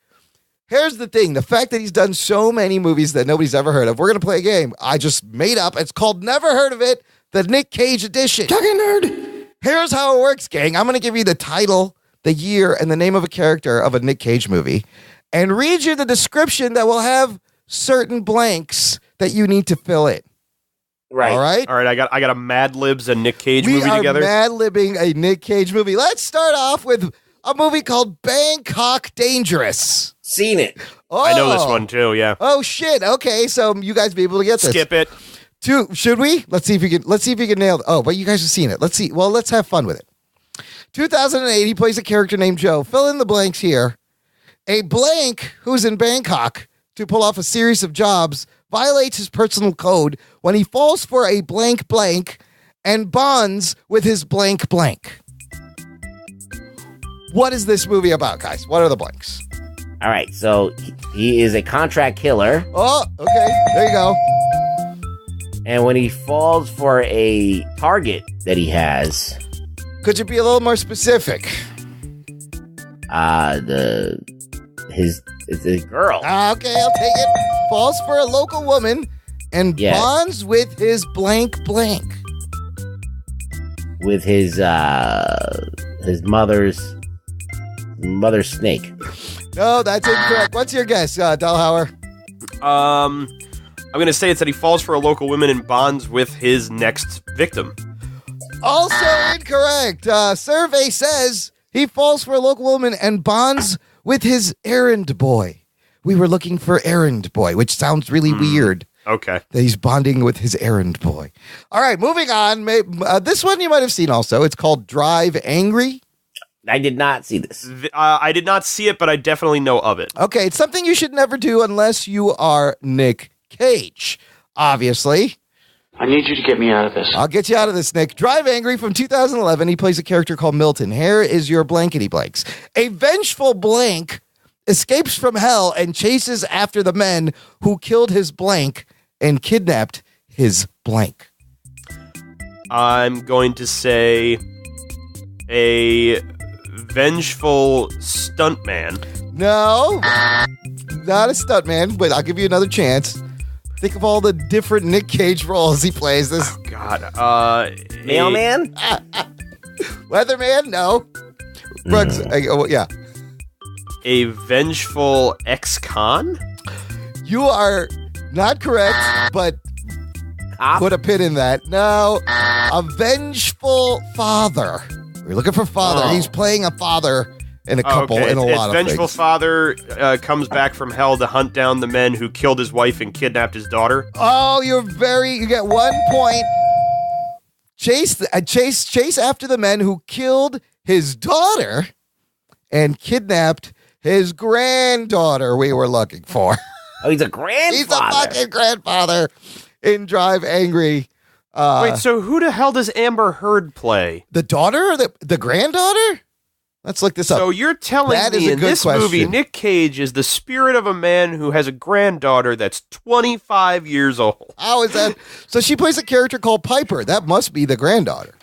here's the thing. The fact that he's done so many movies that nobody's ever heard of. We're going to play a game I just made up. It's called Never Heard of It, the Nic Cage edition. Talking nerd. Here's how it works, gang. I'm going to give you the title, the year, and the name of a character of a Nic Cage movie, and read you the description that will have certain blanks that you need to fill in. Right. All right. All right. I got a Mad Libs and Nic Cage movie together. We are Mad Libbing a Nic Cage movie. Let's start off with a movie called Bangkok Dangerous. Seen it. Oh. I know this one too. Yeah. Oh shit. Okay. So you guys be able to get this. Skip it. Should we? Let's see if you can nail it. Oh, but you guys have seen it. Let's see. Well, let's have fun with it. 2008, he plays a character named Joe. Fill in the blanks here. A blank who's in Bangkok to pull off a series of jobs violates his personal code when he falls for a blank blank and bonds with his blank blank. What is this movie about, guys? What are the blanks? All right, so he is a contract killer. Oh, okay. There you go. And when he falls for a target that he has... Could you be a little more specific? It's a girl. Okay, I'll take it. Falls for a local woman and bonds with his blank blank. With his mother's snake. No, that's incorrect. What's your guess, Delhauer? I'm going to say it's that he falls for a local woman and bonds with his next victim. Also incorrect. Survey says he falls for a local woman and bonds with his errand boy. We were looking for errand boy, which sounds really weird. Okay. That he's bonding with his errand boy. All right, moving on. This one you might have seen also. It's called Drive Angry. I did not see this. I did not see it, but I definitely know of it. Okay, it's something you should never do unless you are Nic Cage, obviously. I need you to get me out of this. I'll get you out of this, Nick. Drive Angry from 2011. He plays a character called Milton. Here is your blankety blanks. A vengeful blank escapes from hell and chases after the men who killed his blank and kidnapped his blank. I'm going to say a vengeful stuntman. No, not a stuntman, but I'll give you another chance. Think of all the different Nic Cage roles he plays. This God. Mailman? Weatherman? No. Brooks, yeah. A vengeful ex-con? You are not correct, but put a pin in that. No, a vengeful father. We're looking for father. Oh. He's playing a father in a couple in a lot of things. Vengeful father comes back from hell to hunt down the men who killed his wife and kidnapped his daughter. Oh, you get 1 point. Chase after the men who killed his daughter and kidnapped his granddaughter we were looking for. Oh, he's a grandfather. He's a fucking grandfather in Drive Angry. Wait, so who the hell does Amber Heard play? The daughter or the granddaughter? Let's look this up. So you're telling me in this movie, Nic Cage is the spirit of a man who has a granddaughter that's 25 years old. How is that? So she plays a character called Piper. That must be the granddaughter.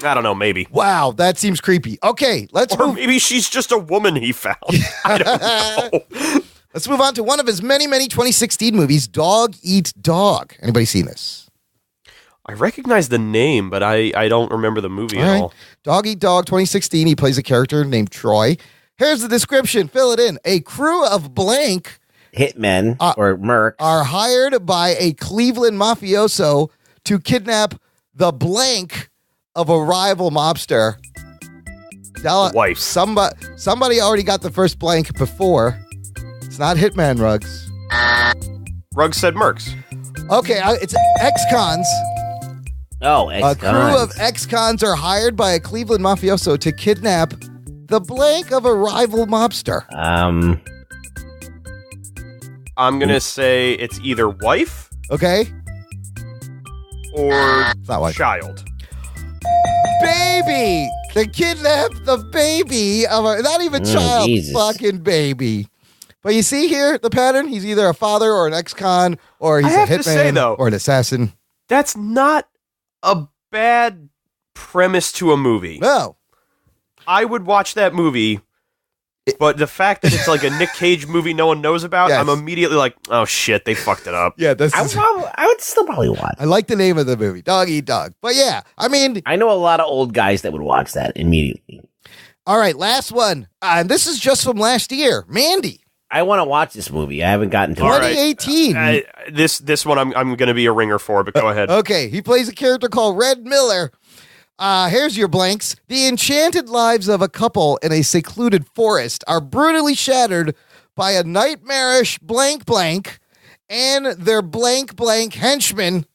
I don't know, maybe. Wow, that seems creepy. Okay, let's move. Maybe she's just a woman he found. I don't know. Let's move on to one of his many, many 2016 movies, Dog Eat Dog. Anybody seen this? I recognize the name, but I don't remember the movie at all. Dog Eat Dog 2016. He plays a character named Troy. Here's the description. Fill it in. A crew of blank hitmen or mercs are hired by a Cleveland mafioso to kidnap the blank of a rival mobster. Wife. Somebody already got the first blank before. It's not Hitman Ruggs. Ruggs said mercs. Okay, it's ex-cons. Oh, ex-cons. A crew of ex-cons are hired by a Cleveland mafioso to kidnap the blank of a rival mobster. I'm going to say it's either wife. Okay. Or not wife. Child. Baby! They kidnapped the baby of a, not even child, Jesus. Fucking baby. But you see here the pattern? He's either a father or an ex-con, or he's a hitman or an assassin. That's not a bad premise to a movie. No. I would watch that movie, but the fact that it's like a Nic Cage movie no one knows about, Yes. I'm immediately like, oh shit, they fucked it up. Yeah, I would still probably watch. I like the name of the movie, Dog Eat Dog. But yeah, I mean, I know a lot of old guys that would watch that immediately. All right, last one. And this is just from last year. Mandy. I want to watch this movie. I haven't gotten to 2018. Right. This one I'm going to be a ringer for, but go ahead. Okay, he plays a character called Red Miller. Here's your blanks. The enchanted lives of a couple in a secluded forest are brutally shattered by a nightmarish blank blank and their blank blank henchman,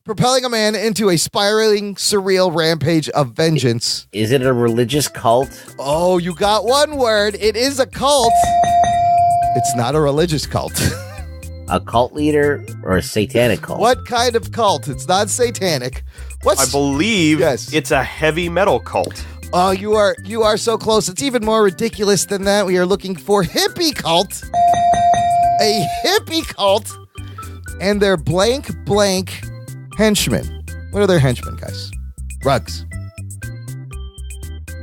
propelling a man into a spiraling, surreal rampage of vengeance. Is it a religious cult? Oh, you got one word. It is a cult. It's not a religious cult. A cult leader or a satanic cult? What kind of cult? It's not satanic. I believe it's a heavy metal cult. Oh, you are so close. It's even more ridiculous than that. We are looking for hippie cult. A hippie cult. And their blank henchmen. What are their henchmen, guys? Rugs.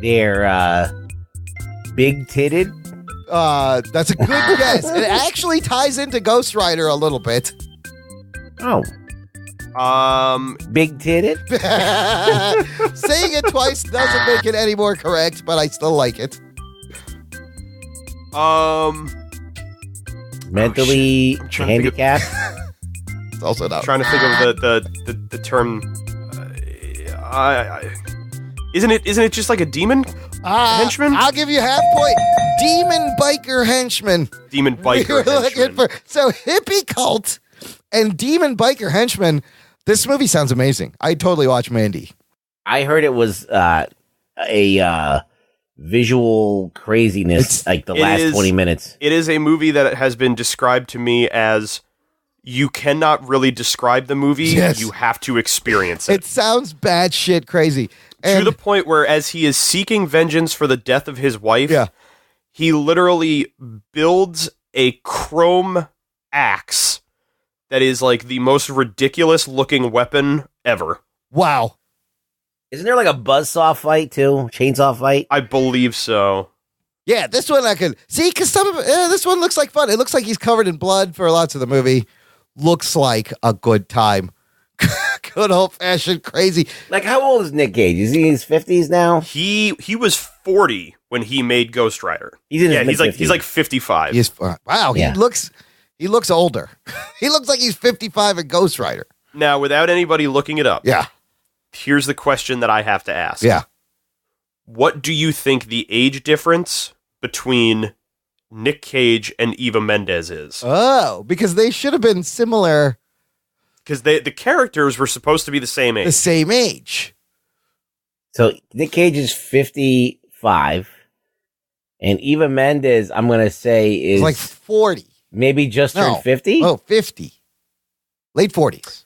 They're big-titted? That's a good guess. It actually ties into Ghost Rider a little bit. Oh. Big-titted? Saying it twice doesn't make it any more correct, but I still like it. Mentally handicapped? It's also not. I'm trying to think of the term. Isn't it just like a demon henchman? I'll give you half point. Demon biker henchman. Demon biker henchman. So hippie cult and demon biker henchman. This movie sounds amazing. I'd totally watch Mandy. I heard it was a visual craziness, like the last 20 minutes. It is a movie that has been described to me as you cannot really describe the movie. Yes. You have to experience it. It sounds batshit crazy. To the point where as he is seeking vengeance for the death of his wife, he literally builds a chrome axe that is like the most ridiculous looking weapon ever. Wow. Isn't there like a buzzsaw fight too? Chainsaw fight? I believe so. Yeah, this one I could see because some of this one looks like fun. It looks like he's covered in blood for lots of the movie. Looks like a good time. Good old fashioned crazy. Like, how old is Nic Cage? Is he in his 50s now? He was 40 when he made Ghost Rider. He's in his mid-50s. he's like 55. Wow, he looks older. He looks like he's 55 in Ghost Rider. Now, without anybody looking it up, yeah. Here's the question that I have to ask. Yeah. What do you think the age difference between Nic Cage and Eva Mendes is? Oh, because they should have been similar. Because the characters were supposed to be the same age. The same age. So Nic Cage is 55, and Eva Mendes, I'm going to say, is like 40. Maybe just turned 50? Oh, 50. Late 40s.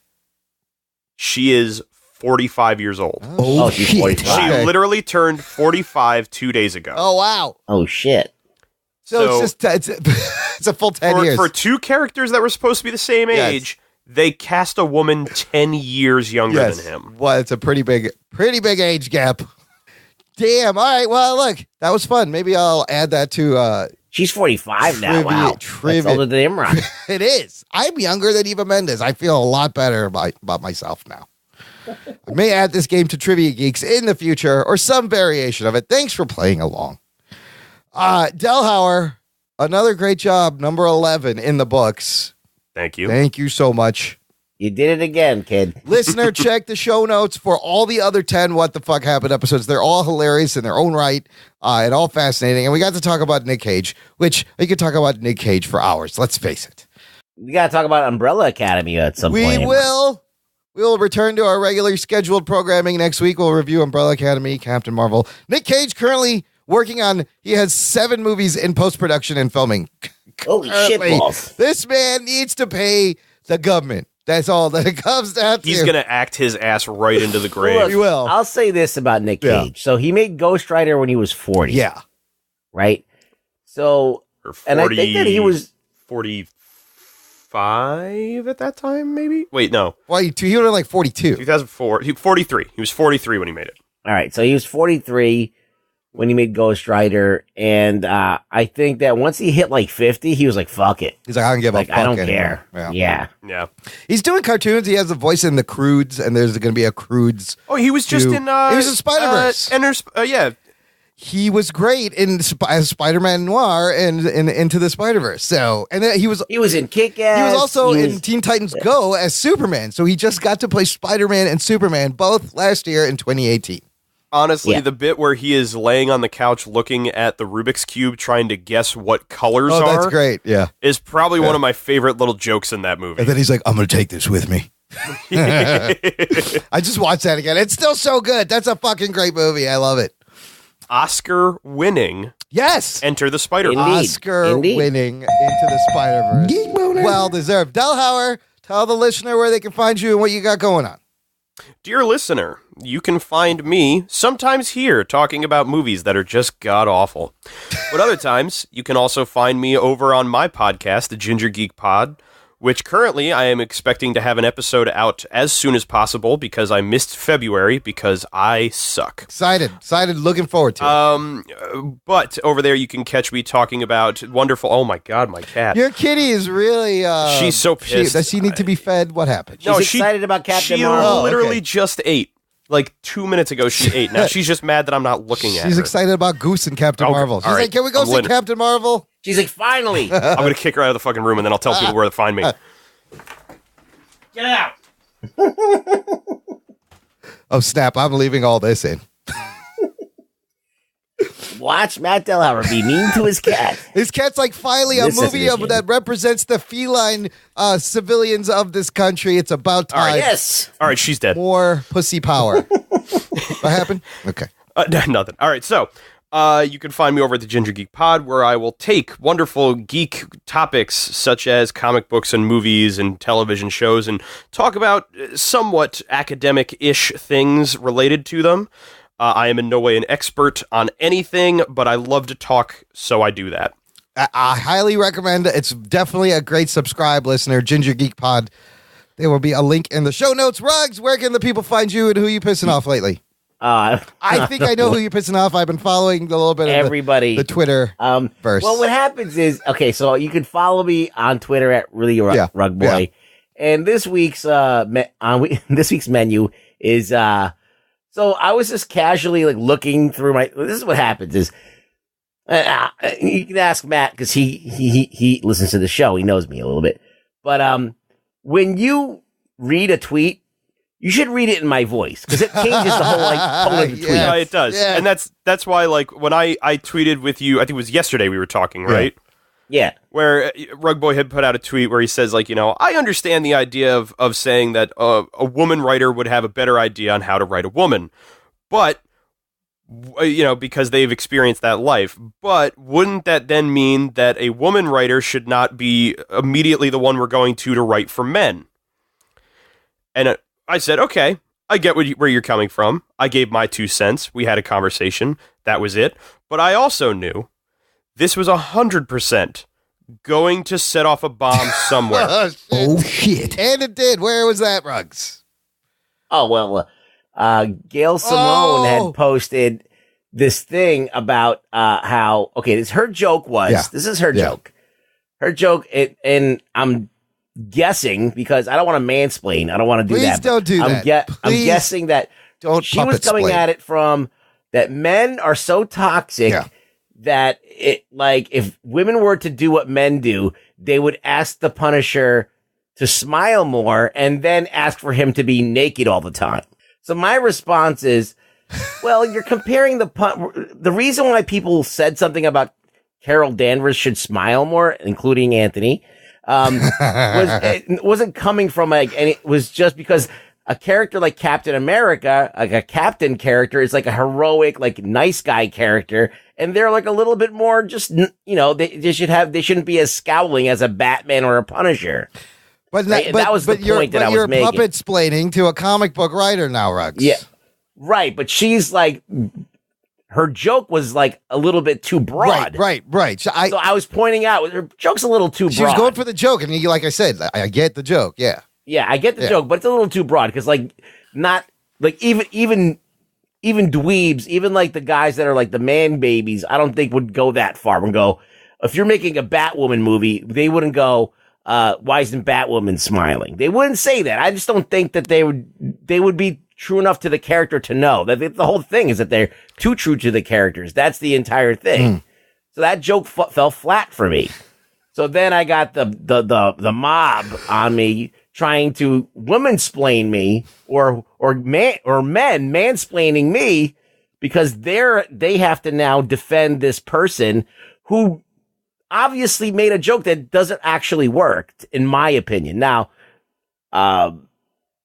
She is 45 years old. Oh, she's 45. She literally turned 45 2 days ago. Oh, wow. Oh, shit. So it's just it's a full 10 years. For two characters that were supposed to be the same age, they cast a woman 10 years younger than him. Well, it's a pretty big age gap. Damn. All right. Well, look, that was fun. Maybe I'll add that to she's 45 now. Wow. That's older than Imran. It is. I'm younger than Eva Mendes. I feel a lot better about myself now. I may add this game to Trivia Geeks in the future or some variation of it. Thanks for playing along. Delhauer, another great job. Number 11 in the books. Thank you. Thank you so much. You did it again, kid. Listener, check the show notes for all the other 10 What the Fuck Happened episodes. They're all hilarious in their own right and all fascinating. And we got to talk about Nic Cage, which we could talk about Nic Cage for hours. Let's face it. We got to talk about Umbrella Academy at some point. We will return to our regularly scheduled programming next week. We'll review Umbrella Academy, Captain Marvel. Nic Cage currently working on, he has 7 movies in post-production and filming. Holy shit balls. This man needs to pay the government. That's all that it comes down to. He's going to act his ass right into the grave. He will. I'll say this about Nic Cage. So he made Ghost Rider when he was 40. Yeah. Right? So, and I think that he was 45 at that time, maybe? Wait, no. Well, he was like 42. 2004. 43. He was 43 when he made it. All right. So he was 43 when he made Ghost Rider. And I think that once he hit like 50, he was like, fuck it. He's like, I don't give a fuck I don't anymore. care. Yeah. He's doing cartoons. He has a voice in the Croods, and there's going to be a Croods. Oh, he was just in... he was in Spider-Verse. Yeah. He was great in as Spider-Man Noir and Into the Spider-Verse. So, and then he was in Kick-Ass. He was also in Teen Titans Go as Superman. So he just got to play Spider-Man and Superman both last year in 2018. Honestly, the bit where he is laying on the couch looking at the Rubik's Cube trying to guess what colors are. That's great. Yeah. Is probably one of my favorite little jokes in that movie. And then he's like, I'm going to take this with me. I just watched that again. It's still so good. That's a fucking great movie. I love it. Oscar winning. Yes. Enter the Spider-Verse. Oscar winning Into the Spider-Verse. Well deserved. Delhauer, tell the listener where they can find you and what you got going on. Dear listener, you can find me sometimes here talking about movies that are just god-awful. But other times, you can also find me over on my podcast, the Ginger Geek Pod, which currently I am expecting to have an episode out as soon as possible because I missed February because I suck. Excited, looking forward to it. But over there you can catch me talking about wonderful, oh my God, my cat. Your kitty is really... she's so pissed. Does she need to be fed? What happened? She's excited about Captain Marvel. She literally just ate. Like 2 minutes ago, she ate. Now she's just mad that I'm not looking at her. She's excited about Goose and Captain Marvel. She's like, can we go see Captain Marvel? She's like, finally. I'm going to kick her out of the fucking room and then I'll tell people where to find me. Get out. Oh, snap. I'm leaving all this in. Watch Matt Delhauer be mean to his cat. His cat's like finally a movie that represents the feline civilians of this country. It's about time. All right, yes. All right, she's dead. More pussy power. What happened? Okay. Nothing. All right, so you can find me over at the Ginger Geek Pod, where I will take wonderful geek topics such as comic books and movies and television shows and talk about somewhat academic-ish things related to them. I am in no way an expert on anything, but I love to talk, so I do that. I highly recommend it. It's definitely a great subscribe, listener. Ginger Geek Pod. There will be a link in the show notes. Ruggs, where can the people find you and who you pissing off lately? I think I know who you're pissing off. I've been following a little bit of everybody the Twitter verse. Well, what happens is, okay, so you can follow me on Twitter at Really Rug Boy. Yeah. And this week's menu is so I was just casually like looking through this is what happens is you can ask Matt because he listens to the show. He knows me a little bit. But when you read a tweet, you should read it in my voice because it changes the whole tone of the tweet. Yeah, it does. Yeah. And that's why when I tweeted with you, I think it was yesterday we were talking, right? Yeah. Where Rug Boy had put out a tweet where he says I understand the idea of saying that a woman writer would have a better idea on how to write a woman, but because they've experienced that life. But wouldn't that then mean that a woman writer should not be immediately the one we're going to write for men? And I said, okay, I get where you're coming from. I gave my 2 cents. We had a conversation. That was it. But I also knew this was 100% going to set off a bomb somewhere. Oh, shit. And it did. Where was that, Ruggs? Oh, well, Gail Simone had posted this thing about how, her joke was, this is her joke. Her joke, and I'm guessing, because I don't want to mansplain. I don't want to do that. Please don't do that. I'm guessing that she was coming at it from that men are so toxic that if women were to do what men do, they would ask the Punisher to smile more and then ask for him to be naked all the time. So my response is, well, you're comparing the reason why people said something about Carol Danvers should smile more, including Anthony, wasn't coming from it was just because a character like Captain America, like a captain character, is like a heroic, like nice guy character, and they're like a little bit more just, they shouldn't be as scowling as a Batman or a Punisher. But right? That was the point that I was making. You're puppet-splaining to a comic book writer now, Ruggs. Yeah, right. But she's like, her joke was like a little bit too broad. Right. So I was pointing out her joke's a little too broad. She was going for the joke, and like I said, I get the joke. Yeah. Yeah, I get the joke, but it's a little too broad because, not like even dweebs, even like the guys that are like the man babies, I don't think would go that far. Would go, if you're making a Batwoman movie, they wouldn't go, why isn't Batwoman smiling? They wouldn't say that. I just don't think that they would be true enough to the character to know that the whole thing is that they're too true to the characters. That's the entire thing. So that joke fell flat for me. So then I got the mob on me trying to womansplain me or men mansplaining me because they have to now defend this person who obviously made a joke that doesn't actually work, in my opinion. Now,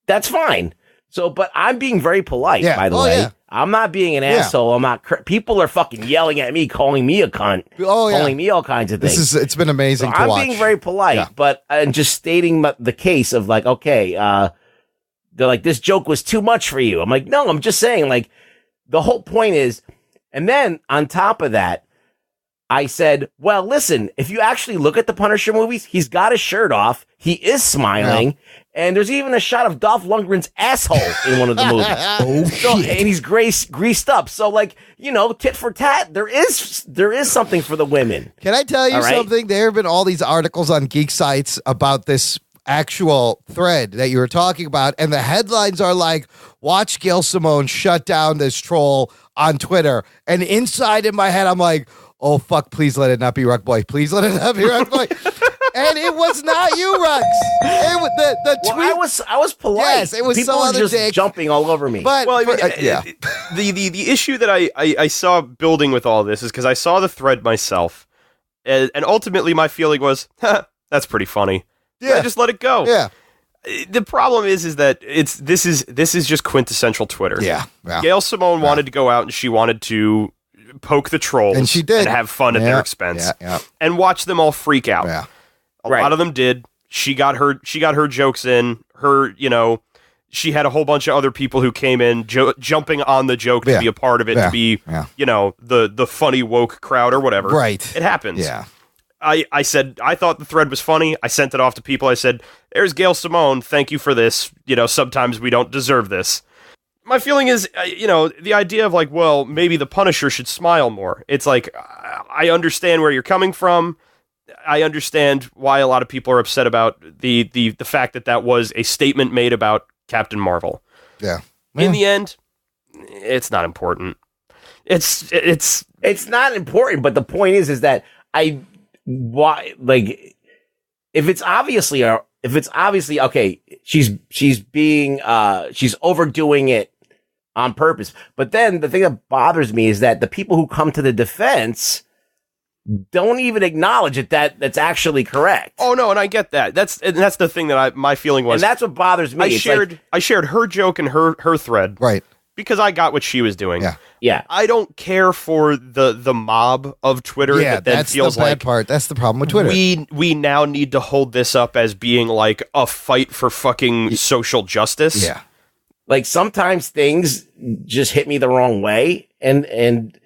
that's fine. So, but I'm being very polite, by the way. Yeah. I'm not being an asshole. I'm not. People are fucking yelling at me, calling me a cunt, calling me all kinds of things. It's been amazing to watch. I'm being very polite, but and just stating the case of like, okay, they're like, this joke was too much for you. I'm like, no, I'm just saying, like, the whole point is, and then on top of that, I said, well, listen, if you actually look at the Punisher movies, he's got his shirt off. He is smiling. And there's even a shot of Dolph Lundgren's asshole in one of the movies. And he's greased up. So, like, you know, tit for tat, there is something for the women. Can I tell you something? There have been all these articles on geek sites about this actual thread that you were talking about, and the headlines are like, watch Gail Simone shut down this troll on Twitter. And inside in my head, I'm like, oh, fuck, please let it not be Ruck Boy. Please let it not be Ruck Boy. And it was not you, Rux. It was the tweet. Well, I was polite. Yes, it was people some were other just dick. Jumping all over me. But well, the issue that I saw building with all this is because I saw the thread myself, and ultimately my feeling was, that's pretty funny. Yeah, I just let it go. Yeah. The problem is that this is just quintessential Twitter. Yeah. Gail Simone wanted to go out and she wanted to poke the trolls, and she did, and have fun at their expense, and watch them all freak out. Yeah. A lot of them did. She got her jokes in. She had a whole bunch of other people who came in jumping on the joke to be a part of it, to be the funny woke crowd or whatever. Right. It happens. Yeah. I said I thought the thread was funny. I sent it off to people. I said, "There's Gail Simone. Thank you for this. Sometimes we don't deserve this." My feeling is, the idea of like, well, maybe the Punisher should smile more. It's like, I understand where you're coming from. I understand why a lot of people are upset about the fact that was a statement made about Captain Marvel. Yeah. In the end, it's not important. It's not important, but the point is that if it's obviously okay, she's overdoing it on purpose. But then the thing that bothers me is that the people who come to the defense don't even acknowledge that's actually correct. Oh no, and I get that. That's the thing that my feeling was. And that's what bothers me. I shared her joke and her thread. Right. Because I got what she was doing. Yeah. I don't care for the mob of Twitter that then feels like the bad part. That's the problem with Twitter. We now need to hold this up as being like a fight for fucking social justice. Yeah. Like sometimes things just hit me the wrong way, and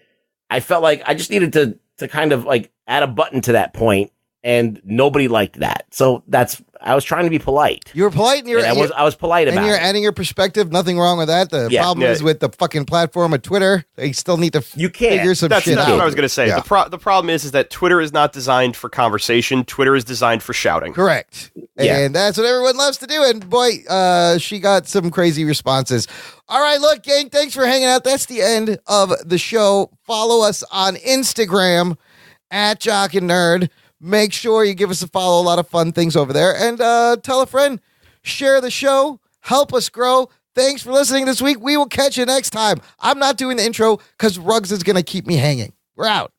I felt like I just needed to kind of like add a button to that point, and nobody liked that. So I was trying to be polite. You were polite, and I was polite about it. And you're adding your perspective. Nothing wrong with that. The problem is with the fucking platform of Twitter. They still need to figure some shit out. That's what I was going to say. Yeah. The problem is that Twitter is not designed for conversation. Twitter is designed for shouting. Correct. Yeah. And that's what everyone loves to do. And boy, she got some crazy responses. All right, look, gang, thanks for hanging out. That's the end of the show. Follow us on Instagram at Jock and Nerd. Make sure you give us a follow. A lot of fun things over there. And tell a friend. Share the show. Help us grow. Thanks for listening this week. We will catch you next time. I'm not doing the intro because Ruggs is going to keep me hanging. We're out.